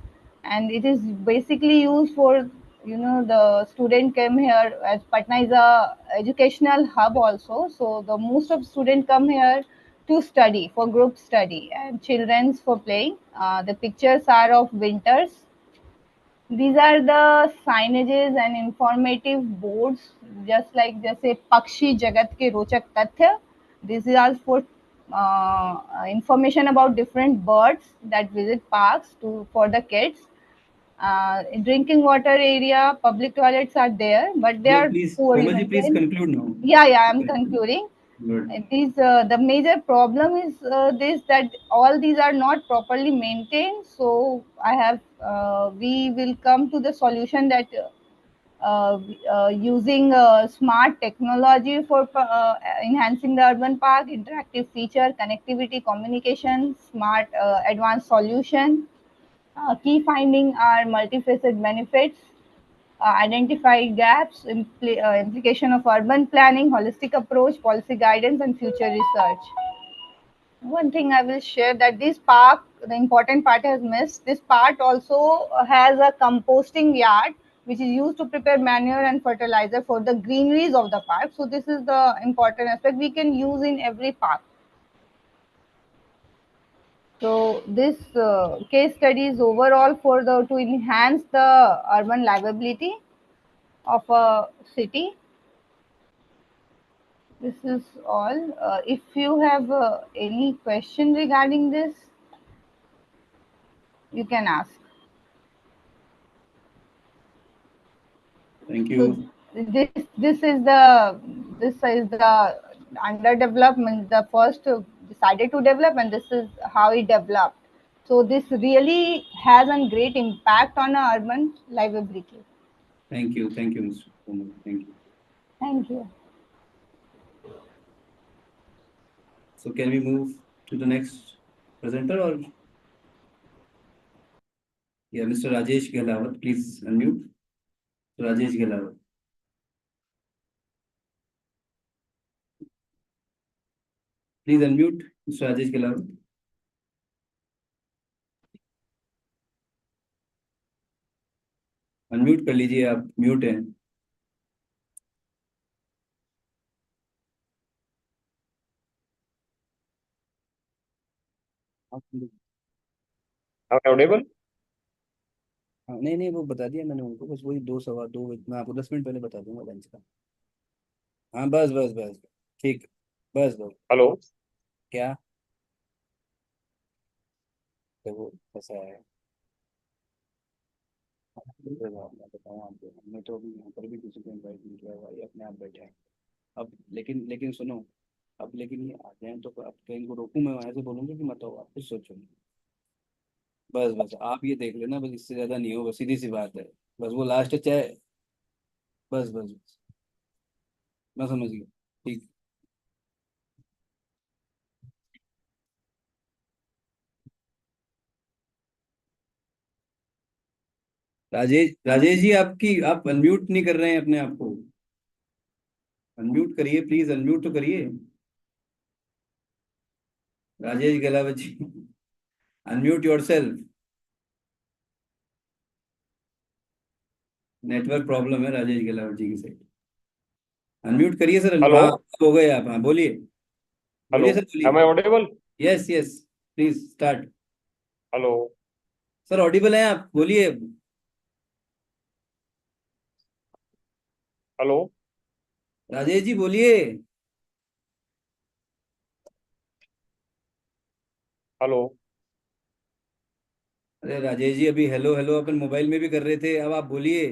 and it is basically used for, the student came here, as Patna is a educational hub also, so the most of students come here to study, for group study, and children's for playing. The pictures are of winters. These are the signages and informative boards, just like जैसे पक्षी जगत के रोचक तथ्य. This is all for information about different birds that visit parks for the kids. Drinking water area, public toilets are there, but they are poorly Komal ji, please maintained. conclude now. Yeah, I'm concluding. Good. The major problem is this, that all these are not properly maintained. So we will come to the solution that using smart technology for enhancing the urban park, interactive feature, connectivity, communication, smart advanced solution. Key finding are multifaceted benefits, identify gaps, implication of urban planning, holistic approach, policy guidance, and future research. One thing I will share, that this park, the important part has missed. This part also has a composting yard, which is used to prepare manure and fertilizer for the greeneries of the park. So this is the important aspect we can use in every park. So this case study is overall to enhance the urban livability of a city. This is all. If you have any question regarding this, you can ask. Thank you. So this is the underdeveloped means the first decided to develop, and this is how it developed. So this really has a great impact on our urban livability. Thank you, Mr. Kumar. Thank you. Thank you. So can we move to the next presenter or? Yeah, Mr. Rajesh Gehlawat, please unmute. Rajesh Gehlawat. Please unmute, Mr. Rajesh Gehlawat. Unmute कर लीजिए, आप mute हैं. Audible? हाँ, नहीं वो बता दिया मैंने उनको, बस वही 2 सवा 2, मैं आपको 10 मिनट पहले बता दूंगा लंच का. हाँ बस ठीक, बस. हेलो, क्या देखो ऐसा है, मैं बताऊँ आपको, हमने तो अभी यहाँ पर भी किसी को इन्वाइट नहीं किया हुआ, ये अपने आप बैठे हैं. अब लेकिन सुनो, अब लेकिन ये आ जाए तो अब क्या इनको रोकूं मैं, वहां से बोलूंगा कि मत आओ, आप कुछ सोचो. बस आप ये देख लेना, बस इससे ज्यादा नहीं होगा, सीधी सी बात है. बस वो लास्ट चाहे, बस मैं समझ गया. ठीक. राजेश जी, आप अनम्यूट नहीं कर रहे हैं अपने आप को. अनम्यूट करिए प्लीज, अनम्यूट तो करिए. Rajesh Gahlawat ji, unmute yourself. Network problem है राजेश गहलावत जी की साइड. अनम्यूट करिए सर. हेलो, हाँ, हो गए आप. हाँ बोलिए हेलो, सर, बोलिए. Am I audible? Yes please start. Hello, sir audible हैं आप, बोलिए. हेलो, राजेश जी बोलिए. हेलो, अरे राजेश जी, अभी हेलो हेलो अपन मोबाइल में भी कर रहे थे, अब आप बोलिए.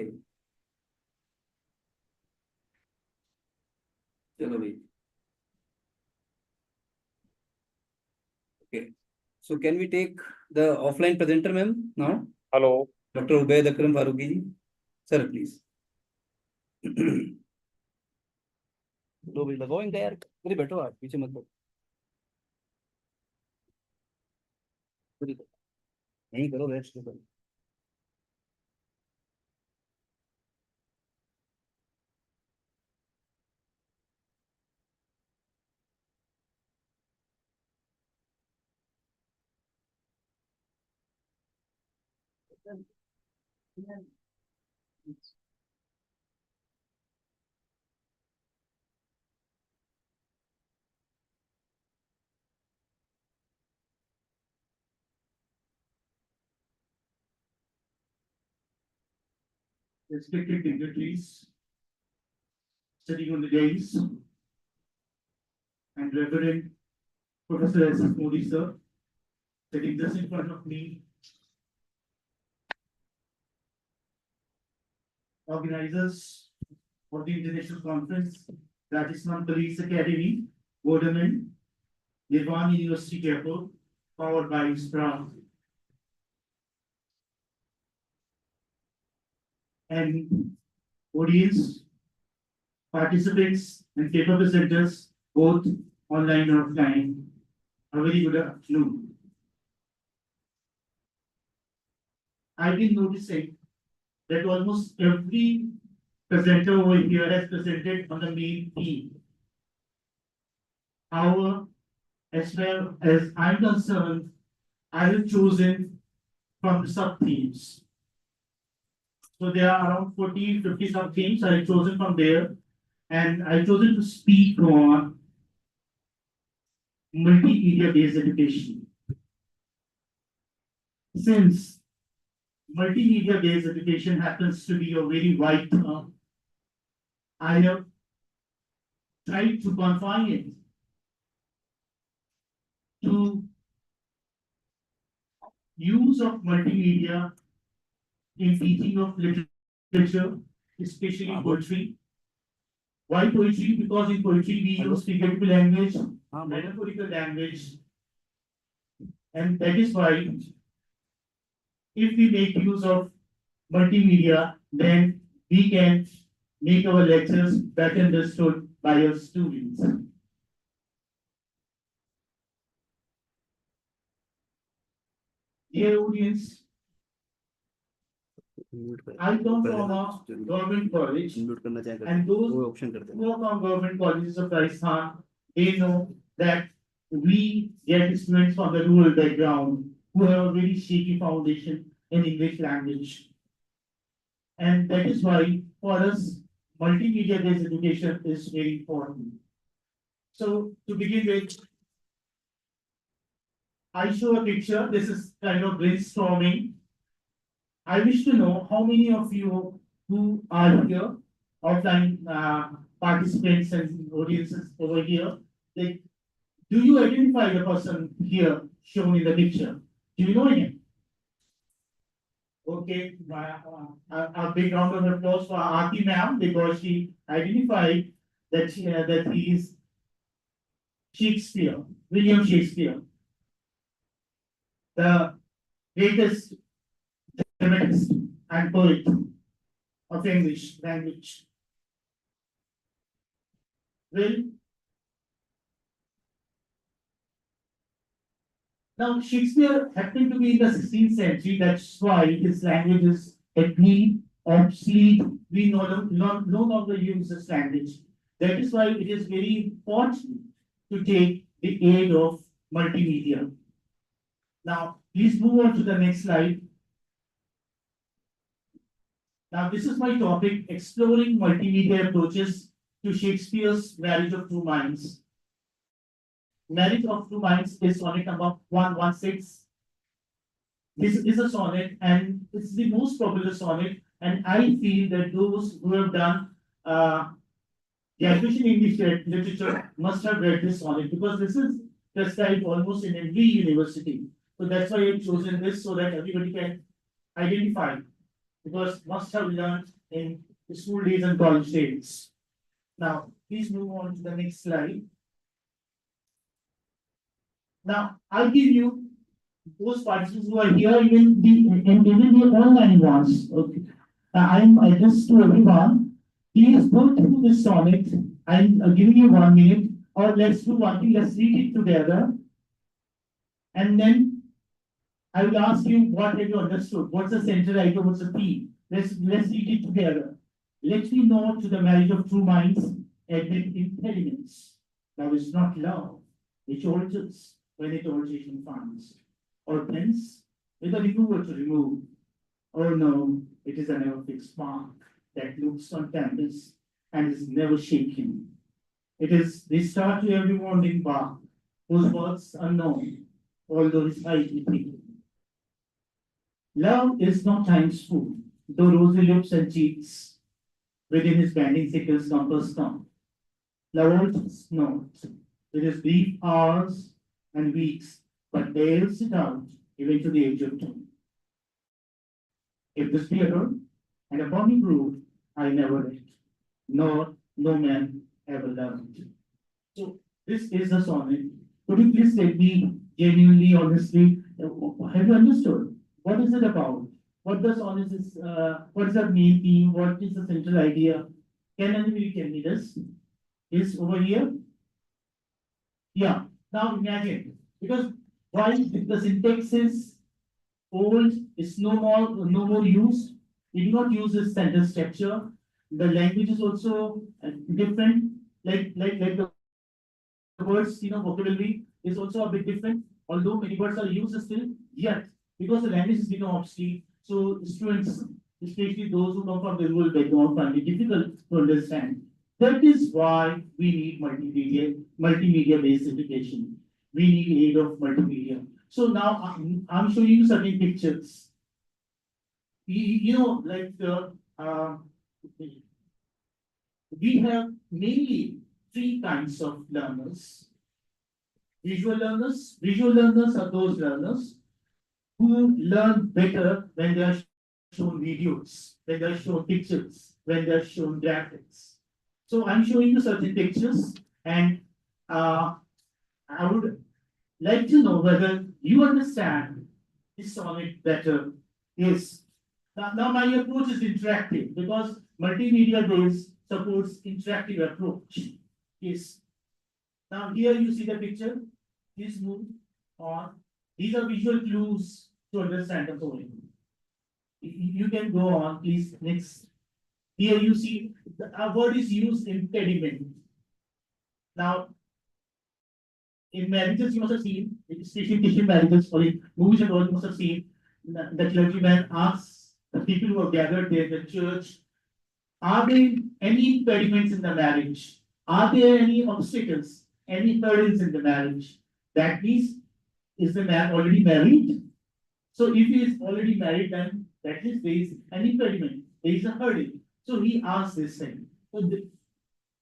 चलो भाई. Okay, so can we take the offline presenter ma'am now? Hello, doctor Ubaid Akram Farooqui ji, sir please. दो भाई लगाओ इनका यार. अरे बैठो, आप पीछे मत बैठो. नहीं करो, रेस्ट करो. Respected dignitaries, sitting on the dais, and Reverend Professor S.S. Modi, sir, sitting just in front of me. Organizers for the international conference, Rajasthan Police Academy, BORDERMAN, Nirwan University, Jaipur, powered by Inspira. And audience, participants, and paper presenters, both online and offline, a very good afternoon. I've been noticing that almost every presenter over here has presented on the main theme. However, as well as I'm concerned, I have chosen from the sub-themes. So there are around 40, 50 sub-themes I have chosen from there, and I've chosen to speak on multimedia-based education. Since multimedia-based education happens to be a very wide term, I have tried to confine it to use of multimedia in teaching of literature, especially poetry, Why poetry? Because in poetry we use figurative language, metaphorical language, and that is why if we make use of multimedia, then we can make our lectures better understood by our students. Dear audience, I come from a government college, and those who are from government colleges of Rajasthan, they know that we get students from the rural background who have a very shaky foundation in English language. And that is why for us, multimedia-based education is very important. So to begin with, I show a picture. This is kind of brainstorming. I wish to know how many of you who are here, offline participants and audiences over here, like, do you identify the person here shown in the picture? Do you know him? Okay, a big round of applause for Aarti ma'am, because she identified that he is Shakespeare, William Shakespeare, the greatest dramatist and poet of English language. Well, now Shakespeare happened to be in the 16th century. That's why his language is hackneyed, obsolete. We no longer use this language. That is why it is very important to take the aid of multimedia. Now, please move on to the next slide. Now, this is my topic, exploring multimedia approaches to Shakespeare's Marriage of Two Minds. Marriage of Two Minds is sonnet number 116. This is a sonnet and it's the most popular sonnet. And I feel that those who have done graduation English literature must have read this sonnet, because this is prescribed almost in every university. So that's why I've chosen this, so that everybody can identify, because must have learned in the school days and college days. Now, please move on to the next slide. Now, I'll give you those participants who are here, even the online ones. Okay. I just to everyone, please go through this sonnet. I'm giving you 1 minute, or let's do one thing, let's read it together. And then I will ask you what have you understood, what's the central idea, what's the theme. Let's read it together. Let me know to the marriage of two minds, admit impediments. Love is not love, which alters when it alteration finds, or hence with a remover to remove. Oh no, it is a never fixed mark that looks on canvas and is never shaken. It is the start to every morning bark, whose words unknown, although his height is taken. Love is not time's food, though rosy lips and cheeks within his bending sickles compass come. Love alters not, with his brief hours and weeks, but bears it out even to the age of 2. If this be a road and a burning road, I never read, nor no man ever loved. So this is a sonnet. Could you please tell me genuinely, honestly, have you understood? What is it about? What the sonnet is, what is the main theme? What is the central idea? Can anybody tell me this? Is over here? Yeah. Now imagine, because while the syntax is old, it's no more used. We do not use this sentence structure. The language is also different. Like the words, vocabulary is also a bit different. Although many words are used still, yet because the language is become obsolete, so students, especially those who come from the rural background, find it difficult to understand. That is why we need multimedia-based education. We need aid of multimedia. So now I'm showing you certain pictures. We have mainly 3 kinds of learners. Visual learners are those learners who learn better when they are shown videos, when they are shown pictures, when they are shown graphics. So I'm showing you certain pictures, and I would like to know whether you understand this sonnet better. Yes. Now my approach is interactive because multimedia based supports interactive approach. Yes. Now here you see the picture. Please move on. These are visual clues to understand the poem. You can go on, please. Next. Here you see a word is used impediment. Now, in marriages you must have seen, especially Christian marriages or in movies and all, you must have seen the clergyman asks the people who are gathered there in the church, are there any impediments in the marriage? Are there any obstacles, any hurdles in the marriage? That means, is the man already married? So if he is already married, then that means there is an impediment, there is a hurdle. So he asks this thing. So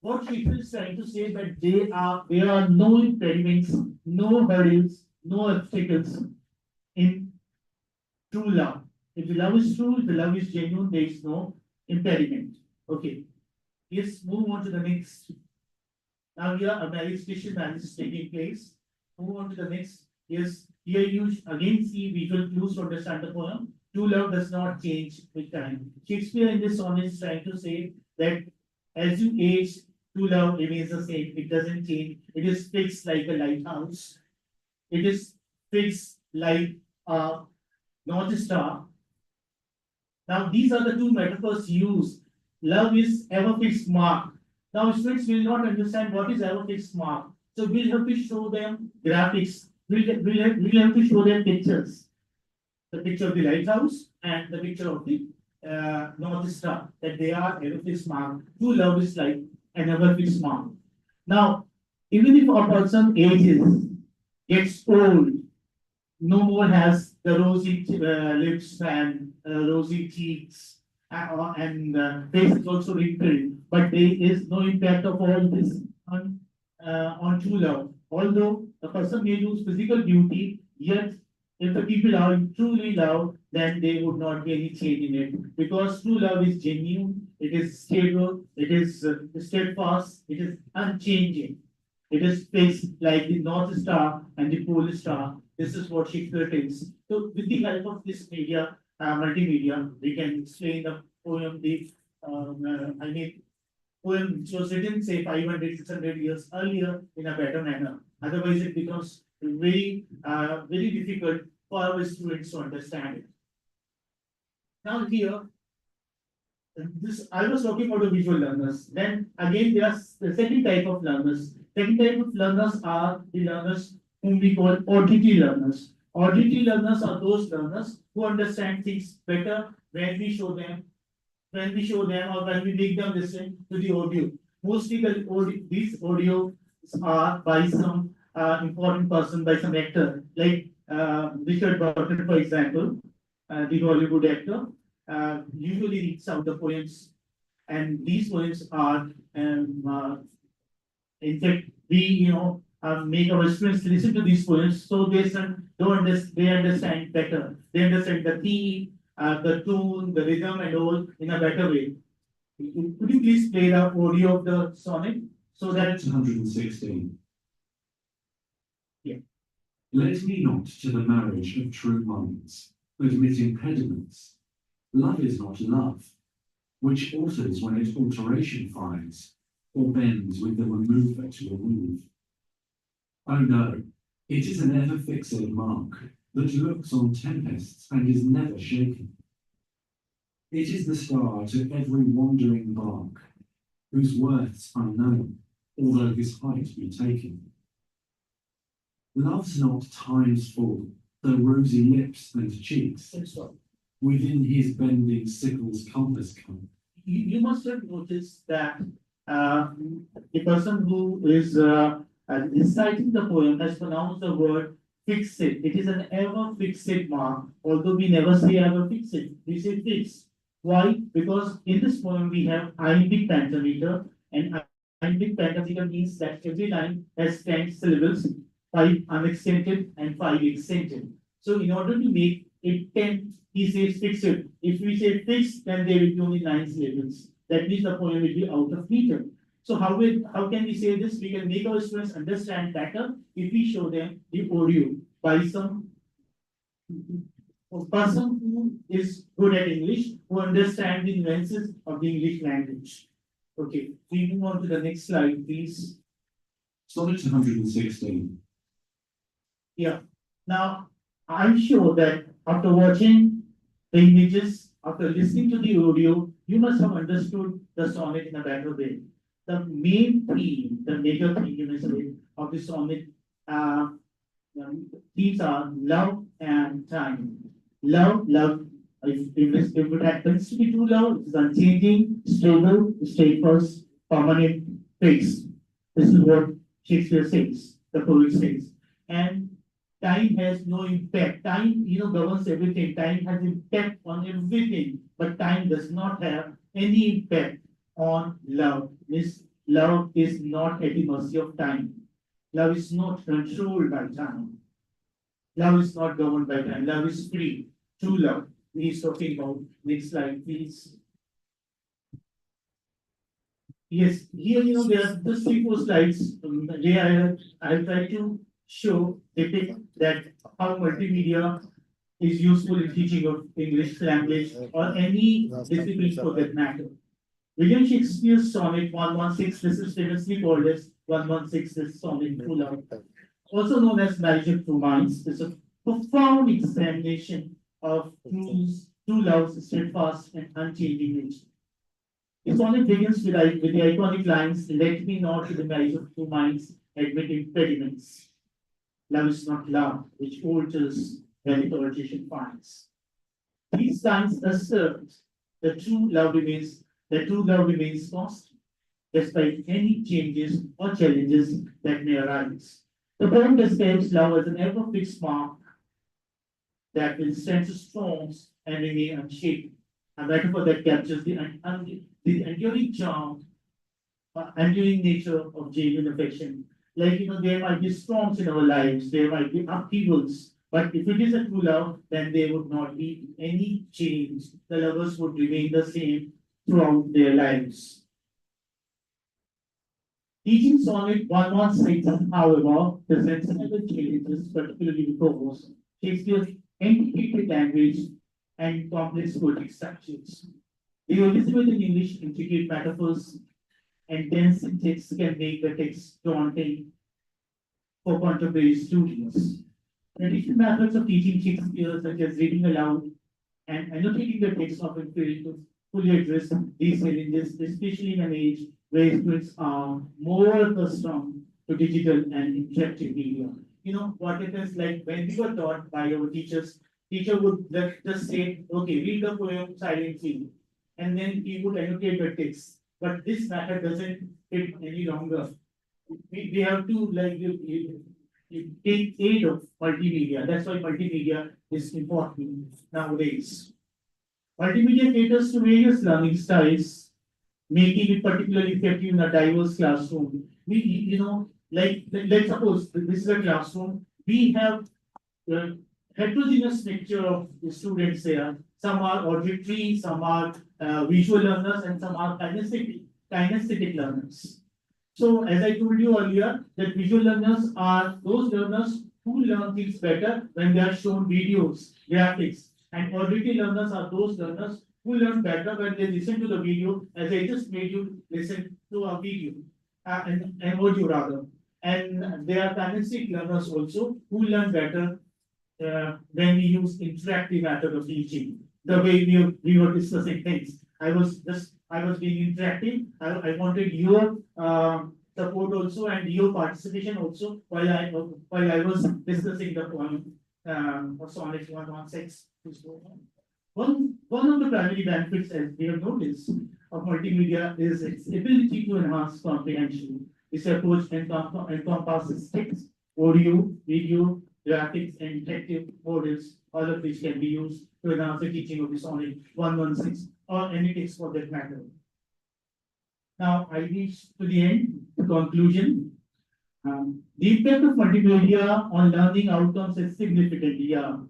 what Shakespeare is trying to say that there are no impediments, no hurdles, no obstacles in true love. If the love is true, if the love is genuine, there is no impediment. Okay. Yes, move on to the next. Now here a marriage, Christian marriage is taking place. Move on to the next. Yes, here you again see visual clues to understand the poem. True love does not change with time. Shakespeare in this sonnet is trying to say that as you age, true love remains the same. It doesn't change. It is fixed like a lighthouse. It is fixed like a North Star. Now these are the two metaphors used. Love is ever fixed mark. Now students will not understand what is ever fixed mark. So we'll have to show them graphics. We'll have to show them pictures. The picture of the lighthouse and the picture of the North Star, that they are ever fixed mark. True love is like an ever fixed mark. Now, even if a person ages, gets old, no more has the rosy lips and rosy cheeks, and face is also wrinkled, but there is no impact of all this on true love. Although a person may lose physical beauty, yet if the people are truly loved, then there would not be any change in it. Because true love is genuine, it is stable, it is steadfast, it is unchanging. It is fixed like the North Star and the Pole Star. This is what Shakespeare thinks. So with the help of this media, multimedia, we can explain the poem, poem which was written say 500, 600 years earlier in a better manner. Otherwise, it becomes very difficult for our students to understand it. Now here, I was talking about the visual learners. Then again, there are the second type of learners. Second type of learners are the learners whom we call auditory learners. Auditory learners are those learners who understand things better when we show them or when we make them listen to the audio. Mostly these audios are by some important person, by some actor, like Richard Burton, for example, the Hollywood actor, usually reads out the poems, and these poems are, in fact, we make our students listen to these poems, so they understand better. They understand the theme, the tune, the rhythm, and all in a better way. Could you please play the audio of the sonnet so that 116. Yeah. Let me not to the marriage of true minds admit impediments. Love is not love, which alters when it alteration finds, or bends with the remover to remove. Oh no, it is an ever-fixed mark that looks on tempests and is never shaken. It is the star to every wandering bark, whose worth's unknown, although his height be taken. Love's not time's full, though rosy lips and cheeks, within his bending sickle's compass come. You must have noticed that the person who is reciting the poem has pronounced the word fixed. It is an ever fixed mark, although we never say ever fixed, we say fixed. Why? Because in this poem we have iambic pentameter, and iambic pentameter means that every line has 10 syllables, 5 unaccented and 5 accented. So in order to make it 10, he says fixed. If we say fixed, then there will be only 9 syllables. That means the poem will be out of meter. So how can we say this? We can make our students understand better if we show them the audio by some person who is good at English, who understands the nuances of the English language. Okay, we move on to the next slide, please. Sonnet 116. Yeah. Now, I'm sure that after watching the images, after listening to the audio, you must have understood the sonnet in a better way. The main theme, the major theme, you may say, of the sonnet, themes are love and time. Love, if it happens to be true love, it is unchanging, stable, steadfast, permanent, fixed. This is what Shakespeare says, the poet says. And time has no impact. Time, governs everything. Time has impact on everything, but time does not have any impact on love. This love is not at the mercy of time. Love is not controlled by time. Love is not governed by time. Love is free. True love. He's talking about. Next slide, please. Yes, here there are just 3-4 slides. Here I'll try to depict that how multimedia is useful in teaching of English language or any discipline for that matter. William Shakespeare's sonnet 116, this is famously called as 116, this sonnet True Love, also known as Marriage of Two Minds, is a profound examination of true love's steadfast and unchanging nature. The sonnet begins with the iconic lines, "Let me not to the marriage of two minds admit impediments. Love is not love, which alters when its alteration finds." These lines assert that true love remains constant, despite any changes or challenges that may arise. The poem describes love as an ever-fixed mark that will stand storms and remain unshaken. A metaphor that captures the enduring charm, enduring nature of genuine affection. Like, there might be storms in our lives, there might be upheavals, but if it is a true love, then there would not be any change. The lovers would remain the same throughout their lives. Teaching sonnet 116, however, presents another challenges, particularly because Shakespeare's antiquated language and complex poetic structures. The Elizabethan English intricate metaphors and dense syntax can make the text daunting for contemporary students. Traditional methods of teaching Shakespeare, such as reading aloud and annotating the text, often fail to fully address these challenges, especially in an age where students are more accustomed to digital and interactive media. What it is like when we were taught by our teachers, teacher would just say, okay, read the poem silently, and then he would annotate the text. But this method doesn't fit any longer. We have to you take aid of multimedia. That's why multimedia is important nowadays. Multimedia caters to various learning styles, making it particularly effective in a diverse classroom. Let's suppose this is a classroom. We have heterogeneous mixture of the students here. Some are auditory, some are visual learners, and some are kinesthetic learners. So, as I told you earlier, that visual learners are those learners who learn things better when they are shown videos, graphics, and auditory learners are those learners who learn better when they listen to the video, as I just made you listen to a video, an audio rather. And there are kinesthetic learners also who learn better when we use interactive method of teaching. The way we were discussing things. I was being interactive. I wanted your support also and your participation also while I was discussing the poem sonnet 116. One of the primary benefits, as we have noticed, of multimedia is its ability to enhance comprehension. This approach encompasses text, audio, video, graphics, and interactive models, all of which can be used to enhance the teaching of the sonnet 116 or any text for that matter. Now I reach to the end, the conclusion. The impact of multimedia on learning outcomes is significant.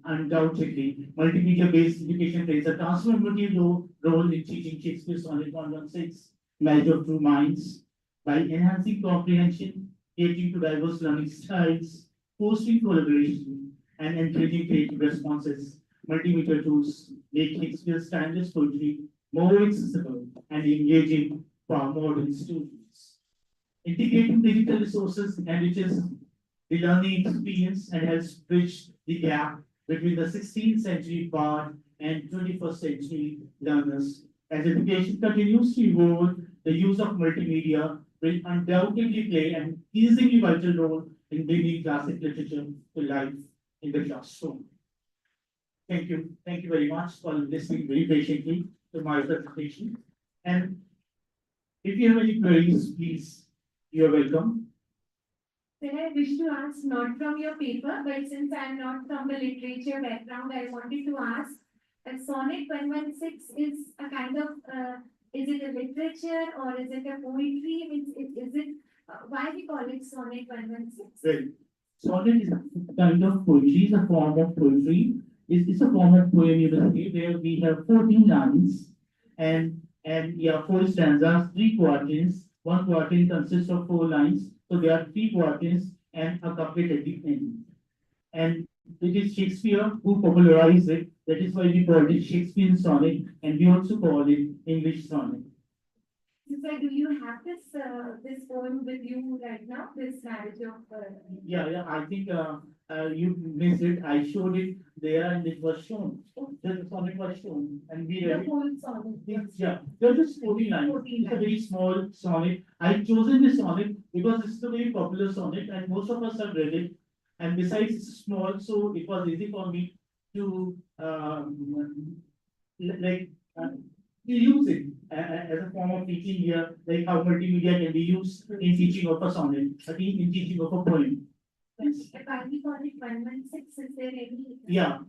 Undoubtedly, multimedia-based education plays a transformative role in teaching Shakespeare's sonnet 116. knowledge of true minds, by enhancing comprehension, catering to diverse learning styles, fostering collaboration, and encouraging creative responses. Multimedia tools make Shakespeare's timeless poetry more accessible and engaging for modern students. Integrating digital resources enriches the learning experience and helps bridge the gap between the 16th century bard and 21st century learners. As education continues to evolve, the use of multimedia will undoubtedly play an increasingly vital role in bringing classic literature to life in the classroom. Thank you. Thank you very much for listening very patiently to my presentation. And if you have any queries, please, you are welcome. Then I wish to ask, not from your paper, but since I'm not from the literature background, I wanted to ask that Sonnet 116 is a kind of, is it a literature or is it a poetry? Is it, why we call it Sonnet 116? Well, sonnet is a kind of poetry, it's a form of poetry. It's a form of poem, you will see, where we have 14 lines and yeah, 4 stanzas, 3 quatrains. One quatrain consists of 4 lines, so there are 3 quatrains and a couplet at the end. And it is Shakespeare who popularized it. That is why we call it Shakespearean sonnet, and we also call it English sonnet. So do you have this poem with you right now? This marriage of Yeah, I think you missed it. I showed it there and it was shown. The sonnet was shown, and we the read it. whole sonnet. Yeah, there's just 14 lines. 14 It's a very small sonnet. I've chosen this sonnet because it's a very popular sonnet and most of us have read it. And besides, it's small, so it was easy for me to to use it as a form of teaching here, like how multimedia can be used in teaching of a sonnet, in teaching of a poem. Why we call it 116? Is there any? Yeah,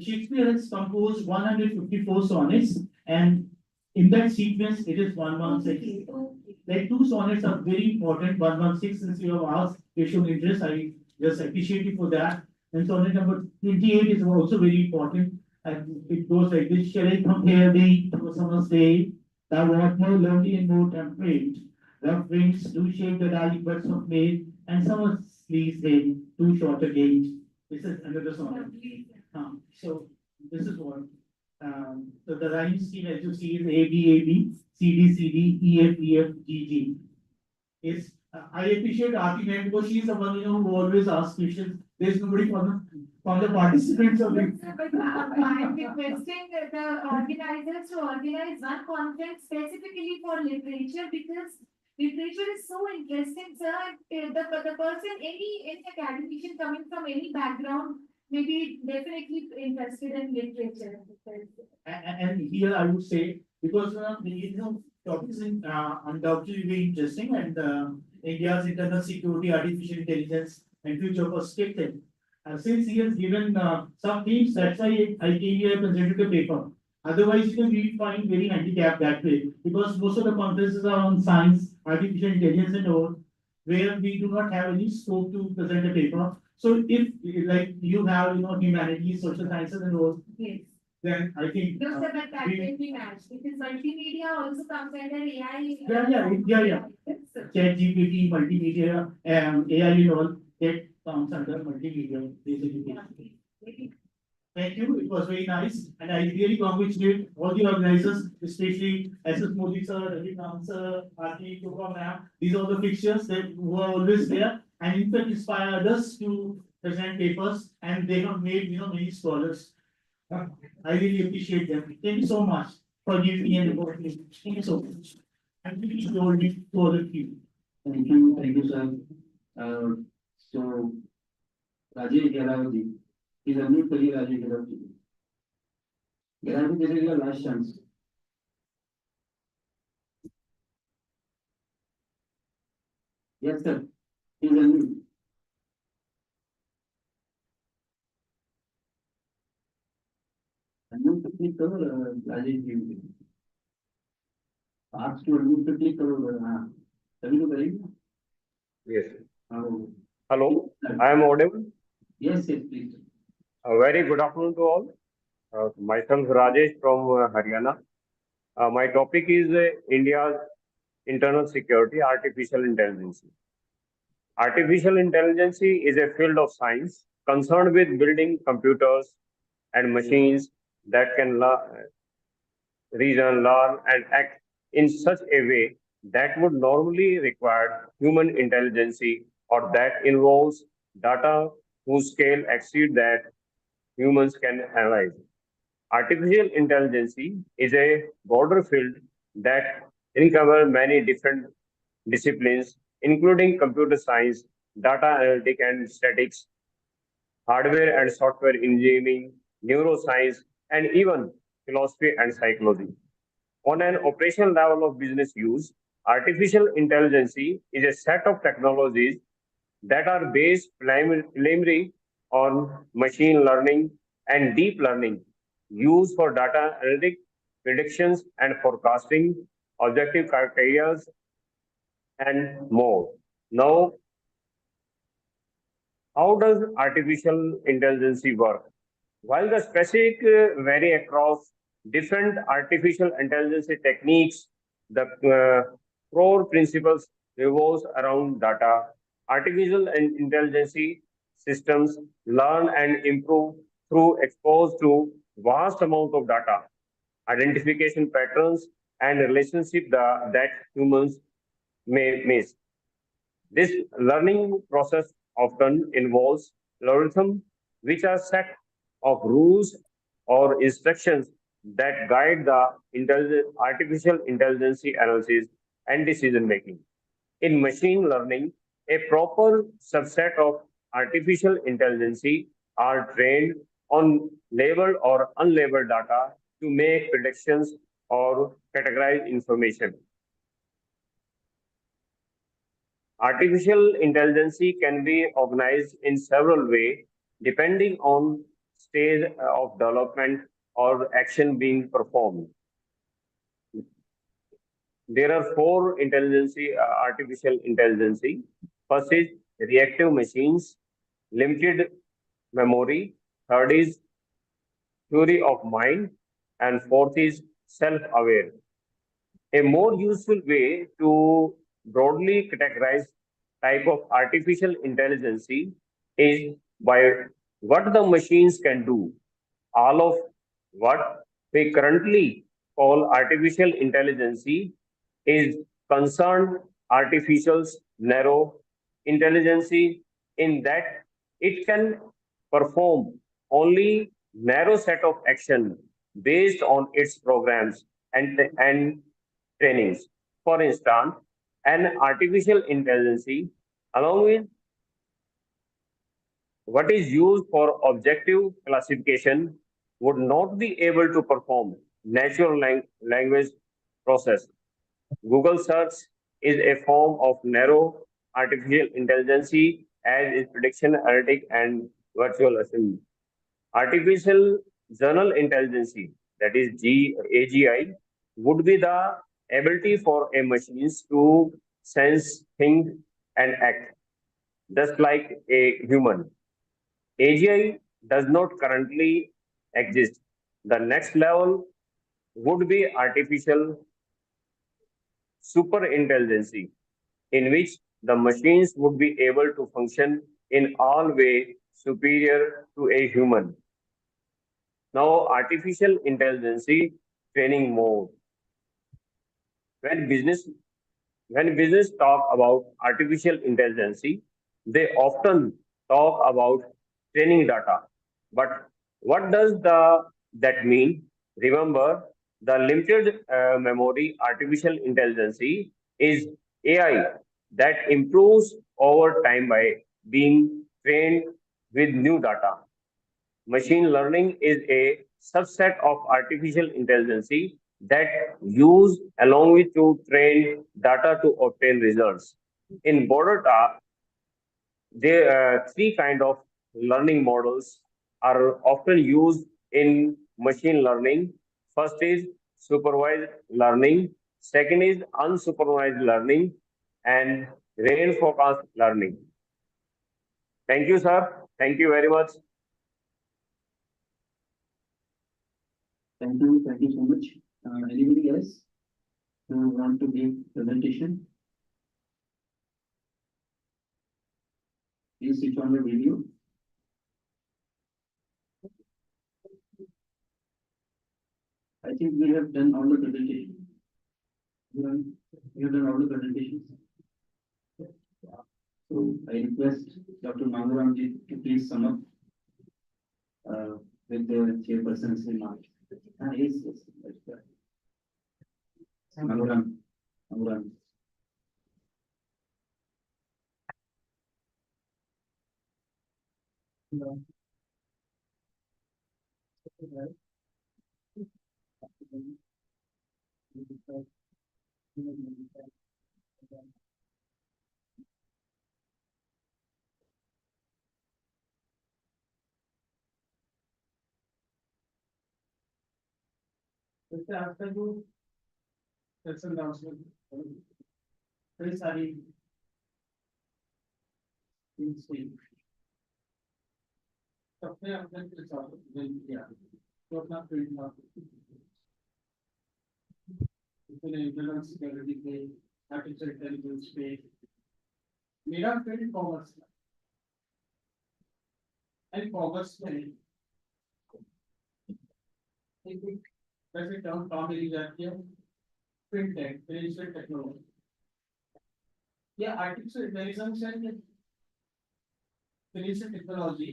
Shakespeare has composed 154 sonnets, and in that sequence, it is 116. Okay. Like 2 sonnets are very important. 116, since you have asked, you shown interest. I just appreciate you for that. And sonnet number 28 is also very important. And it goes like this: shall I compare thee to a summer's day? Thou art more lovely and more temperate. Rough winds do shake the darling buds of May, and summer's leaves day too short a gate. This is another sonnet. So this is what. So the rhyme scheme, as you see, is A B A B, C D C D, E F E F G G. Is I appreciate Aarti because she is the one who always asks questions. There's nobody from the participants of it. I'm requesting the organizers to organize one conference specifically for literature because literature is so interesting, sir. The person, any academician coming from any background, may be definitely interested in literature. And here I would say, because topics undoubtedly very interesting, and India's internal security, artificial intelligence, and future perspective. Since he has given some themes, that's why I came here and presented a paper. Otherwise, we find very handicapped that way, because most of the conferences are on science, artificial intelligence, and all, where we do not have any scope to present a paper. So if like you have humanities, social sciences, and all, Yes. then I think No, sir, but that can be matched because multimedia also comes under AI. Yeah. Chat GPT, multimedia, AI, and all that comes under multimedia basically. Thank you. It was very nice, and I really congratulate all the organizers, especially SS Modi sir, Ravi Khan sir, Aarti, Toka ma'am. These are the fixtures that who are always there, and in fact inspire others to present papers, and they have made many scholars. I really appreciate them. Thank you so much for giving me an opportunity. Thank you so much. I'm really sorry to all of you. Thank you, sir. So, Rajesh Galavati is a new career, Rajesh Galavati. Galavati, this is your last chance. Yes, sir. He's a new. Unmute पे click करो राजेश जी आप तो unmute पे click करो हाँ तभी तो करेंगे Yes. Hello, I am audible. Yes, please. A very good afternoon to all. Myself Rajesh from Haryana. My topic is India's internal security, artificial intelligence. Artificial intelligence is a field of science concerned with building computers and machines that can reason, learn, and act in such a way that would normally require human intelligence or that involves data whose scale exceed that humans can analyze. Artificial intelligence is a broader field that covers many different disciplines, including computer science, data analytics and statistics, hardware and software engineering, neuroscience, and even philosophy and psychology. On an operational level of business use, artificial intelligence is a set of technologies that are based primarily on machine learning and deep learning used for data analytics, predictions and forecasting, objective criteria, and more. Now, how does artificial intelligence work? While the specific vary across different artificial intelligence techniques, the core principles revolves around data. Artificial intelligence systems learn and improve through exposed to vast amount of data, identification patterns, and relationship that humans may miss. This learning process often involves algorithms, which are set of rules or instructions that guide the artificial intelligence analysis and decision making. In machine learning, a proper subset of artificial intelligence are trained on labeled or unlabeled data to make predictions or categorize information. Artificial intelligence can be organized in several ways depending on stage of development or action being performed. There are four artificial intelligence. First is reactive machines, limited memory. Third is theory of mind, and fourth is self-aware. A more useful way to broadly categorize type of artificial intelligence is by what the machines can do. All of what we currently call artificial intelligence is concerned artificial's narrow intelligence in that it can perform only narrow set of action based on its programs and trainings. For instance, an artificial intelligence along with what is used for objective classification would not be able to perform natural language process. Google search is a form of narrow artificial intelligence as is prediction analytic and virtual assembly. Artificial general intelligence, that is AGI, would be the ability for a machines to sense, think, and act, just like a human. AGI does not currently exist. The next level would be artificial superintelligence, in which the machines would be able to function in all ways superior to a human. Now, artificial intelligence training mode. When business talk about artificial intelligence, they often talk about training data. But what does that mean? Remember, the limited memory artificial intelligence is AI that improves over time by being trained with new data. Machine learning is a subset of artificial intelligence that use along with to train data to obtain results. In BORDERMAN, there are three kind of learning models are often used in machine learning. First is supervised learning, second is unsupervised learning, and reinforcement learning. Thank you, sir. Thank you very much. Thank you so much. Anybody else? who want to give presentation? Please switch on your video. I think we have done all the presentations. We have done all the presentations. So I request Dr. Mangaramji to please sum up with the chairperson's remarks. Yes, that's right. Mangaram. जैसे आज का जो section था उसमें कई सारी सबने अपने किया तो अपना फील्ड था जनरल सिक्योरिटी पे आर्टिफिशियल इंटेलिजेंस पे मेरा फील्ड कॉमर्स था एंड कॉमर्स में एक वैसे टर्म काम मिली जाती है फिनटेक फाइनेंशियल टेक्नोलॉजी या artificial intelligence and financial technology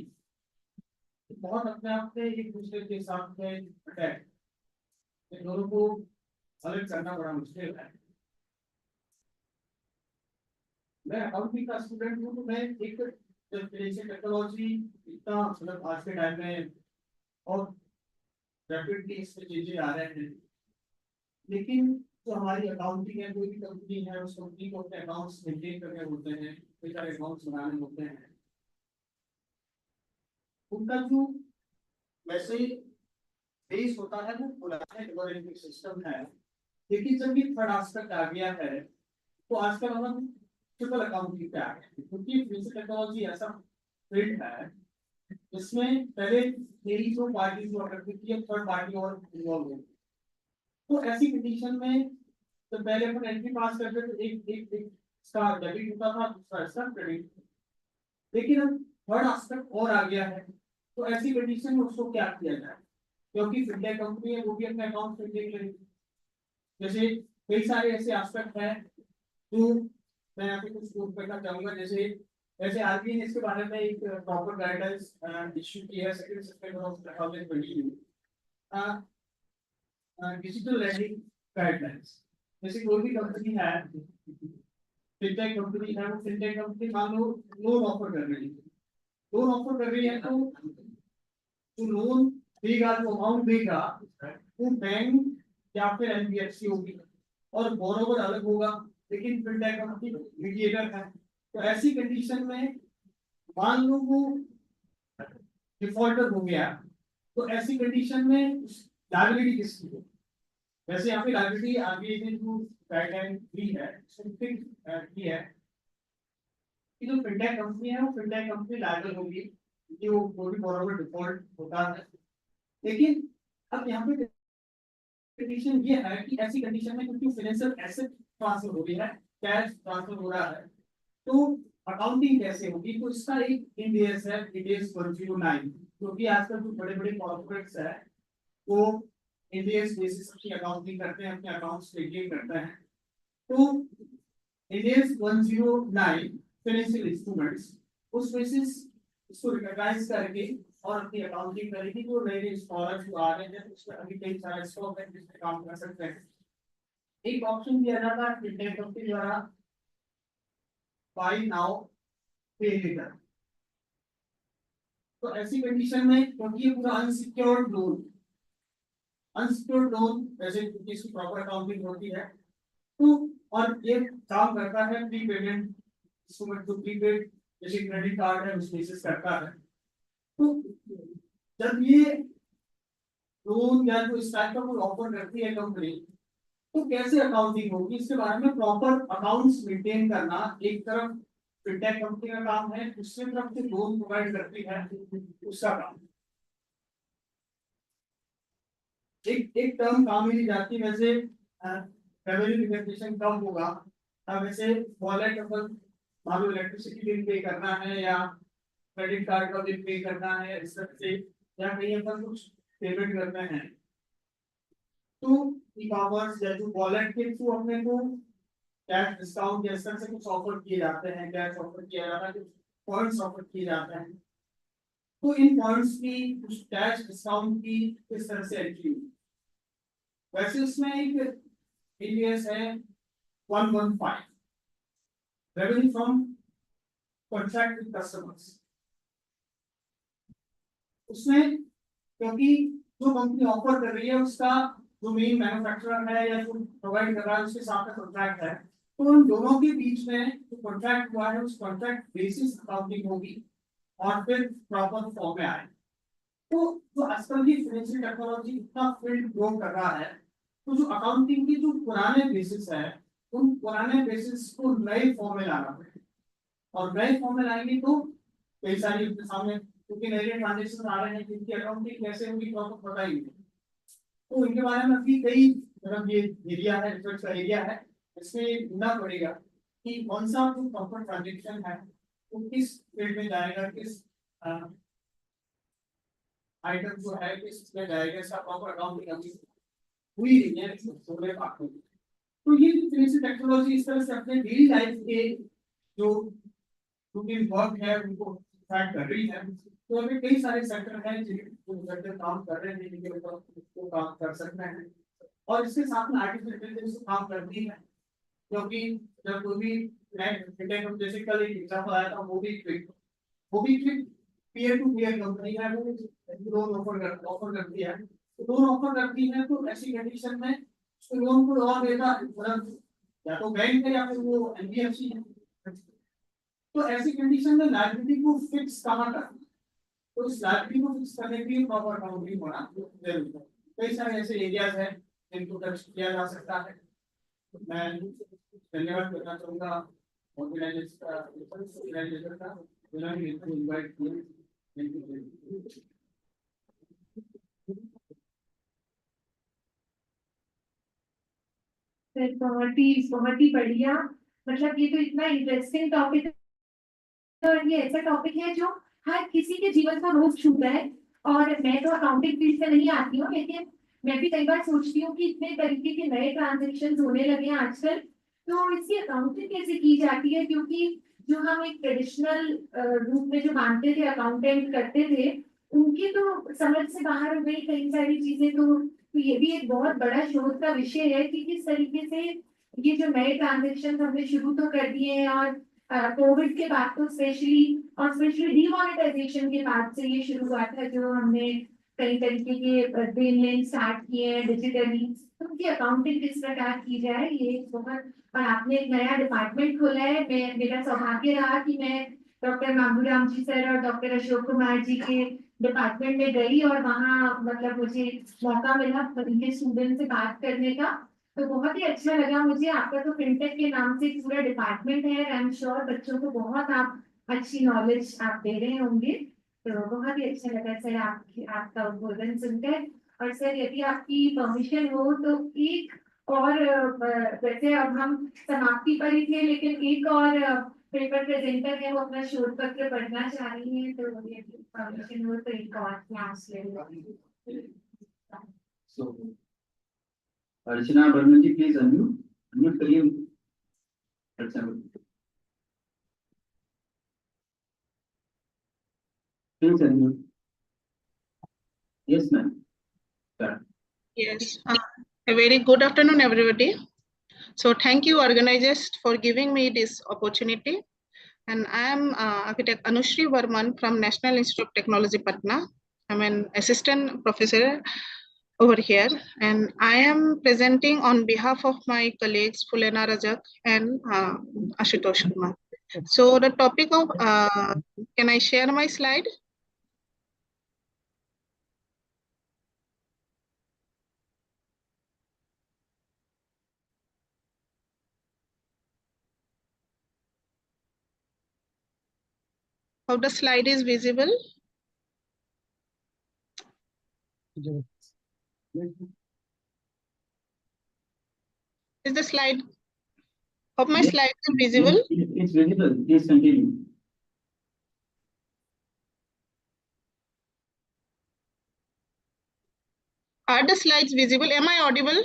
बहुत अपने आप में एक दूसरे के साथ में अटैच इन दोनों को अलग करना बड़ा मुश्किल है। मैं अकाउंटिंग का स्टूडेंट हूँ तो मैं एक जब फाइनेंशियल टेक्नोलॉजी इतना मतलब आज के टाइम में और रैपिडली इसमें चीजें आ रहे हैं लेकिन जो हमारी अकाउंटिंग है कोई भी कंपनी है उस कंपनी को अपने अकाउंट्स मेंटेन करने होते हैं कई सारे अकाउंट्स बनाने होते हैं उनका जो वैसे बेस होता है वो पुराने गवर्नमेंट सिस्टम है लेकिन जब ये थर्ड एस्पेक्ट आ गया है तो आजकल हम ट्रिपल अकाउंटिंग पे आ गए क्योंकि फाइनेंशियल टेक्नोलॉजी ऐसा फील्ड है इसमें पहले मेरी जो पार्टी हुआ करती थी थर्ड पार्टी और इन्वॉल्व हो तो ऐसी कंडीशन में तो पहले अपन एंट्री पास करते थे एक इसका डेबिट होता था दूसरा इसका क्रेडिट लेकिन अब थर्ड एस्पेक्ट और आ गया है तो ऐसी कंडीशन में उसको क्या किया जाए क्योंकि फिनटेक कंपनी है वो भी अपने अकाउंट मेंटेन करेगी जैसे कई सारे ऐसे एस्पेक्ट हैं जो मैं यहाँ पे कुछ नोट करना चाहूंगा जैसे आरबीआई ने इसके बारे में एक प्रॉपर गाइडेंस इशू की है second system of 2022 digital lending guidelines जैसे कोई भी कंपनी है फिनटेक कंपनी है वो फिनटेक कंपनी मान लो लोन ऑफर कर रही है तो जो लोन देगा जो अमाउंट देगा वो बैंक या फिर एनबीएफसी होगी और बोरोवर अलग होगा लेकिन फिनटेक कंपनी मीडिएटर है तो ऐसी कंडीशन में मान लो वो डिफॉल्टर हो गया तो ऐसी कंडीशन में लायबिलिटी किसकी है वैसे यहाँ पे लायबिलिटी आरबीआई ने जो गाइडलाइन दी है की है कि जो फिनटेक कंपनी है वो फिनटेक कंपनी लायबल होगी कि वो कोई भी बोरोवर डिफॉल्ट होता है लेकिन अब यहाँ पे कंडीशन ये है कि ऐसी कंडीशन में क्योंकि फाइनेंशियल एसेट ट्रांसफर हो रही है कैश ट्रांसफर हो रहा है तो अकाउंटिंग कैसे होगी तो इसका एक इंडेक्स है इंडेक्स 109 क्योंकि आजकल जो बड़े बड़े कॉर्पोरेट्स है वो इंडेक्स बेसिस की अकाउंटिंग करते हैं अपने अकाउंट्स मेंटेन करते हैं तो इंडेक्स 109 फाइनेंशियल इंस्ट्रूमेंट्स उस बेसिस इसको रिकॉग्नाइज करके और अपनी अकाउंटिंग करेगी तो नए स्कॉलर जो आ रहे हैं उसमें अभी कई सारे स्टॉक है जिसमें काम कर सकते हैं एक ऑप्शन दिया जाता है फिनटेक कंपनी द्वारा बाय नाउ पे लेटर तो ऐसी कंडीशन में क्योंकि ये पूरा अनसिक्योर्ड लोन वैसे इसकी प्रॉपर अकाउंटिंग होती है तो और ये काम करता है प्री पेमेंट इंस्ट्रूमेंट जो प्रीपेड जैसे क्रेडिट कार्ड है उस बेसिस करता है तो जब ये लोन या जो इस टाइप का कोई ऑफर करती है कंपनी तो कैसे अकाउंटिंग होगी इसके बारे में प्रॉपर अकाउंट्स मेंटेन करना एक तरफ फिनटेक कंपनी का काम है दूसरी तरफ जो लोन प्रोवाइड करती है उसका काम एक टर्म काम मिली जाती है वैसे रेवेन्यू रिकग्निशन कम होगा, तब ऐसे वॉलेट अगर मान लो इलेक्ट्रिसिटी बिल पे करना है या क्रेडिट कार्ड का बिल पे करना है इस तरह से, या कहीं अगर कुछ पेमेंट करना है तो ई कॉमर्स या जो वॉलेट के थ्रू अपने को कैश डिस्काउंट या इस तरह से कुछ ऑफर किए जाते हैं, कैश ऑफर किया जाता है, कुछ पॉइंट्स ऑफर किए जाते हैं। तो इन पॉइंट्स की कुछ कैश डिस्काउंट की किस तरह से एंट्री हुई। वैसे इसमें एक इंडियस है 115 revenue from contract with customers. उसमें क्योंकि जो कंपनी ऑफर कर रही है उसका जो मेन मैन्युफैक्चरर है या जो प्रोवाइड कर रहा है उसके साथ कॉन्ट्रैक्ट है, तो उन दोनों के बीच में जो कॉन्ट्रैक्ट हुआ है उस कॉन्ट्रैक्ट बेसिस अकाउंटिंग होगी और फिर प्रॉपर फॉर्म में आए। तो जो आजकल की फाइनेंशियल टेक्नोलॉजी इतना फील्ड ग्रो कर रहा है, तो जो अकाउंटिंग की जो पुराने बेसिस है उन पुराने बेसिस को नए फॉर्म में लाना पड़ेगा, और नए फॉर्म में लाएंगे तो कई सारी अपने सामने क्योंकि नए ट्रांजेक्शन आ रहे हैं जिनकी अकाउंटिंग कैसे होगी प्रॉपर पता ही नहीं, तो इनके बारे में अभी कई मतलब ये एरिया है, रिसर्च का एरिया है, इसमें ढूंढना पड़ेगा कि कौन सा जो प्रॉपर ट्रांजेक्शन है वो किस फील्ड में जाएगा, किस आइटम जो है किस में जाएगा, इसका प्रॉपर अकाउंटिंग अभी हुई नहीं है सोलह पार्ट में। तो ये फाइनेंशियल टेक्नोलॉजी इस तरह से अपने डेली लाइफ के जो रूटीन वर्क है उनको ट्रैक कर रही है। तो अभी कई सारे सेक्टर हैं जो सेक्टर काम कर रहे हैं, जिनके ऊपर उसको काम कर सकते हैं, और इसके साथ में आर्टिफिशियल इंटेलिजेंस काम करती है, क्योंकि जब कोई भी नए जैसे कल एक एग्जाम्पल आया था वो भी quick peer to peer company है, वो लोन ऑफर करती है, तो लोन ऑफर करती है तो ऐसी कंडीशन में उसको लोन को और देगा मतलब या तो बैंक है या फिर वो एनबीएफसी है। तो ऐसी कंडीशन में लायबिलिटी को फिक्स कहाँ करना, तो इस लायबिलिटी को फिक्स करने के लिए प्रॉपर अकाउंटिंग होना जरूरी है। कई सारे ऐसे एरियाज हैं जिनको टच किया जा सकता है। मैं धन्यवाद करना चाहूँगा ऑर्गेनाइजेशन का जिन्होंने इनको इनवाइट किया। बहुत ही बढ़िया, मतलब ये तो इतना इंटरेस्टिंग टॉपिक है और ये ऐसा टॉपिक है जो हर किसी के जीवन को रोज छूता है। और मैं तो अकाउंटिंग फील्ड से नहीं आती हूँ, लेकिन मैं भी कई बार सोचती हूँ कि इतने तरीके के नए ट्रांजेक्शन होने लगे हैं आजकल, तो इसकी अकाउंटिंग कैसे की जाती है, क्योंकि जो हम एक ट्रेडिशनल रूप में जो मानते थे अकाउंटेंट करते थे उनकी तो समझ से बाहर हो गई कई सारी चीजें। तो ये भी एक बहुत बड़ा शोध का विषय है कि किस तरीके से ये जो नए ट्रांजेक्शन हमने शुरू तो कर दिए हैं, और कोविड के बाद तो स्पेशली डीमोनेटाइजेशन के बाद से ये शुरू हुआ था, जो हमने कई तरीके के लेन देन स्टार्ट किए हैं डिजिटली, तो उनकी अकाउंटिंग किस प्रकार की जाए ये बहुत। और आपने एक नया डिपार्टमेंट खोला है, मेरा सौभाग्य रहा कि मैं डॉक्टर मामूराम जी सर और डॉक्टर अशोक कुमार जी के डिपार्टमेंट में गई और वहाँ मतलब मुझे मौका मिला उनके स्टूडेंट से बात करने का, तो बहुत ही अच्छा लगा मुझे। आपका तो फिनटेक के नाम से पूरा डिपार्टमेंट है, आई एम श्योर बच्चों को बहुत आप अच्छी नॉलेज आप दे रहे होंगे, तो बहुत ही अच्छा लगा सर आपका उद्बोधन सुनकर। और सर यदि आपकी परमिशन हो तो एक और वैसे अब हम समाप्ति पर ही थे, लेकिन एक और पेपर प्रेजेंटर है वो अपना शोध पत्र पढ़ना चाह रही है, तो यदि परमिशन हो तो एक और क्लास ले। अर्चना बर्मन जी प्लीज अनम्यूट करिए। Please unmute. Yes ma'am. Yes. A very good afternoon, everybody. So thank you organizers for giving me this opportunity. And I am architect Anushri Varman from National Institute of Technology, Patna. I'm an assistant professor over here, and I am presenting on behalf of my colleagues Fulena Rajak and Ashutosh Kumar. So the topic of, can I share my slide? How the slide is visible? Is the slide? Hope my slides are visible. It's visible. Please continue. Are the slides visible? Am I audible?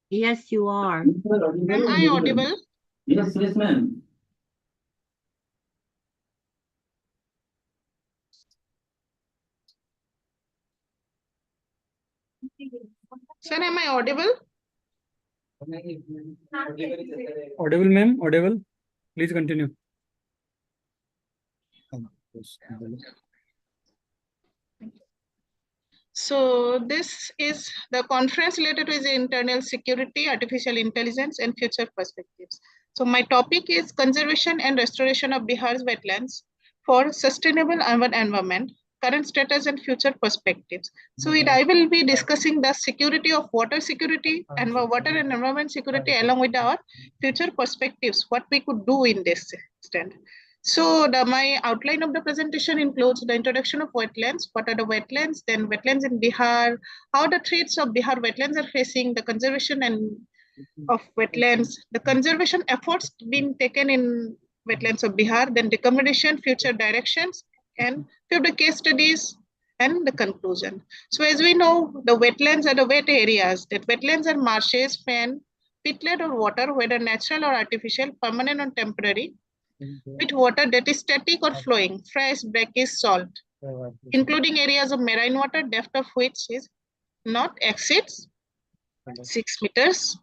Yes, you are. Am I audible? Yes, yes, ma'am. Sir, am I audible? Audible, ma'am, audible. Please continue. So this is the conference related to the internal security, artificial intelligence, and future perspectives. So my topic is conservation and restoration of Bihar's wetlands for sustainable urban environment, current status and future perspectives. So I will be discussing the security of water security and water and environment security along with our future perspectives, what we could do in this extent. So my outline of the presentation includes the introduction of wetlands, what are the wetlands, then wetlands in Bihar, how the threats of Bihar wetlands are facing, the conservation and of wetlands, the conservation efforts being taken in wetlands of Bihar, then recommendation, future directions, and few of the case studies and the conclusion. So as we know, the wetlands are the wet areas, that wetlands are marshes, fen, pitlet or water, whether natural or artificial, permanent or temporary, with water that is static or flowing, fresh, brackish, salt, including areas of marine water, depth of which is not exceeds 6 meters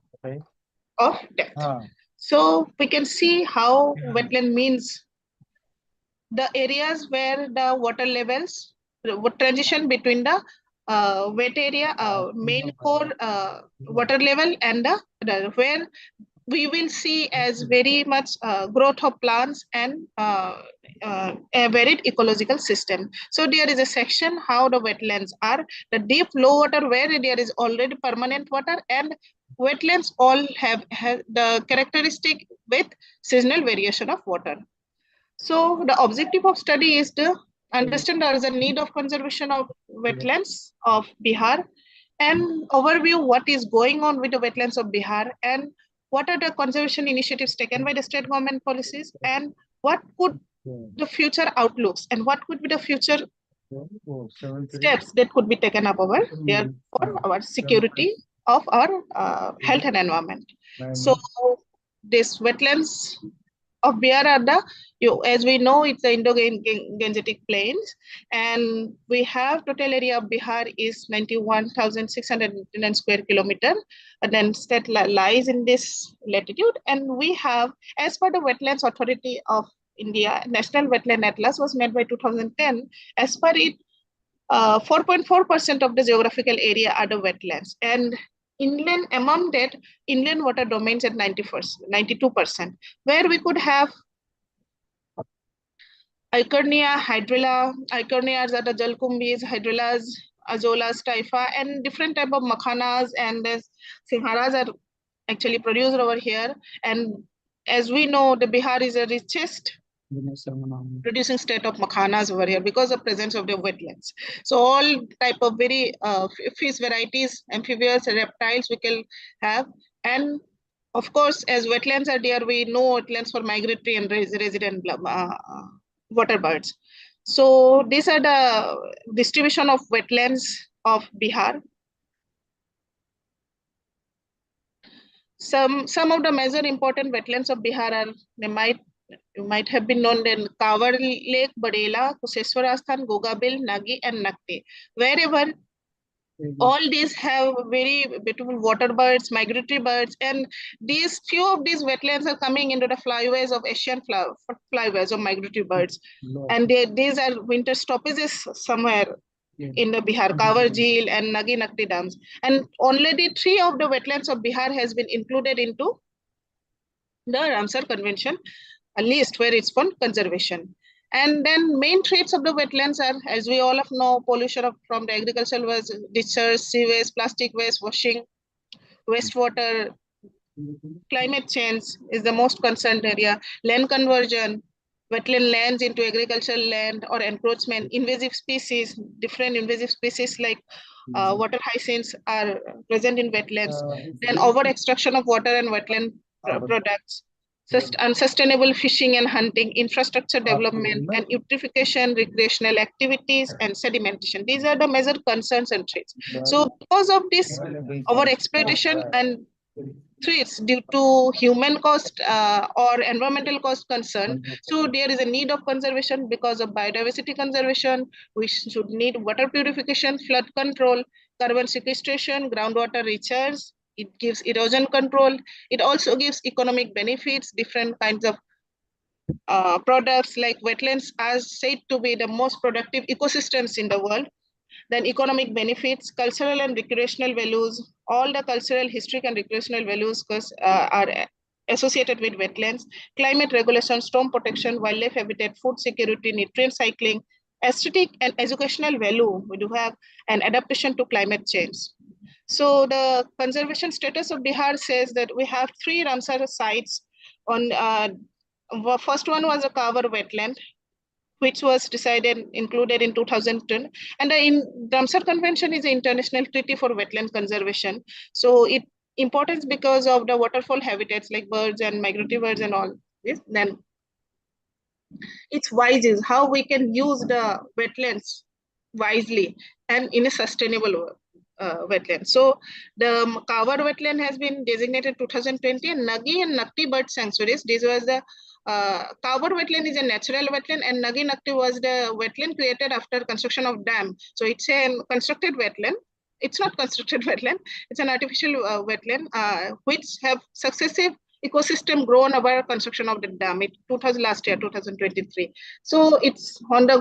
of depth. So we can see how wetland means the areas where the water levels, transition between the wet area, main core water level and the where we will see as very much growth of plants and a varied ecological system. So there is a section how the wetlands are, the deep low water where there is already permanent water, and wetlands all have the characteristic with seasonal variation of water. So the objective of study is to understand there is a need of conservation of wetlands of Bihar, and overview what is going on with the wetlands of Bihar, and what are the conservation initiatives taken by the state government policies, and what could the future outlooks, and what could be the future steps that could be taken up over there for our security of our health and environment. So this wetlands of Bihar are the, as we know, it's the Indo-Gangetic plains, and we have total area of Bihar is 91,609 square kilometer, and then state lies in this latitude, and we have, as per the Wetlands Authority of India, National Wetland Atlas was made by 2010. As per it, 4.4% of the geographical area are the wetlands, and inland, among that, inland water domains at 92%, where we could have Icisaifp, hydrilla, Icisaifps are the jalkumbis, hydrillas, azolas, typha, and different type of makhanas and sinharas are actually produced over here. And as we know, the Bihar is the richest producing state of makhanas over here because of presence of the wetlands. So all type of very fish varieties, amphibians, reptiles we can have. And of course, as wetlands are there, we know wetlands for migratory and resident water birds. So these are the distribution of wetlands of Bihar. Some of the major important wetlands of Bihar are, you might have been known in Kawar Lake, Badela, Kuseshwar Asthan, Gogabil, Nagi, and Nakte. Wherever all these have very beautiful water birds, migratory birds, and these few of these wetlands are coming into the flyways of Asian flyways of migratory birds. And these are winter stoppages somewhere in the Bihar, Kawar Jheel and Nagi Nakti dams. And already 3 of the wetlands of Bihar has been included into the Ramsar Convention, a list where it's for conservation. And then main threats of the wetlands are, as we all know, pollution from the agricultural waste, discharge, sewage, plastic waste, washing, wastewater, climate change is the most concerned area, land conversion, wetland lands into agricultural land or encroachment. Invasive species, different invasive species like water hyacinths are present in wetlands. Then over extraction of water and wetland products. Unsustainable fishing and hunting, infrastructure development, and eutrophication, recreational activities, and sedimentation. These are the major concerns and threats. So because of this over exploitation and threats due to human cost or environmental cost concern, so there is a need of conservation because of biodiversity conservation. We should need water purification, flood control, carbon sequestration, groundwater recharge. It gives erosion control. It also gives economic benefits, different kinds of products like wetlands are said to be the most productive ecosystems in the world. Then economic benefits, cultural and recreational values, all the cultural, historic and recreational values are associated with wetlands, climate regulation, storm protection, wildlife habitat, food security, nutrient cycling, aesthetic and educational value. We do have an adaptation to climate change. So the conservation status of Bihar says that we have 3 Ramsar sites on, first one was a Kawar wetland, which was included in 2010. And the Ramsar Convention is an international treaty for wetland conservation. So it importance because of the waterfall habitats like birds and migratory birds and all this. Then its wise is how we can use the wetlands wisely and in a sustainable wetland. So the Kawar wetland has been designated 2020, and Nagi and Nakti bird sanctuaries. This was the Kawar wetland is a natural wetland, and Nagi Nakti was the wetland created after construction of dam. So it's a constructed wetland. It's not constructed wetland. It's an artificial wetland which have successive ecosystem grown over construction of the dam. It last year 2023. So it's on the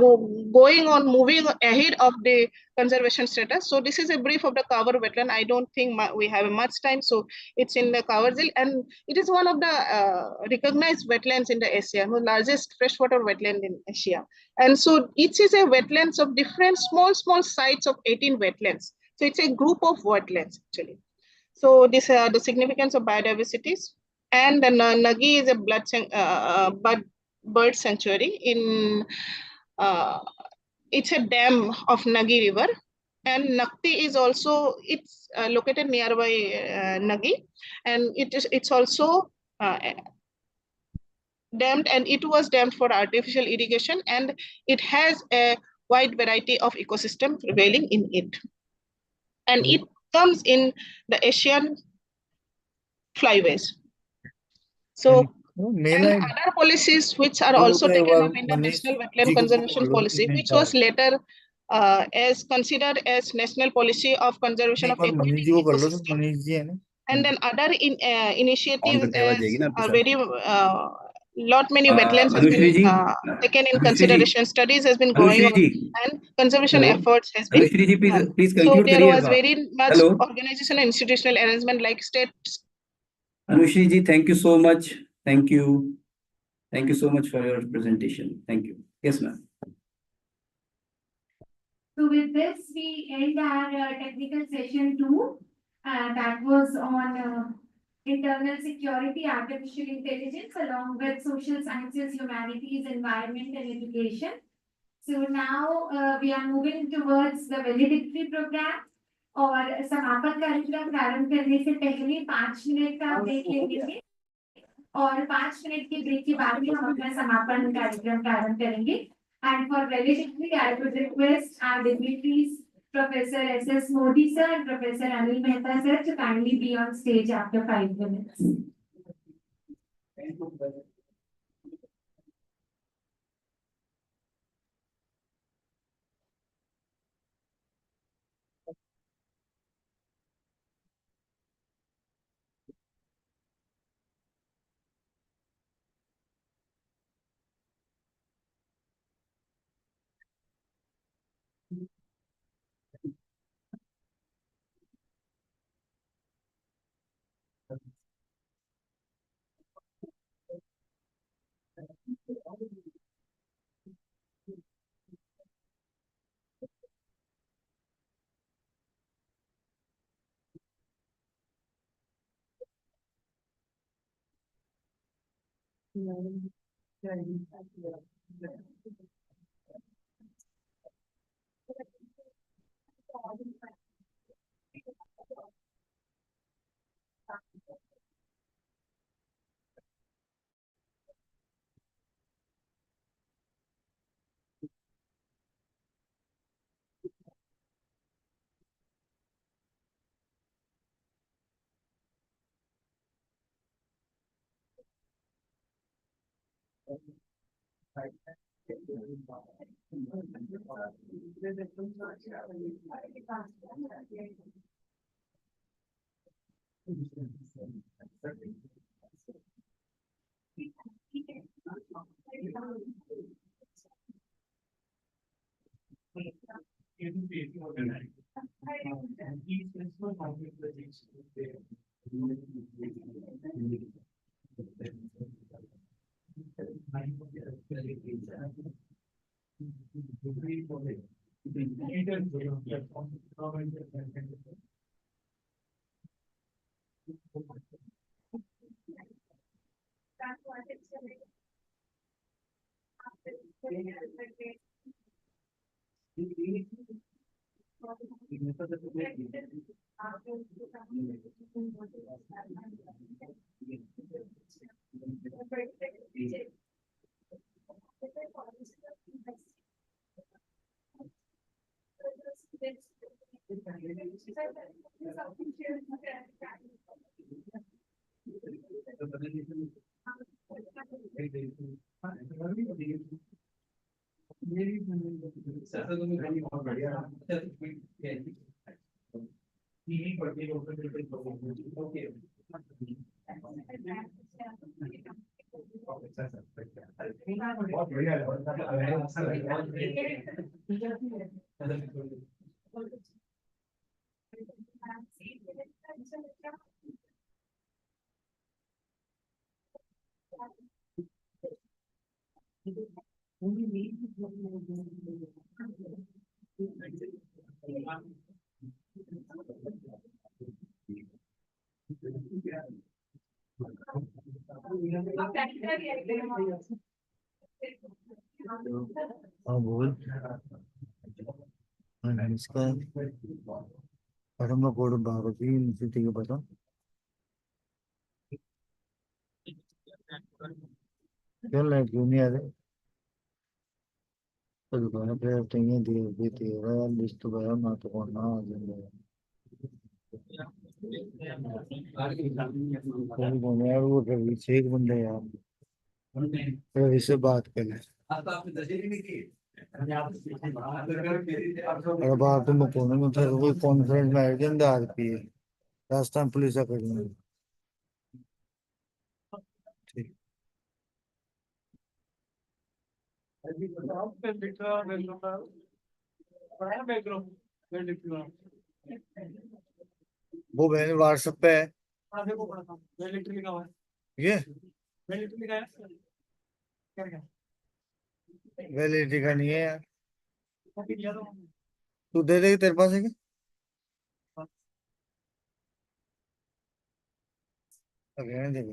going on moving ahead of the conservation status. So this is a brief of the Kawar wetland. I don't think we have much time. So it's in the Kawar Zil, and it is one of the recognized wetlands in the Asia, the largest freshwater wetland in Asia. And so each is a wetlands of different small sites of 18 wetlands. So it's a group of wetlands actually. So this the significance of biodiversities. And the Nagi is a bird sanctuary in it's a dam of Nagi River, and Nakti is also it's located nearby Nagi, and it's also dammed, and it was dammed for artificial irrigation, and it has a wide variety of ecosystem prevailing in it, and it comes in the Asian flyways. So and other policies which are also taken up in the National Wetland Conservation Policy, which was later as considered as national policy of conservation of aquatic ecosystems. And then other initiatives are very many wetlands has been taken in consideration. Studies has been going on, and conservation efforts has been done. So there was very much organization and institutional arrangement like state. Anushri ji, thank you so much. Thank you. Thank you so much for your presentation. Thank you. Yes, ma'am. So with this, we end our technical session 2. That was on internal security, artificial intelligence, along with social sciences, humanities, environment, and education. So now we are moving towards the valedictory program. और समापन कार्यक्रम प्रारंभ करने से पहले 5 minute का break लेंगे, और 5 मिनट के ब्रेक के बाद ही हम अपना समापन कार्यक्रम प्रारंभ करेंगे. And for valedictory, I would request our dignitaries, Professor S.S. Modi sir and Professor Anil Mehta sir, to kindly be on stage after 5 minutes. हाँ बोल। इसका पढ़ूंगा कोड भारती यूनिवर्सिटी के पता क्यों लाइट क्यों नहीं आ रहे तो दुकान पे चाहिए दिए तेरा लिस्ट गया ना तो ना आ जाएगा कौन यार वो रवि से एक बंदा यार रवि से बात कर ले अरे बात तुम कौन में थे कोई कॉन्फ्रेंस में आयोजन दार की राजस्थान पुलिस अकेडमी ठीक वो मैंने व्हाट्सएप पे है ये वैलिडिटी का नहीं है यार तू दे देगी तेरे पास है क्या रहने दे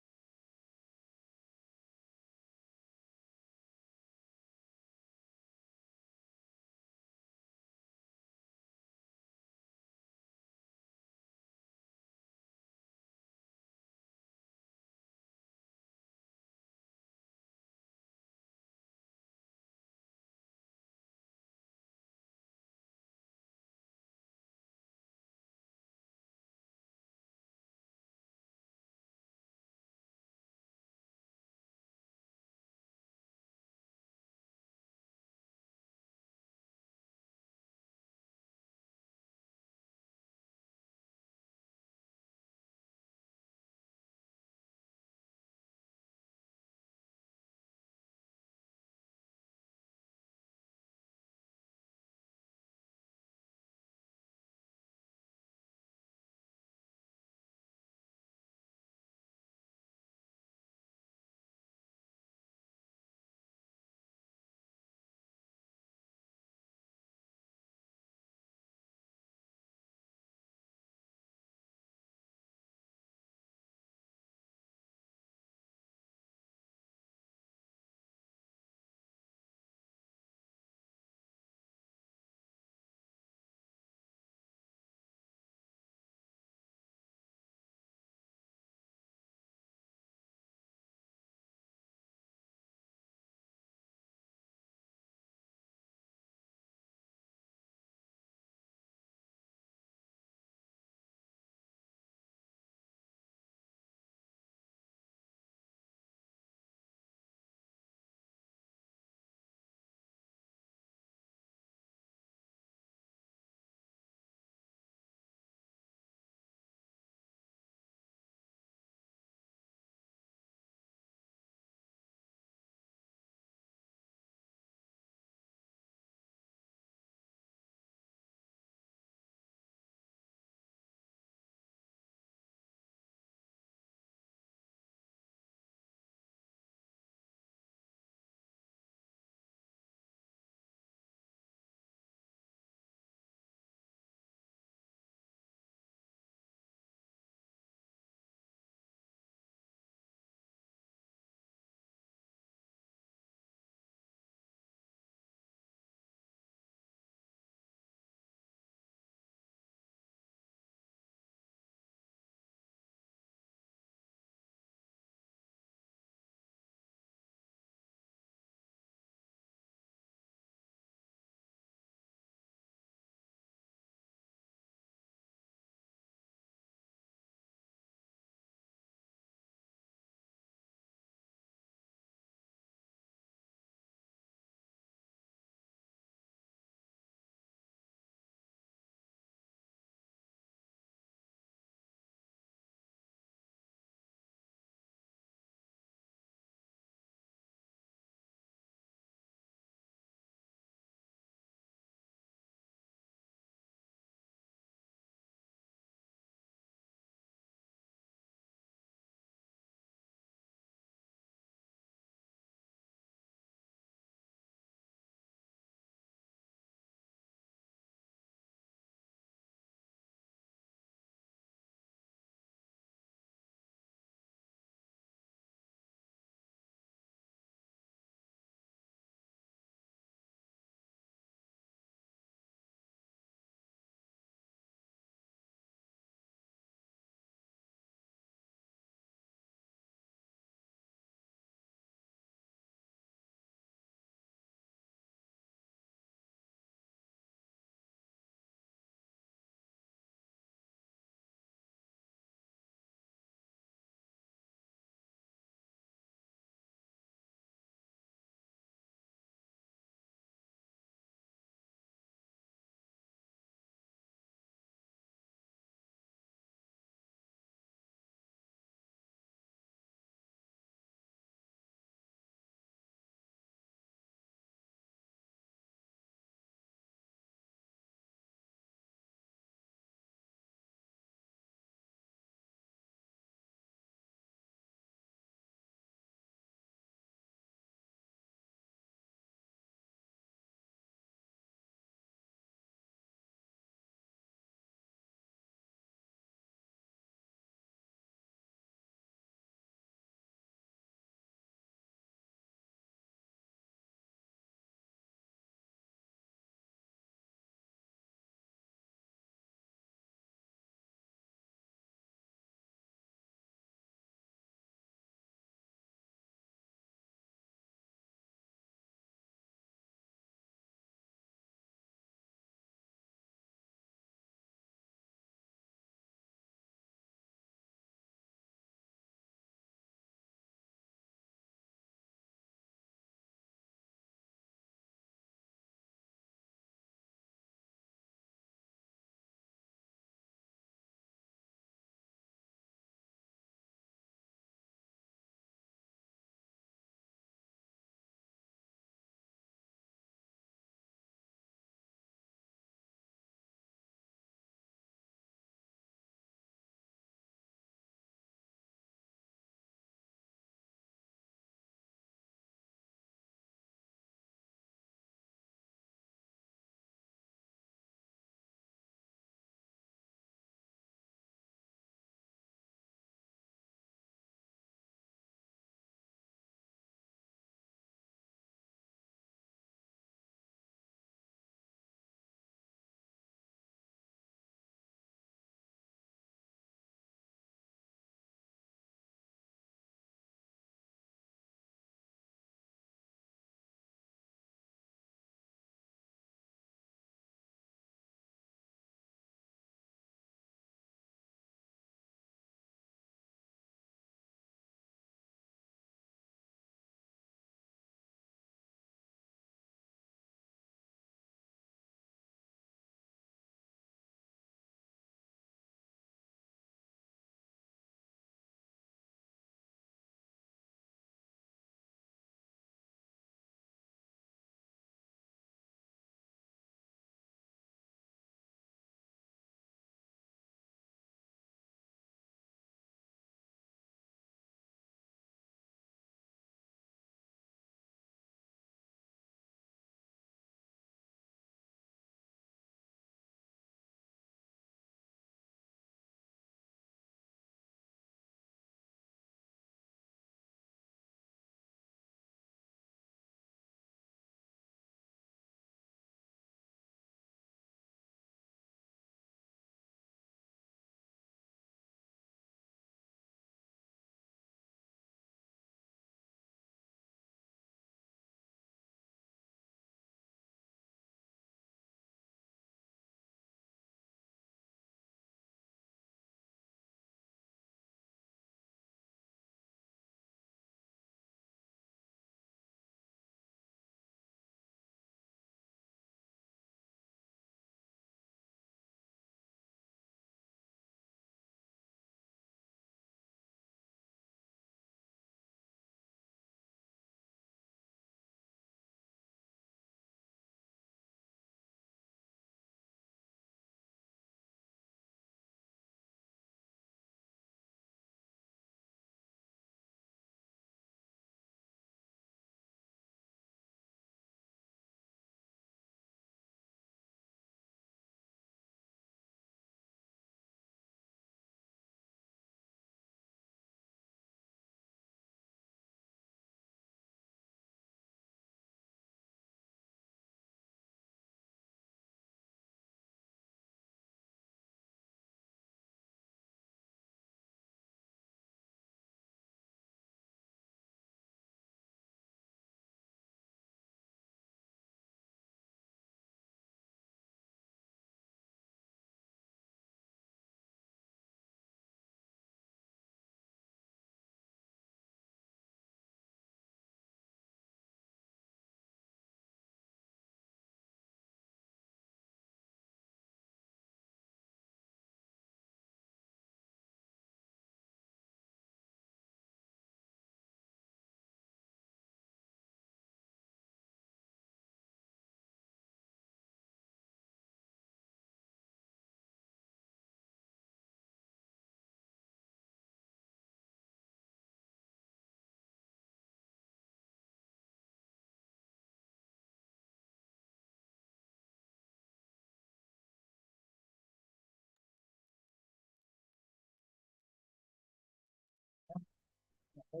So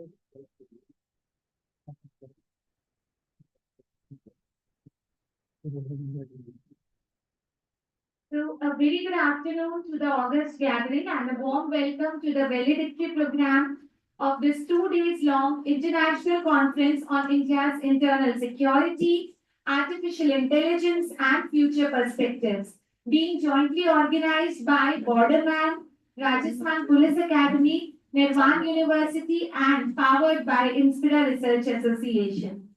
a very good afternoon to the August gathering and a warm welcome to the Valedictory program of this 2 days long international conference on India's internal security, artificial intelligence and future perspectives, being jointly organized by BORDERMAN, Rajasthan Police Academy, Nirwan University and powered by Inspira Research Association.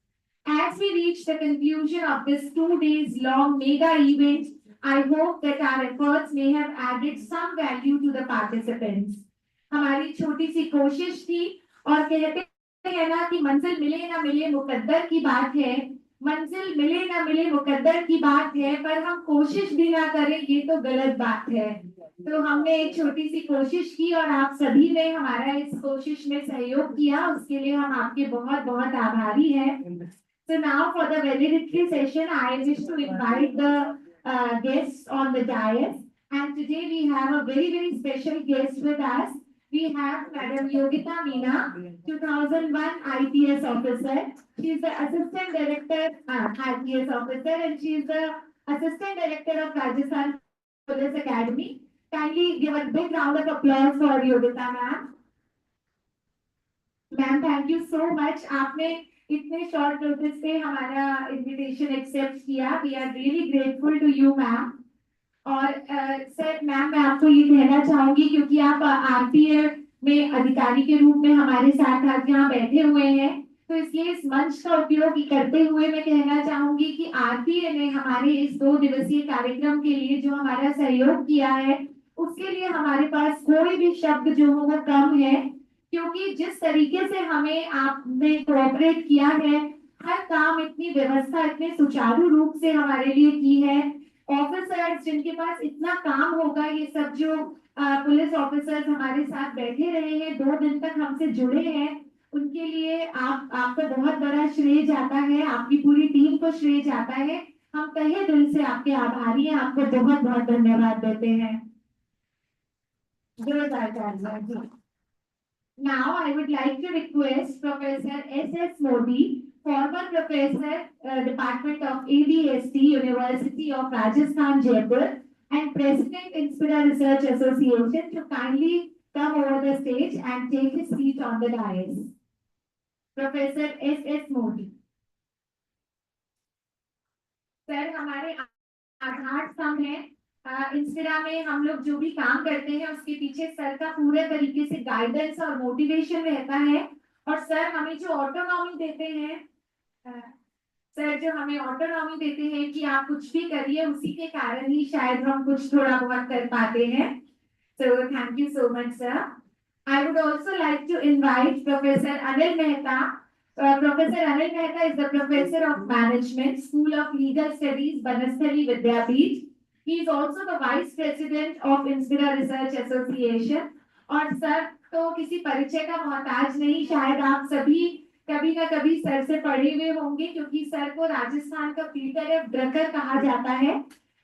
As we reach the conclusion of this 2 days long mega event, I hope that our efforts may have added some value to the participants. हमारी छोटी सी कोशिश थी और कहते हैं ना कि मंजिल मिले ना मिले मुकद्दर की बात है, मंजिल मिले ना मिले मुकद्दर की बात है, पर हम कोशिश भी ना करें ये तो गलत बात है। तो हमने एक छोटी सी कोशिश की और आप सभी ने हमारा इस कोशिश में सहयोग किया, उसके लिए हम आपके बहुत बहुत आभारी हैं। So now for the valedictory session, I wish to invite the guests on the dais. And today we have a very special guest with us. We have Madam Yogita Meena, 2001 IPS officer. She is the Assistant Director, IPS officer, and she is the Assistant Director of Rajasthan Police Academy. Kindly give a big round of applause for Yogita ma'am. Ma'am, thank you so much. आपने इतने short notice पे हमारा invitation accept किया। We are really grateful to you ma'am. और sir ma'am मैं आपको ये कहना चाहूंगी क्योंकि आप आरटीए में अधिकारी के रूप में हमारे साथ आज यहाँ बैठे हुए हैं, तो इसलिए इस मंच का उपयोग करते हुए मैं कहना चाहूंगी कि आरटीए ने हमारे इस 2 दिवसीय कार्यक्रम के लिए जो हमारा सहयोग किया है उसके लिए हमारे पास कोई भी शब्द जो हो वो कम है, क्योंकि जिस तरीके से हमें आपने कोऑपरेट किया है, हर काम इतनी व्यवस्था इतने सुचारू रूप से हमारे लिए की है। ऑफिसर्स जिनके पास इतना काम होगा, ये सब जो पुलिस ऑफिसर्स हमारे साथ बैठे रहे हैं, 2 दिन तक हमसे जुड़े हैं, उनके लिए आपको बहुत बड़ा श्रेय जाता है, आपकी पूरी टीम को श्रेय जाता है। हम तहे दिल से आपके आभारी हैं, आपको बहुत बहुत धन्यवाद देते हैं। Now I would like to request Professor S.S. Modi, former Professor, Department of ABST, University of Rajasthan, Jaipur, and President Inspira Research Association to kindly come over the stage and take his seat on the dais. Professor S.S. Modi. Sir हमारे आधार स्तंभ है, Inspira में हम लोग जो भी काम करते हैं उसके पीछे सर का पूरे तरीके से गाइडेंस और मोटिवेशन रहता है। और सर हमें जो ऑटोनॉमी देते हैं, सर जो हमें ऑटोनॉमी देते हैं कि आप कुछ भी करिए, उसी के कारण ही शायद हम कुछ थोड़ा बहुत कर पाते हैं। So thank you so much, sir. I would also like to invite Professor Anil Mehta. Professor Anil Mehta is the Professor of Management, School of Legal Studies, Banasthali Vidyapeeth. He is also the Vice President of Inspira Research Association. और sir तो किसी परिचय का मोहताज नहीं, शायद आप सभी कभी ना कभी सर से पढ़े हुए होंगे, क्योंकि सर को राजस्थान का पीटर या ड्रकर कहा जाता है।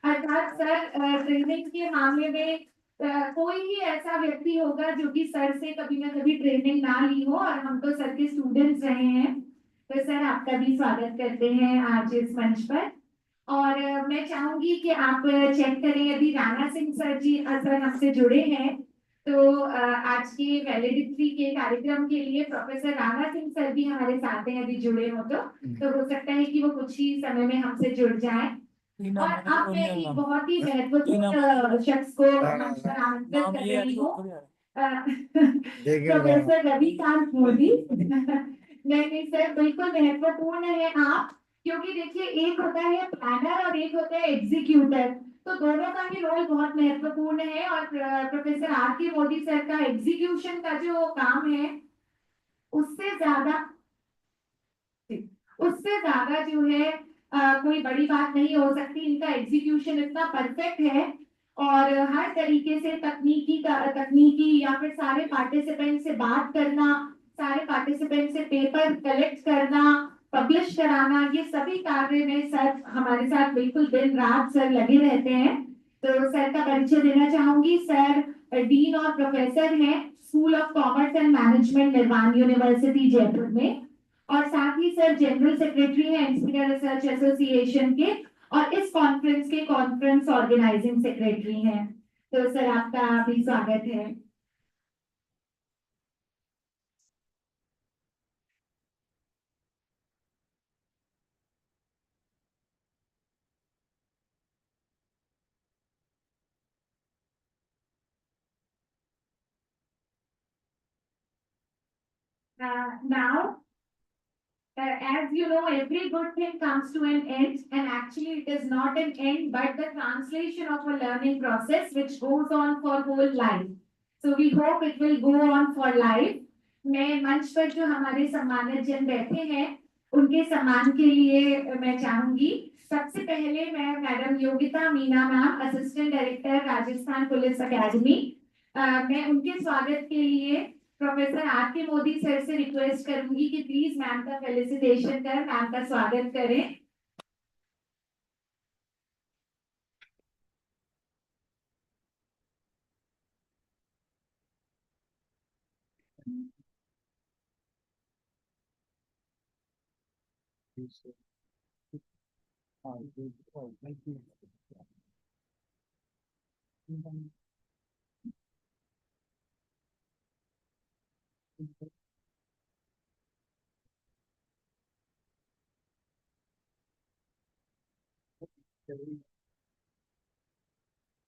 अर्थात सर ट्रेनिंग के मामले में कोई ही ऐसा व्यक्ति होगा जो कि सर से कभी ना कभी ट्रेनिंग ना ली हो, और हम तो सर के स्टूडेंट्स रहे हैं। तो सर आपका भी स्वागत करते हैं आज इस मंच पर। और मैं चाहूंगी कि आप चेक करें यदि राणा सिंह सर जी सर हमसे जुड़े हैं, तो आज के वैलिडिक्टरी के कार्यक्रम के लिए प्रोफेसर राणा सिंह सर भी हमारे साथ हैं, यदि जुड़े हो तो हो सकता है कि वो कुछ ही समय में हमसे जुड़ जाएं। और अब मैं एक बहुत ही महत्वपूर्ण शख्स को मंच पर आमंत्रित कर रही हूँ, प्रोफेसर रविकांत मोदी। नहीं सर, बिल्कुल महत्वपूर्ण है आप, क्योंकि देखिए एक होता है प्लानर और एक होता है एग्जीक्यूटर, तो दोनों का ही रोल बहुत महत्वपूर्ण है। और प्रोफेसर आर के मोदी सर का एग्जीक्यूशन का जो काम है उससे ज्यादा जो है कोई बड़ी बात नहीं हो सकती। इनका एग्जीक्यूशन इतना परफेक्ट है और हर तरीके से तकनीकी या फिर सारे पार्टिसिपेंट से बात करना, सारे पार्टिसिपेंट से पेपर कलेक्ट करना, पब्लिश कराना, ये सभी कार्य में सर हमारे साथ बिल्कुल दिन रात सर लगे रहते हैं। तो सर का परिचय देना चाहूंगी। सर डीन और प्रोफेसर हैं school of commerce and management निर्वाण यूनिवर्सिटी जयपुर में, और साथ ही सर जनरल सेक्रेटरी हैं इंस्पिरा रिसर्च एसोसिएशन के, और इस कॉन्फ्रेंस के कॉन्फ्रेंस ऑर्गेनाइजिंग सेक्रेटरी हैं। तो सर आपका भी स्वागत है। Now, as you know, every good thing comes to an end, and actually it is not an end, but the translation of a learning process which goes on for whole life. So we hope it will go on for life. मैं मंच पर जो हमारे सम्मानित जन बैठे हैं उनके सम्मान के लिए मैं चाहूंगी, सबसे पहले मैं madam Yogita Meena ma'am, assistant director Rajasthan police academy, मैं उनके स्वागत के लिए प्रोफेसर आर के मोदी सर से रिक्वेस्ट करूंगी कि प्लीज मैम का फेलिसिटेशन कर मैम का स्वागत करें।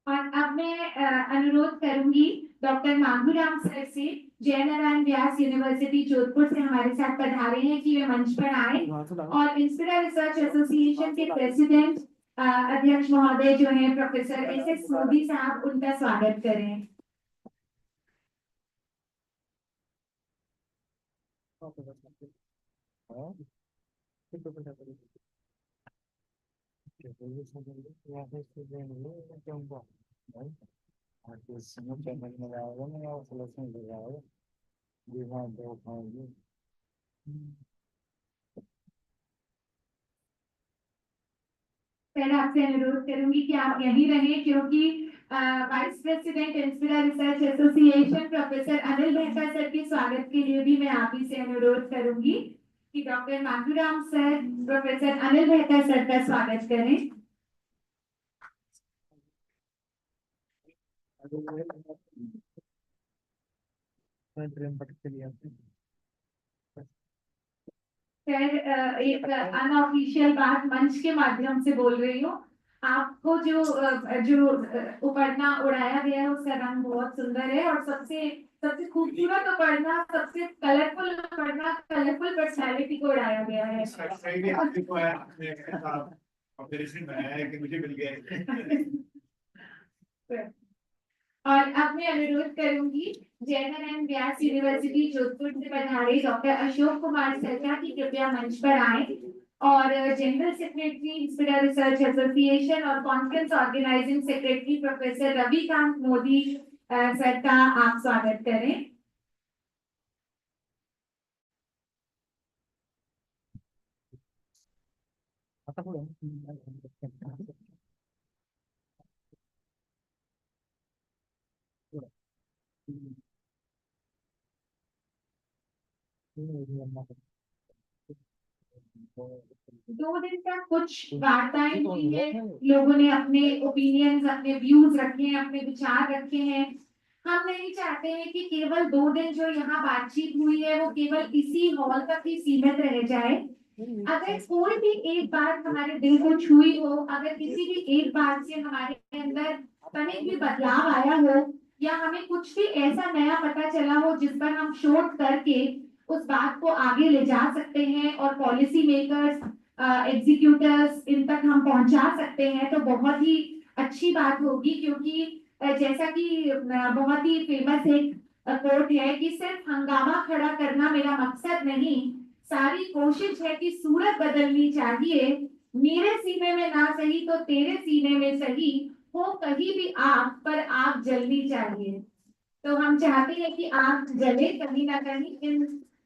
और अब मैं अनुरोध करूंगी डॉक्टर मांगूराम सर से, जयनारायण व्यास यूनिवर्सिटी जोधपुर से हमारे साथ पधारे हैं, कि वे मंच पर आए और इंस्पिरा रिसर्च एसोसिएशन के प्रेसिडेंट अध्यक्ष महोदय जो हैं प्रोफेसर एस मोदी साहब, उनका स्वागत करें। सर आपसे अनुरोध करूंगी कि आप यहीं रहें, क्योंकि vice president Inspira research association professor Anil Mehta sir के स्वागत के लिए भी मैं आप ही से अनुरोध करूंगी कि doctor Manguram sir professor Anil Mehta sir का स्वागत करें। सर एक अनऑफिशियल बात मंच के माध्यम से बोल रही हूँ, आपको जो उपरना उड़ाया गया है उसका रंग बहुत सुंदर है, और सबसे सबसे खूबसूरत उपरना, सबसे कलरफुल उपरना, कलरफुल पर्सनैलिटी को उड़ाया गया है। और अब मैं अनुरोध करूंगी जयनारायण व्यास यूनिवर्सिटी जोधपुर से पधारे डॉक्टर अशोक कुमार सरका की कृपया मंच पर आए, और general secretary Inspira research association और conference organising secretary professor Ravikant Modi sir का आप स्वागत करें। दो दिन तक कुछ वार्ताएं हुई है, लोगों ने अपने ओपिनियंस, अपने व्यूज रखे हैं, अपने विचार रखे हैं। हम नहीं चाहते हैं कि केवल 2 दिन जो यहाँ बातचीत हुई है वो केवल इसी हॉल तक ही सीमित रह जाए। अगर कोई भी एक बात हमारे दिल को छुई हो, अगर किसी भी एक बात से हमारे अंदर तनिक भी बदलाव आया हो, या हमें कुछ भी ऐसा नया पता चला हो जिस पर हम शोध करके उस बात को आगे ले जा सकते हैं और पॉलिसी मेकर्स, एग्जीक्यूटर्स इन तक हम पहुंचा सकते हैं, तो बहुत ही अच्छी बात होगी। क्योंकि जैसा कि बहुत ही फेमस एक कोट है कि सिर्फ हंगामा खड़ा करना मेरा मकसद नहीं, सारी कोशिश है कि सूरत बदलनी चाहिए। मेरे सीने में ना सही तो तेरे सीने में सही, हो कहीं भी आग पर आग जलनी चाहिए। तो हम चाहते हैं कि आग जले कहीं ना कहीं।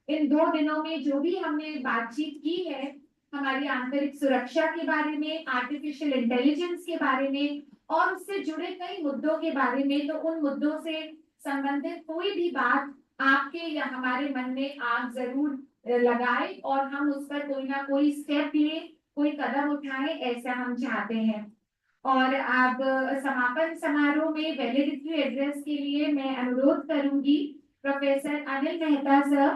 इन 2 दिनों में जो भी हमने बातचीत की है, हमारी आंतरिक सुरक्षा के बारे में, आर्टिफिशियल इंटेलिजेंस के बारे में, और उससे जुड़े कई मुद्दों के बारे में। तो उन मुद्दों से संबंधित कोई भी बात आपके या हमारे मन में आप जरूर लगाए और हम उस पर कोई ना कोई स्टेप ले, कोई कदम उठाए, ऐसा हम चाहते हैं। और अब समापन समारोह में वैलेडिक्टरी एड्रेस के लिए मैं अनुरोध करूंगी professor Anil Mehta sir,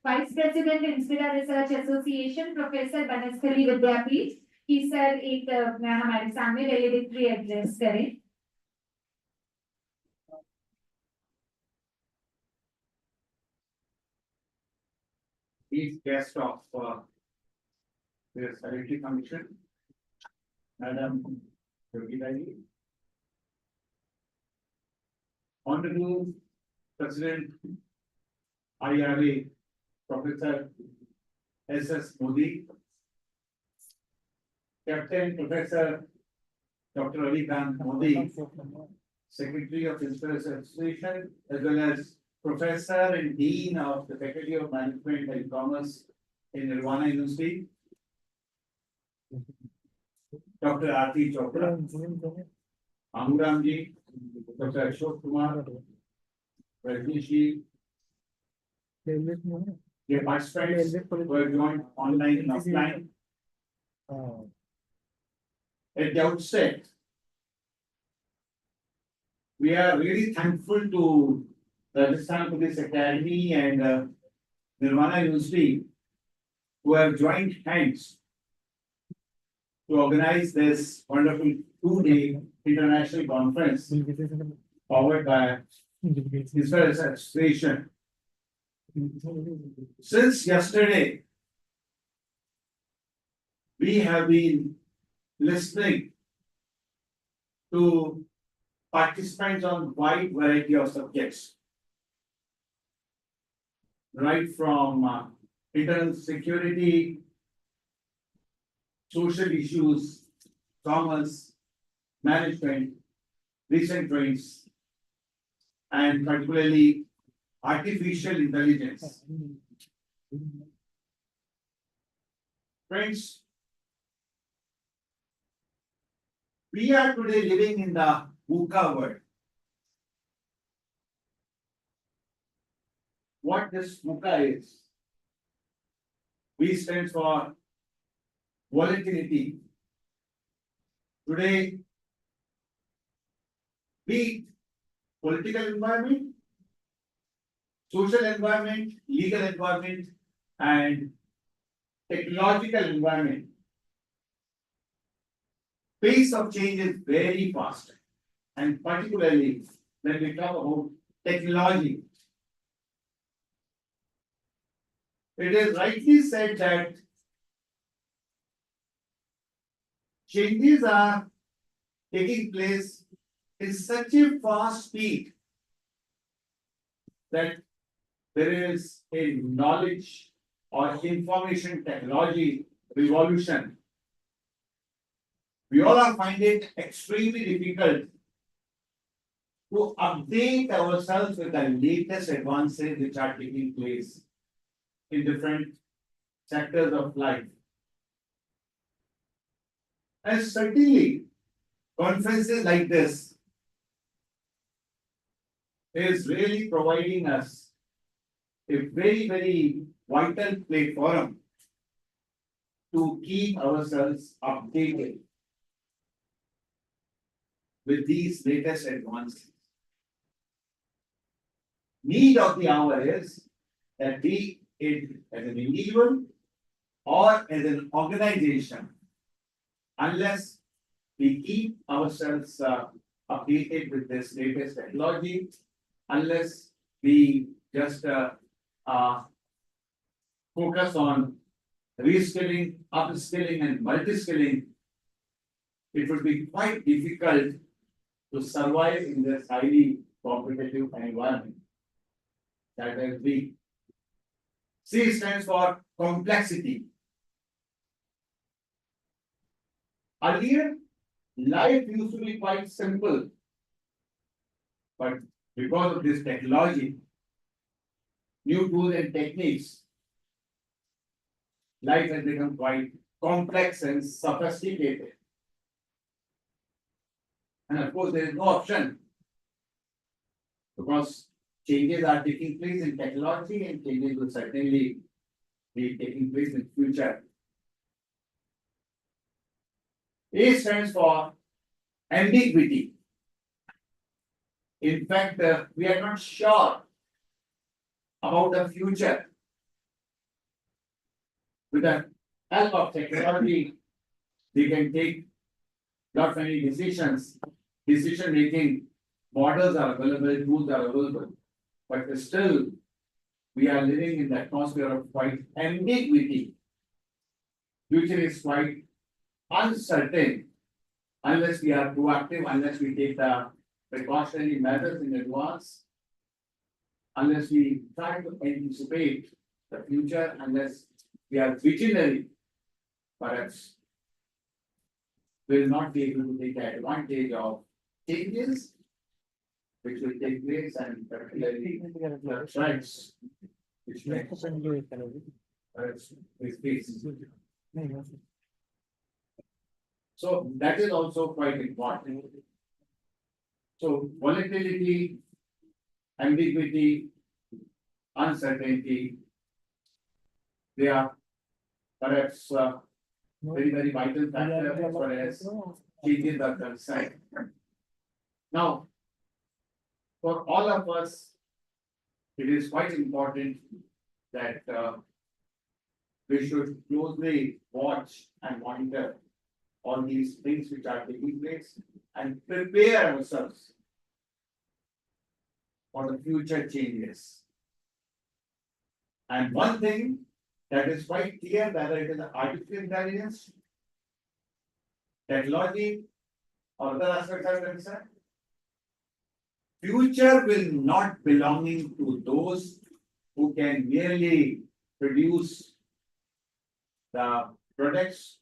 vice president Inspira research association, professor Banasthali Vidyapith, कि सर एक हमारे सामने वैलेडिक्टरी एड्रेस करें। Each guest of this Sanitary Commission, Madam Yogi, Honorable President IRA, Professor S.S. Modi, Captain Professor Dr. Ravi Kant Modi, Secretary of Inspira Association, as well as Professor and Dean of the Faculty of Management and Commerce in Nirwan University, Dr. Aarti Chopra, Amuramji, Dr. Ashok Kumar, Rajnishi, the participants were joined online and offline. At the outset, we are really thankful to Rajasthan Police Academy and Nirvana University, who have joined hands to organize this wonderful 2-day international conference powered by Inspira Association. Since yesterday, we have been listening to participants on wide variety of subjects, right from internal security, social issues, commerce, management, recent trends, and particularly artificial intelligence. Friends, we are today living in the VUCA world. What this VUCA is? V stands for volatility. Today, be it political environment, social environment, legal environment, and technological environment, pace of change is very fast. And particularly when we talk about technology, it is rightly said that changes are taking place in such a fast speed that there is a knowledge or information technology revolution. We all are find it extremely difficult to update ourselves with the latest advances which are taking place in different sectors of life. And certainly, conferences like this is really providing us a very, very vital platform to keep ourselves updated with these latest advances. Need of the hour is that we, as an individual or as an organization, unless we keep ourselves updated with this latest technology, unless we just focus on reskilling, upskilling, and multi-skilling, it would be quite difficult to survive in this highly competitive environment. That is B. C stands for complexity. Earlier, life used to be quite simple, but because of this technology, new tools and techniques, life has become quite complex and sophisticated. And of course, there is no option. Because changes are taking place in technology and changes will certainly be taking place in future. A stands for ambiguity. In fact, we are not sure about the future. With the help of technology, we can take lot many decisions. Decision making models are available, tools are available, but still we are living in the atmosphere of quite ambiguity. Future is quite uncertain unless we are proactive, unless we take the precautionary measures in advance, unless we try to anticipate the future, unless we are visionary, perhaps will not be able to take advantage of changes which will take place and particularly the threats which may perhaps we face. So that is also quite important. So volatility, ambiguity, uncertainty, they are perhaps very vital factor as far as changes are concerned. Now, for all of us, it is quite important that we should closely watch and monitor all these things which are taking place and prepare ourselves for the future changes. And one thing that is quite clear, whether it is artificial intelligence, technology, or other aspects are concerned, future will not belonging to those who can merely produce the products,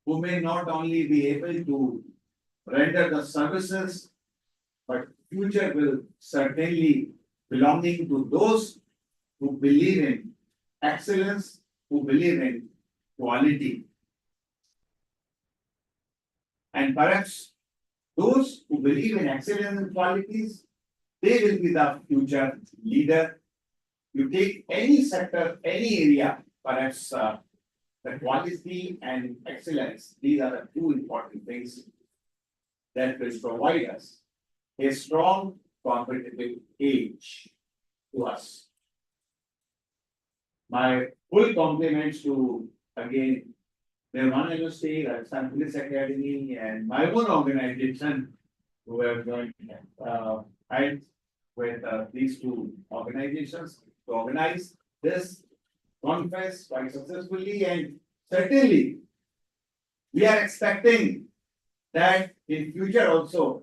who may not only be able to render the services, but future will certainly belonging to those who believe in excellence, who believe in quality. And perhaps those who believe in excellence and qualities, they will be the future leader. You take any sector, any area, perhaps the quality and excellence, these are the two important things that will provide us a strong competitive edge to us. My full compliments to, again, Nirwan University, Rajasthan Police Academy, and my own organization who have joined hands with these two organizations to organize this conference quite successfully, and certainly we are expecting that in future also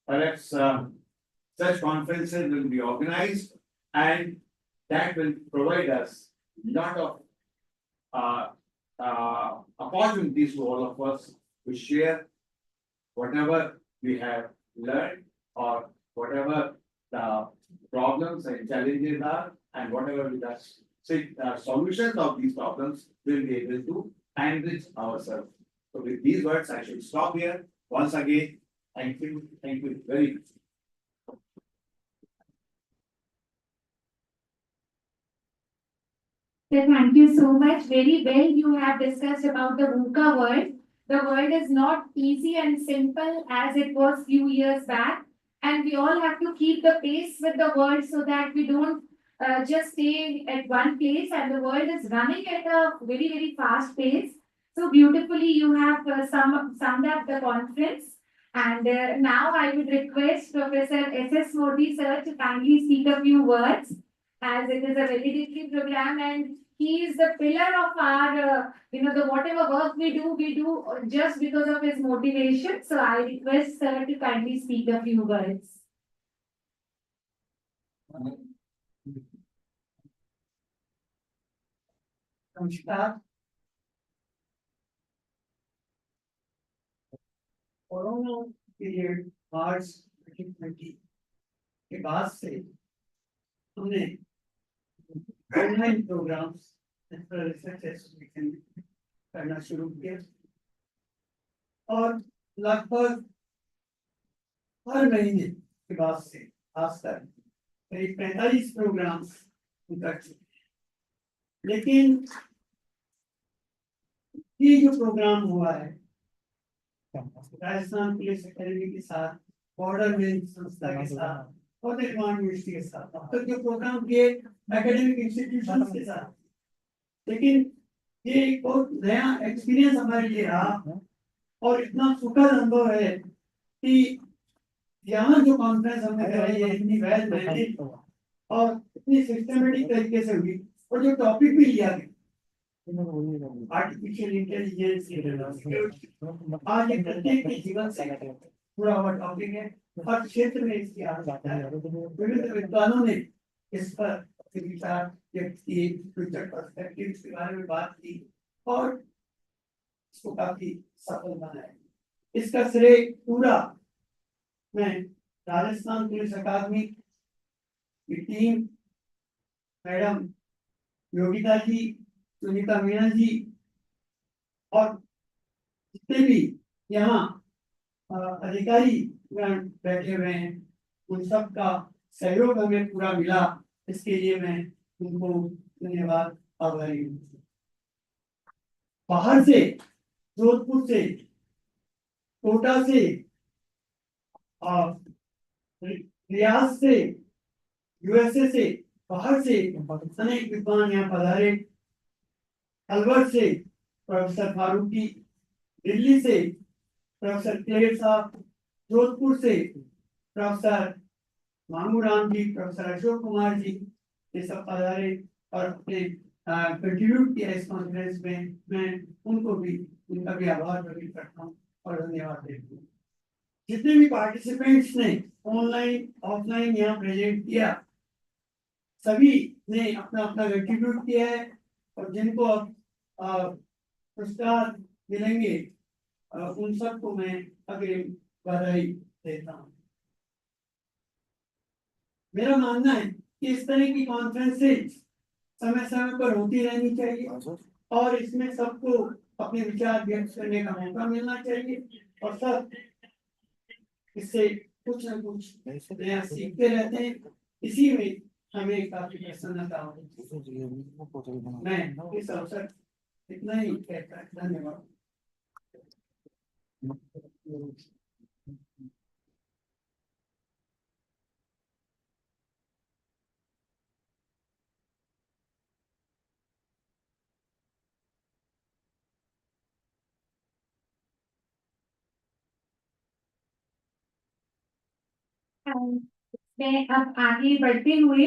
perhaps such conferences will be organized, and that will provide us a lot of opportunities to all of us to share whatever we have learned or whatever the problems and challenges are, and whatever we solutions of these problems will be able to enrich ourselves. So with these words, I should stop here. Once again, thank you very much. So thank you so much. Very well, you have discussed about the VUCA world. The world is not easy and simple as it was few years back, and we all have to keep the pace with the world so that we don't just stay at one place, and the world is running at a very fast pace. So beautifully you have summed up the conference, and now I would request Professor S.S. Modi sir to kindly speak a few words, as it is a valedictory program, and he is the pillar of our, the whatever work we do just because of his motivation. So I request sir to kindly speak a few words. नमस्कार। Corona period मार्च 2020 के बाद से हमने online programmes research association करना शुरू किया और लगभग हर महीने के बाद से आज तक करीब 45 प्रोग्राम कर चुके हैं। लेकिन ये जो प्रोग्राम हुआ है राजस्थान पुलिस अकेडमी के साथ, बॉर्डरमैन संस्था के साथ और निर्वाण यूनिवर्सिटी के साथ, अब तक जो प्रोग्राम किए एकेडमिक इंस्टीट्यूशन के साथ, लेकिन ये एक बहुत नया एक्सपीरियंस हमारे लिए रहा और इतना सुखद अनुभव है कि यहाँ जो कॉन्फ्रेंस हमने कराई है इतनी वेल मैनेज्ड और इतनी सिस्टमेटिक तरीके से हुई और जो टॉपिक भी लिया गया आर्टिफिशियल इंटेलिजेंस, आज ये प्रत्येक के जीवन से जुड़ा हुआ टॉपिक है। हर क्षेत्र में इसकी आवश्यकता है। विभिन्न विद्वानों ने इस पर विचार व्यक्त किए, फ्यूचर पर्सपेक्टिव के बारे में बात की और इसको काफी सफल बनाया। इसका श्रेय पूरा मैं राजस्थान पुलिस अकादमी की टीम, मैडम योगिता जी, सुनीता मीना जी और जितने भी यहाँ अधिकारी बैठे हुए हैं उन सब का सहयोग हमें पूरा मिला, इसके लिए मैं उनको धन्यवाद आभारी हूँ। बाहर से, जोधपुर से, कोटा से, रियाद से, यूएसए से, बाहर से अनेक विद्वान यहाँ पधारे। अलवर से प्रोफेसर फारूकी, दिल्ली से प्रोफेसर क्लेर साहब, जोधपुर से प्रोफेसर मामूराम जी, प्रोफेसर अशोक कुमार जी, ये सब पधारे और अपने कंट्रीब्यूट किया इस कॉन्फ्रेंस में। मैं उनको भी, उनका भी आभार प्रकट करता हूँ और धन्यवाद देता हूँ। जितने भी पार्टिसिपेंट्स ने ऑनलाइन ऑफलाइन यहाँ प्रेजेंट किया, सभी ने अपना अपना कंट्रीब्यूट किया है और जिनको अब पुरस्कार मिलेंगे उन सबको मैं अग्रिम बधाई देता हूँ। मेरा मानना है कि इस तरह की कॉन्फ्रेंसेज समय समय पर होती रहनी चाहिए और इसमें सबको अपने विचार व्यक्त करने का मौका मिलना चाहिए और सब इससे कुछ न कुछ नया सीखते रहते हैं। इसी में हमें काफी प्रसन्नता होती है। मैं इस अवसर इतना ही कहता है, धन्यवाद। मैं अब आगे बढ़ते हुए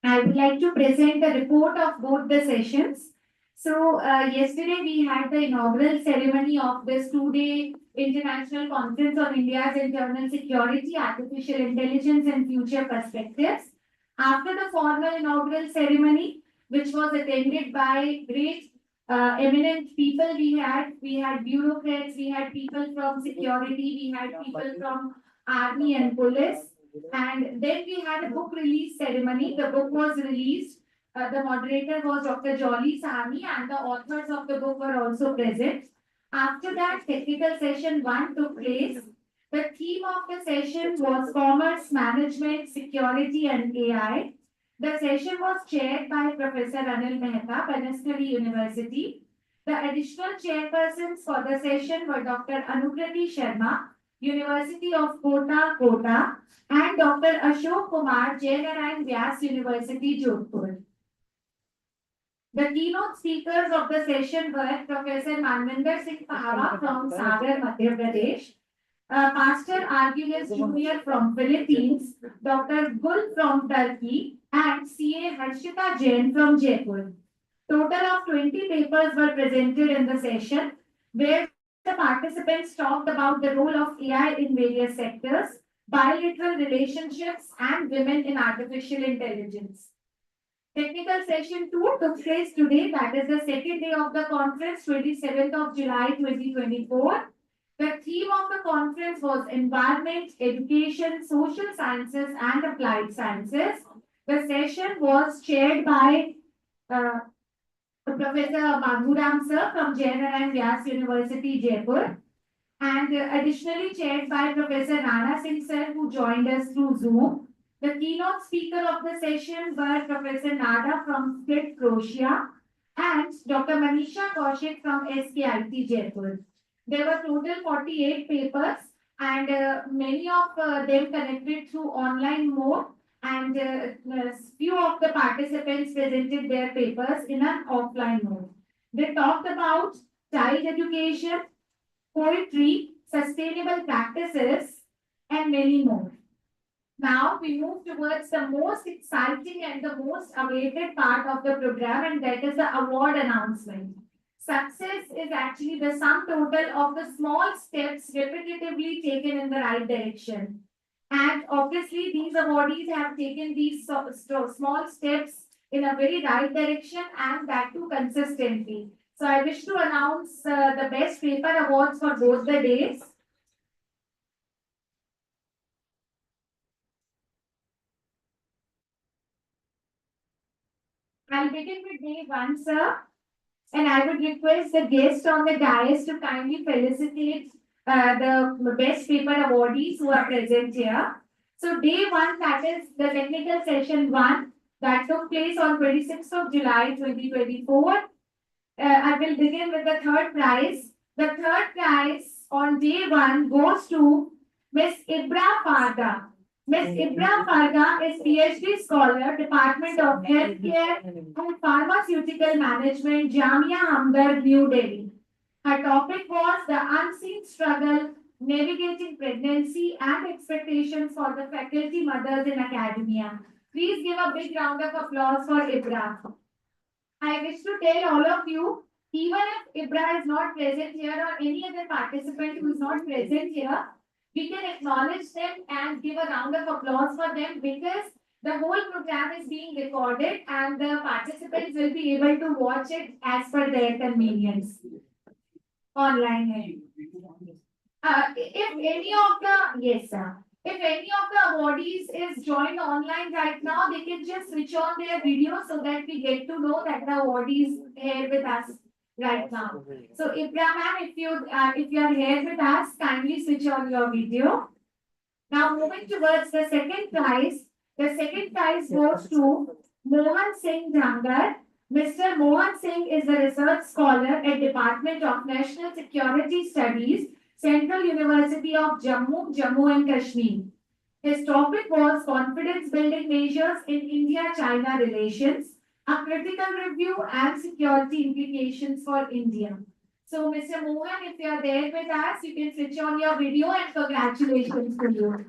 I would like to present the report of both the sessions. So, yesterday we had the inaugural ceremony of this two-day International Conference on India's Internal Security, Artificial Intelligence and Future Perspectives. After the formal inaugural ceremony, which was attended by great eminent people, we had bureaucrats, we had people from security, we had people from army and police. And then we had a book release ceremony. The book was released. The moderator was Dr. Jolly Sahni and the authors of the book were also present. After that, technical session 1 took place. The theme of the session was Commerce, Management, Security and AI. The session was chaired by Professor Anil Mehta, Banasthali University. The additional chairpersons for the session were Dr. Anukriti Sharma, University of Kota, Kota, and Dr. Ashok Kumar, Jainarine Vyas University, Jodhpur. The keynote speakers of the session were Professor Manvinder Singh Pahwa from Sagar, Madhya Pradesh, Pastor Argulis Jr. from Philippines, Dr. Gul from Turkey, and CA Harshita Jain from Jaipur. Total of 20 papers were presented in the session, where the participants talked about the role of AI in various sectors, bilateral relationships, and women in artificial intelligence. Technical session 2 took place today, that is the second day of the conference, 27th of July 2024. The theme of the conference was Environment, Education, Social Sciences, and Applied Sciences. The session was chaired by Professor Maghuram Sir from Jainarine Vyas University, Jaipur. and additionally chaired by Professor Rana Singh sir, who joined us through Zoom. The keynote speaker of the session were Professor Nada from Split, Croatia, and Dr. Manisha Kaushik from SKIT Jaipur. There were total 48 papers, and many of them connected through online mode, and few of the participants presented their papers in an offline mode. They talked about child education, poetry, sustainable practices, and many more. Now we move towards the most exciting and the most awaited part of the program, and that is the award announcement. Success is actually the sum total of the small steps repetitively taken in the right direction. And obviously, these awardees have taken these small steps in a very right direction, and that too consistently. So I wish to announce the best paper awards for both the days. I'll begin with day 1, sir. And I would request the guests on the dais to kindly felicitate the best paper awardees who are present here. So day 1, that is the technical session 1, that took place on 26th of July 2024. I will begin with the third prize. The third prize on day 1 goes to Miss Ibra Farda. Miss Ibra Farda is PhD scholar, Department of Healthcare and Pharmaceutical Management, Jamia Hamdard, New Delhi. Her topic was the unseen struggle navigating pregnancy and expectations for the faculty mothers in academia. Please give a big round of applause for Ibra. I wish to tell all of you, even if Ibra is not present here or any other participant who is not present here, we can acknowledge them and give a round of applause for them, because the whole program is being recorded and the participants will be able to watch it as per their convenience online. If any of the, yes sir, if any of the awardees is joined online right now, they can just switch on their video so that we get to know that the awardee is here with us right now. So Ibra ma'am, if you are here with us, kindly switch on your video. Now moving towards the second prize. The second prize goes to Mohan Singh Dhangar. Mr. Mohan Singh is a research scholar at Department of National Security Studies, Central University of Jammu, Jammu and Kashmir. His topic was confidence building measures in India-China relations, a critical review and security implications for India. So, Mr. Mohan, if you are there with us, you can switch on your video, and congratulations to you.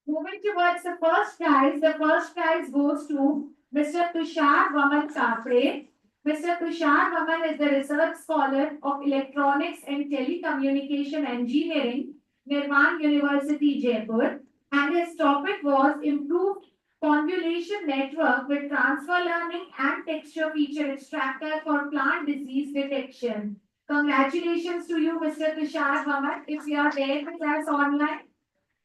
Moving towards the first prize goes to Mr. Tushar Vaman Kapre. Mr. Tushar Vaman is the research scholar of electronics and telecommunication engineering, Nirwan University, Jaipur, and his topic was improved convolution network with transfer learning and texture feature extractor for plant disease detection. Congratulations to you, Mr. Tushar Vaman. If you are there with us online,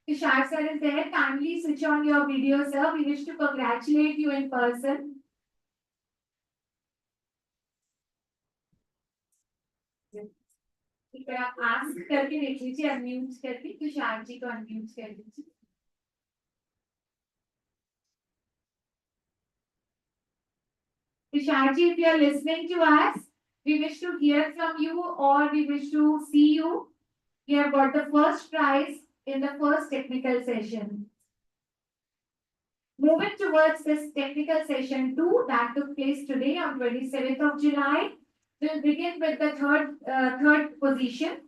Tushar sir is there. Kindly switch on your video, sir. We wish to congratulate you in person. आप ask करके देख लीजिए, unmute करके तुषार जी को unmute कर लीजिए. Tushar ji, if you are listening to us, we wish to hear from you or we wish to see you. You have got the first prize in the first technical session. Moving towards this technical session 2 that took place today on 27th of July. We'll begin with the third position,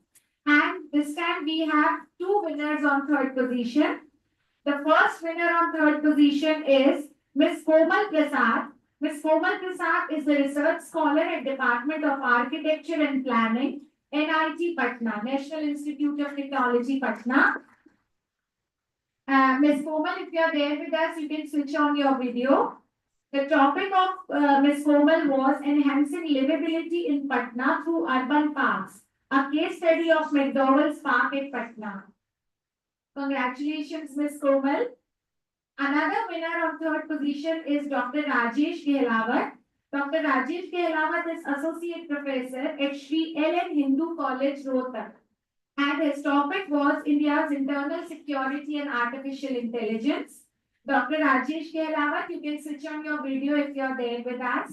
and this time we have 2 winners on third position. The first winner on third position is Ms. Komal Prasad. Ms. Komal Prasad is the research scholar at Department of Architecture and Planning, NIT Patna, National Institute of Technology, Patna. Ms. Komal, if you are there with us, you can switch on your video. The topic of Ms. Komal was enhancing livability in Patna through urban parks, a case study of McDowell's Park at Patna. Congratulations, Ms. Komal. Another winner on third position is Dr. Rajesh Gehlawat. Dr. Rajesh के अलावा is associate professor at Sri Ellen Hindu College, Rohtak. And his topic was India's internal security and artificial intelligence. Dr. Rajesh ke alawa, you can switch on your video if you're there with us.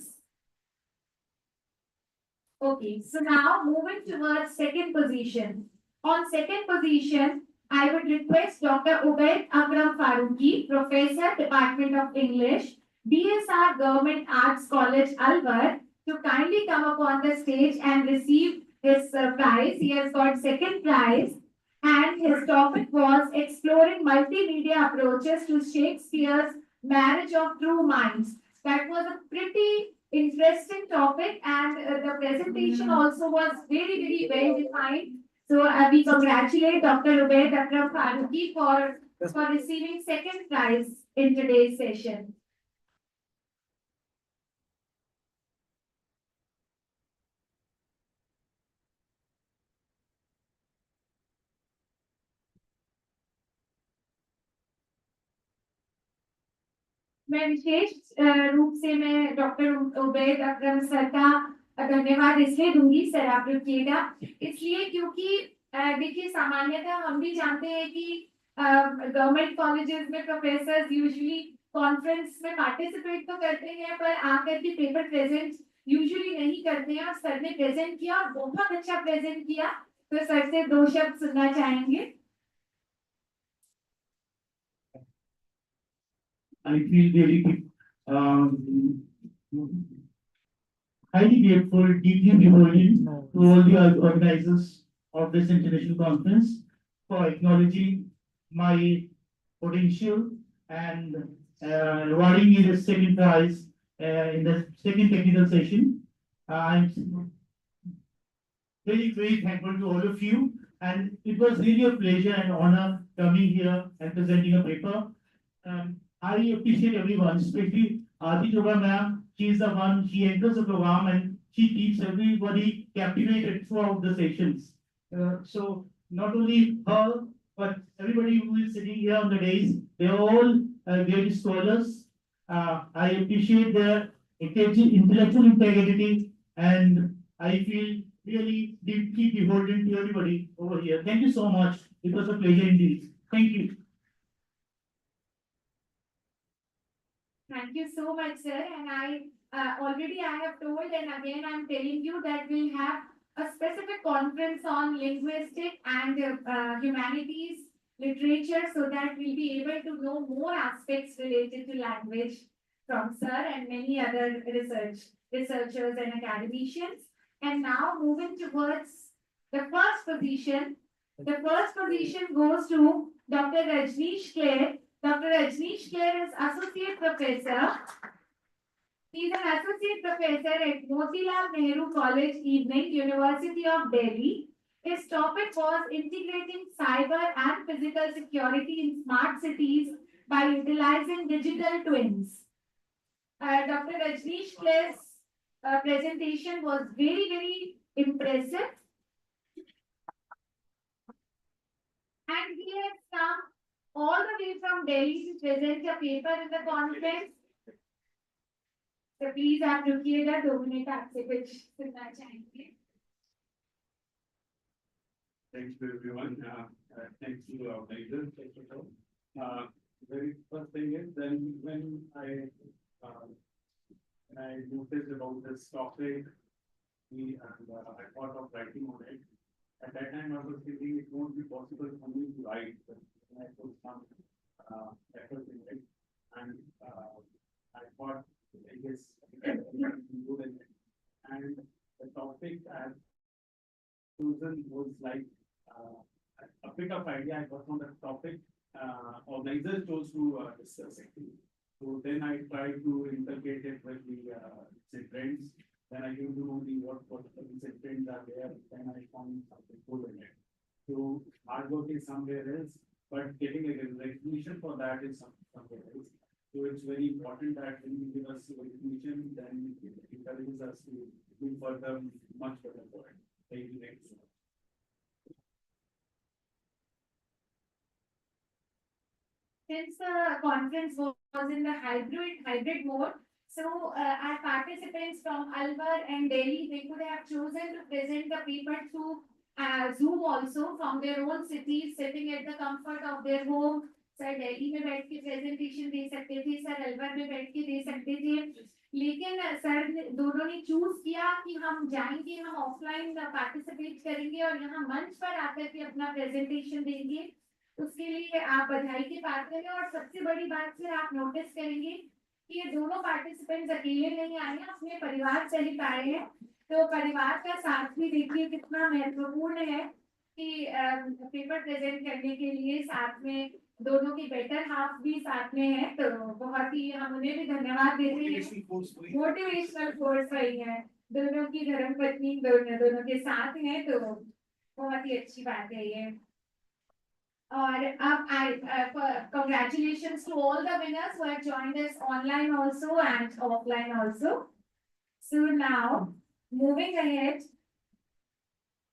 Okay, so now moving towards second position. On second position, I would request Dr. Ubaid Akram Farooqi, Professor, Department of English, DSR Government Arts College, Alwar, to kindly come up on the stage and receive his prize. He has got second prize, and his topic was exploring multimedia approaches to Shakespeare's Marriage of True Minds. That was a pretty interesting topic, and the presentation also was very well defined. So we congratulate Dr. Ubaid Akram Farooqi for receiving second prize in today's session. मैं विशेष रूप से मैं doctor Ubaid अकरम sir का धन्यवाद इसलिए दूंगी, sir आप रुकिएगा, इसलिए क्योंकि देखिए सामान्यतः हम भी जानते हैं कि गवर्नमेंट कॉलेजेस में प्रोफेसर्स यूजुअली कॉन्फ्रेंस में पार्टिसिपेट तो करते हैं पर आकर के पेपर प्रेजेंट यूजुअली नहीं करते हैं, और सर ने प्रेजेंट किया और बहुत अच्छा प्रेजेंट किया, तो सर से 2 शब्द सुनना चाहेंगे. I feel really highly grateful, deeply rewarding to all the organizers of this international conference for acknowledging my potential and rewarding me the second prize in the second technical session. I'm very thankful to all of you, and it was really a pleasure and honor coming here and presenting a paper. I appreciate everyone, especially Adi Joga ma'am. She is the one, she enters the program and she keeps everybody captivated throughout the sessions. So not only her, but everybody who is sitting here on the days, they are all great scholars. I appreciate their intellectual integrity, and I feel really deeply beholden to everybody over here. Thank you so much. It was a pleasure indeed. Thank you. Thank you so much, sir. And I already have told, and again I'm telling you that we'll have a specific conference on linguistic and humanities literature, so that we'll be able to know more aspects related to language from sir and many other researchers and academicians. And now moving towards the first position. The first position goes to Dr. Rajneesh Clare. Dr. Rajneesh Clare is Associate Professor. He is an Associate Professor at Motilal Nehru College, Evening, University of Delhi. His topic was integrating cyber and physical security in smart cities by utilizing digital twins. Dr. Rajneesh Clare's presentation was very impressive. And he has come all the way from Delhi to present a paper in the conference. So please आप रुकिएगा, 2 minute आपसे कुछ सुनना चाहेंगे. Thanks to everyone. Thanks to the organizers. Very first thing is then when I noticed about this topic, I thought of writing on it. At that time, I was thinking it won't be possible for me to write, but I put some effort in it, and I thought, I guess, I can do it. And the topic I had chosen was like a bit of idea I got from the topic. Organizers chose to discuss it. So then I tried to integrate it with the trends. Then I came to know what the trends are there. Then I found something cool in it. So hard work is somewhere else, but getting a recognition for that is somewhere else. So it's very important that when you give us recognition, then it encourages us to do further, much better for it. Thank you. Thank you so much. Since the conference was in the hybrid mode, So our participants from Alwar and Delhi, they could have chosen to present the paper through Zoom also from their own cities, sitting at the comfort of their home. Sir Delhi में बैठ के presentation दे सकते थे, sir Alwar में बैठ के दे सकते थे, लेकिन सर दोनों ने चूज किया कि हम जाएंगे, हम ऑफलाइन पार्टिसिपेट करेंगे और यहाँ मंच पर आकर के अपना प्रेजेंटेशन देंगे। उसके लिए आप बधाई के पात्र हैं। और सबसे बड़ी बात सर आप नोटिस करेंगे कि ये दोनों पार्टिसिपेंट्स अकेले नहीं आए हैं, अपने परिवार सहित आए हैं। तो परिवार का साथ भी देखिए कितना महत्वपूर्ण है कि पेपर प्रेजेंट करने के लिए साथ में दोनों की बेटर हाफ भी साथ में है। तो बहुत ही हम उन्हें भी धन्यवाद देते हैं, मोटिवेशनल फोर्स वही है, दोनों की धर्मपत्नी दोनों के साथ हैं, तो बहुत ही अच्छी बात है ये। और अब congratulations to all the winners who have joined us online also and offline also. So now moving ahead,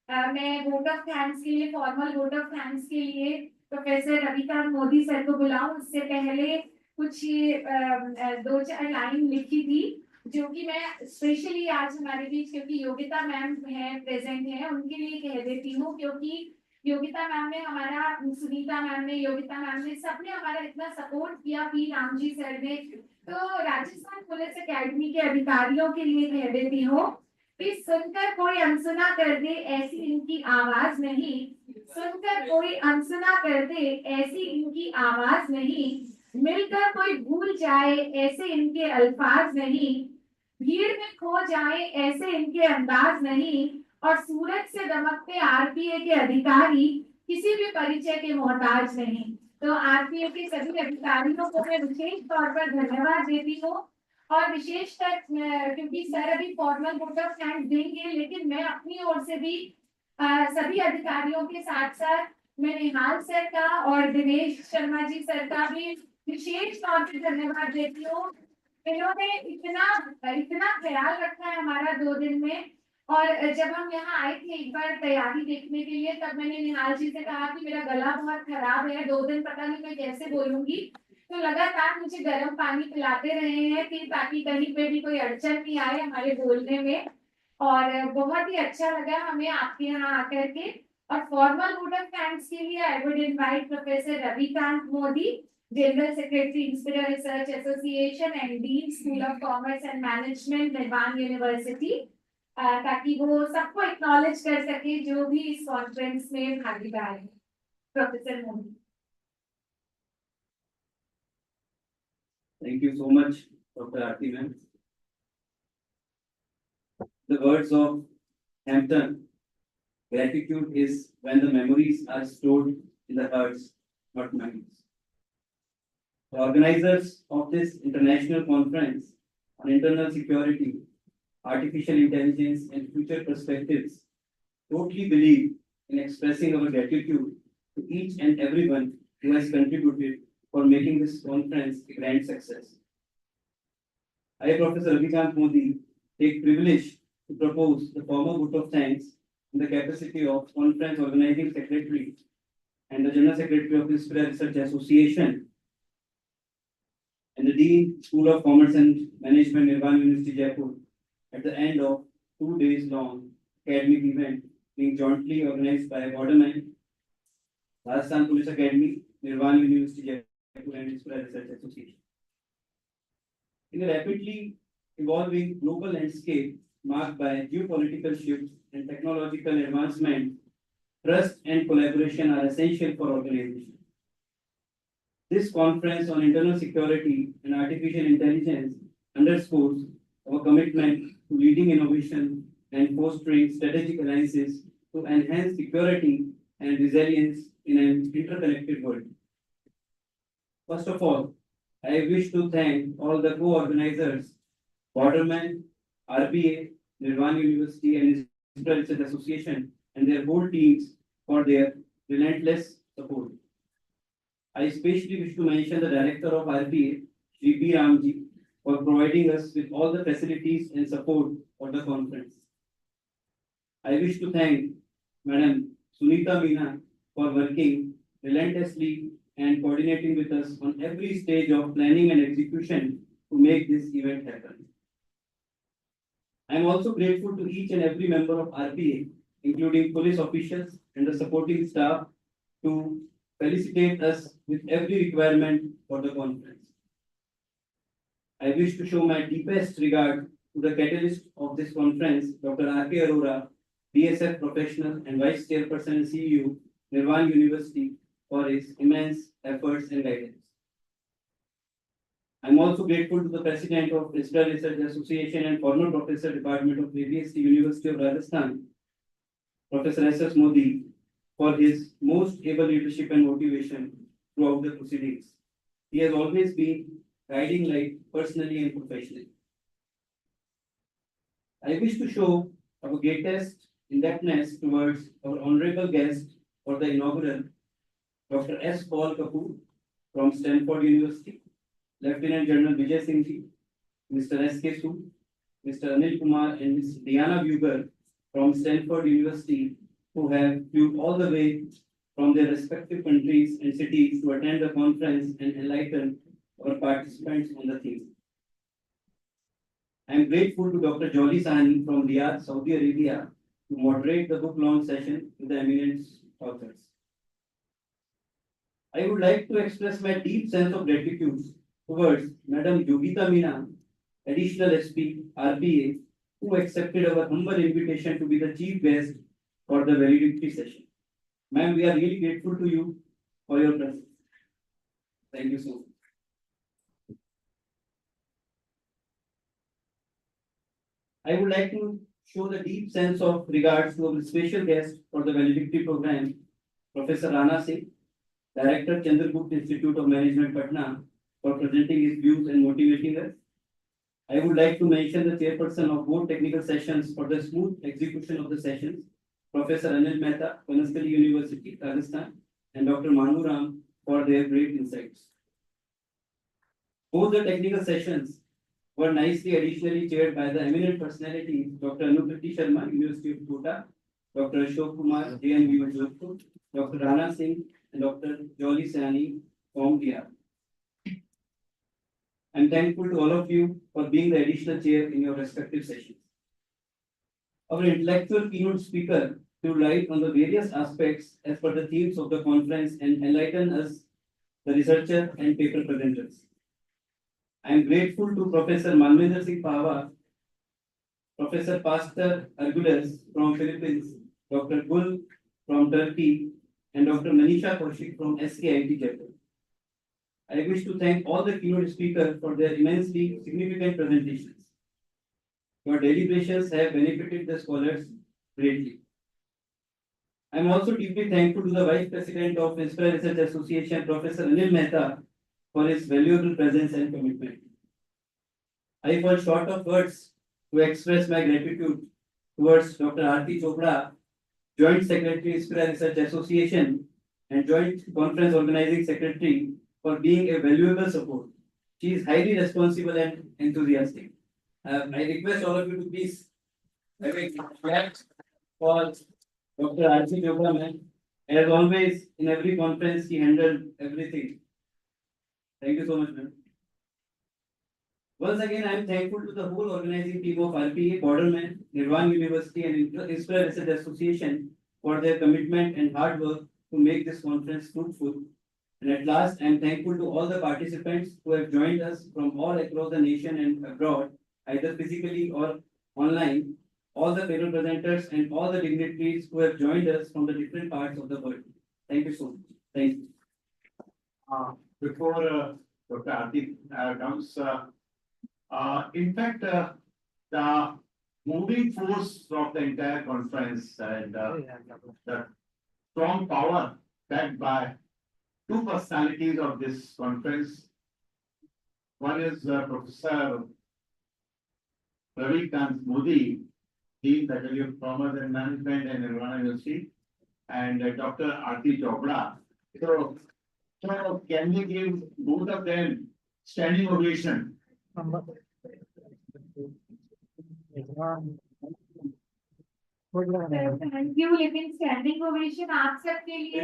मैं वोट ऑफ थैंक्स के लिए, फॉर्मल वोट ऑफ थैंक्स के लिए प्रोफेसर रविकांत मोदी सर को बुलाऊं। उससे पहले कुछ 2-4 लाइन लिखी थी जो कि मैं स्पेशली आज हमारे बीच, क्योंकि योगिता मैम है प्रेजेंट है, उनके लिए कह देती हूँ। क्योंकि योगिता मैम ने हमारा, सुनीता मैम ने, योगिता मैम ने, सबने हमारा इतना सपोर्ट किया, पी राम जी सर ने। तो राजस्थान पुलिस अकेडमी के अधिकारियों के लिए कह देती हूँ कि सुनकर कोई अनसुना कर दे ऐसी इनकी आवाज नहीं, सुनकर कोई अनसुना कर दे ऐसी इनकी आवाज नहीं, मिलकर कोई भूल जाए ऐसे इनके अल्फाज नहीं, भीड़ में खो जाए ऐसे इनके अंदाज नहीं, और सूरज से दमकते आरपीए के अधिकारी किसी भी परिचय के मोहताज नहीं। तो आरपीए के सभी अधिकारियों को मैं विशेष तौर पर धन्यवाद देती हूँ। और विशेषकर क्योंकि सर अभी फॉर्मल वोट ऑफ थैंक्स देंगे, लेकिन मैं अपनी ओर से भी सभी अधिकारियों के साथ साथ मैं निहाल सर का और दिनेश शर्मा जी सर का भी विशेष तौर पर धन्यवाद देती हूँ। इन्होंने इतना ख्याल रखा है हमारा 2 दिन में। और जब हम यहाँ आए थे एक बार तैयारी देखने के लिए, तब मैंने निहाल जी से कहा कि मेरा गला बहुत खराब है, 2 दिन पता नहीं मैं कैसे बोलूंगी। तो लगातार मुझे गर्म पानी पिलाते रहे हैं कि ताकि कहीं पे भी कोई अड़चन नहीं आए हमारे बोलने में। और बहुत ही अच्छा लगा हमें आपके यहाँ आकर के। और फॉर्मल वोट ऑफ थैंक्स के लिए I would invite professor Ravikant Modi, general secretary Inspira research association and dean school of commerce and management निर्वाण यूनिवर्सिटी, ताकि वो सबको एक्नॉलेज कर सके जो भी इस कॉन्फ्रेंस में भागीदार है। Professor Modi. Thank you so much, Dr. Aarti ma'am. The words of Hampton, gratitude is when the memories are stored in the hearts, not minds. The organizers of this international conference on internal security, artificial intelligence and future perspectives totally believe in expressing our gratitude to each and everyone who has contributed for making this conference a grand success. I, Professor Ravikant Modi, take privilege to propose the formal vote of thanks in the capacity of Conference Organizing Secretary and the General Secretary of Inspira Research Association and the Dean School of Commerce and Management, Nirwan University, Jaipur, at the end of 2 days long academic event being jointly organized by BORDERMAN, Rajasthan Police Academy, Nirwan University, Jaipur, and Inspira Research Association. In a rapidly evolving global landscape marked by geopolitical shifts and technological advancement, trust and collaboration are essential for organization. This conference on internal security and artificial intelligence underscores our commitment to leading innovation and fostering strategic alliances to enhance security and resilience in an interconnected world. First of all, I wish to thank all the co-organizers, BORDERMAN, RBA, Nirwan University and Inspira Research Association and their whole teams for their relentless support. I especially wish to mention the Director of RBA, Shri P. Ramji, for providing us with all the facilities and support for the conference. I wish to thank Madam Sunita Meena for working relentlessly and coordinating with us on every stage of planning and execution to make this event happen. I am also grateful to each and every member of RPA, including police officials and the supporting staff, to felicitate us with every requirement for the conference. I wish to show my deepest regard to the catalyst of this conference, Dr. R.K. Arora, BSF professional and Vice Chairperson and CEO, Nirwan University, for his immense efforts and guidance. I am also grateful to the President of Inspira Research Association and former Professor Department of ABST University of Rajasthan, Professor S.S. Modi, for his most able leadership and motivation throughout the proceedings. He has always been guiding light personally and professionally. I wish to show our greatest indebtedness towards our honorable guest for the inaugural, Dr. S. Paul Kapoor from Stanford University, Lieutenant General Vijay Singh Ji, Mr. S.K. Sood, Mr. Anil Kumar and Ms. Diana Buger from Stanford University, who have flew all the way from their respective countries and cities to attend the conference and enlighten our participants on the theme. I am grateful to Dr. Jolly Sahani from Riyadh, Saudi Arabia, to moderate the book launch session with the eminent authors. I would like to express my deep sense of gratitude towards Madam Yogita Meena, Additional SP, RPA, who accepted our humble invitation to be the chief guest for the valedictory session. Ma'am, we are really grateful to you for your presence. Thank you so much. I would like to show the deep sense of regards to our special guest for the valedictory program, Professor Rana Singh, Director, Chandragupta Institute of Management, Patna, for presenting his views and motivating us. I would like to mention the chairperson of both technical sessions for the smooth execution of the sessions, Professor Anil Mehta, Kanaskali University, Rajasthan, and Dr. Manu Ram for their great insights. Both the technical sessions were nicely additionally chaired by the eminent personalities, Dr. Anupriti Sharma, University of Kota, Dr. Ashok Kumar, JNU Jaipur, Dr. Rana Singh, and Dr. Jolly Sahani from Riyadh. I am thankful to all of you for being the additional chair in your respective sessions. Our intellectual keynote speaker threw light on the various aspects as per the themes of the conference and enlighten us, the researcher and paper presenters. I am grateful to Professor Manvinder Singh Pahwa, Professor Pastor Argulas from Philippines, Dr. Gul from Turkey, and Dr. Manisha Kaushik from SKIT Jaipur. I wish to thank all the keynote speakers for their immensely significant presentations. Your deliberations have benefited the scholars greatly. I am also deeply thankful to the Vice President of Inspira Research Association, Professor Anil Mehta, for his valuable presence and commitment. I fall short of words to express my gratitude towards Dr. Aarti Chopra, Joint Secretary, Inspira Research Association, and Joint Conference Organizing Secretary, for being a valuable support. She is highly responsible and enthusiastic. I request all of you to please have a clap for Dr. Aarti Chopra, ma'am. As always, in every conference, she handled everything. Thank you so much, ma'am. Once again, I am thankful to the whole organizing team of RPA, BORDERMAN, Nirwan University, and Inspira Research Association for their commitment and hard work to make this conference fruitful. And at last, I am thankful to all the participants who have joined us from all across the nation and abroad, either physically or online, all the panel presenters and all the dignitaries who have joined us from the different parts of the world. Thank you so much. Thank you. Before Dr. Aarti comes, in fact, the moving force of the entire conference and the strong power backed by two personalities of this conference. One is Professor Ravikant Modi, Dean Faculty of Commerce and Management and Nirwan University, and Dr. Aarti Chopra. So can we give both of them standing ovation? Thank you लेकिन standing ovation आप सबके लिए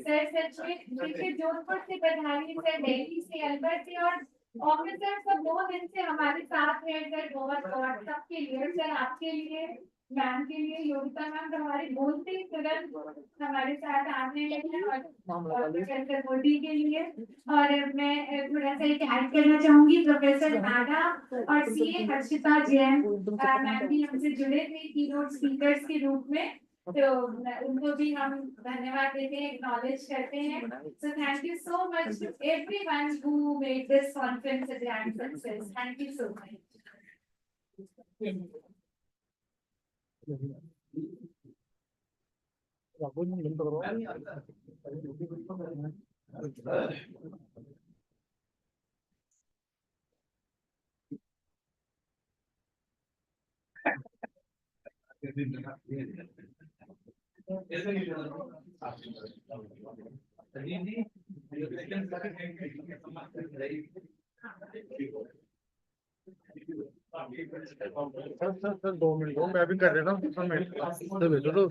sir सच में देखिए जोधपुर से बधाई sir Delhi से अलवर से और ऑफिसर सब 2 दिन से हमारे साथ हैं सर, बहुत बहुत सबके लिए सर, आपके लिए, मैम के लिए, योगिता मैम तो हमारे बोलते ही तुरंत हमारे साथ आने लगे और प्रोफेसर मोदी के लिए। और मैं थोड़ा सा एक ऐड करना चाहूंगी, प्रोफेसर आदा और सीए हर्षिता जैन मैम भी हमसे जुड़े थे कीनोट स्पीकर्स के रूप में, तो उनको भी हम धन्यवाद देते हैं, एक्नॉलेज करते हैं। So thank you so much to everyone who made this conference a grand success. Thank you so much. Sir 2 minute दो, मैं भी कर रहा हूँ, सर भेजो तो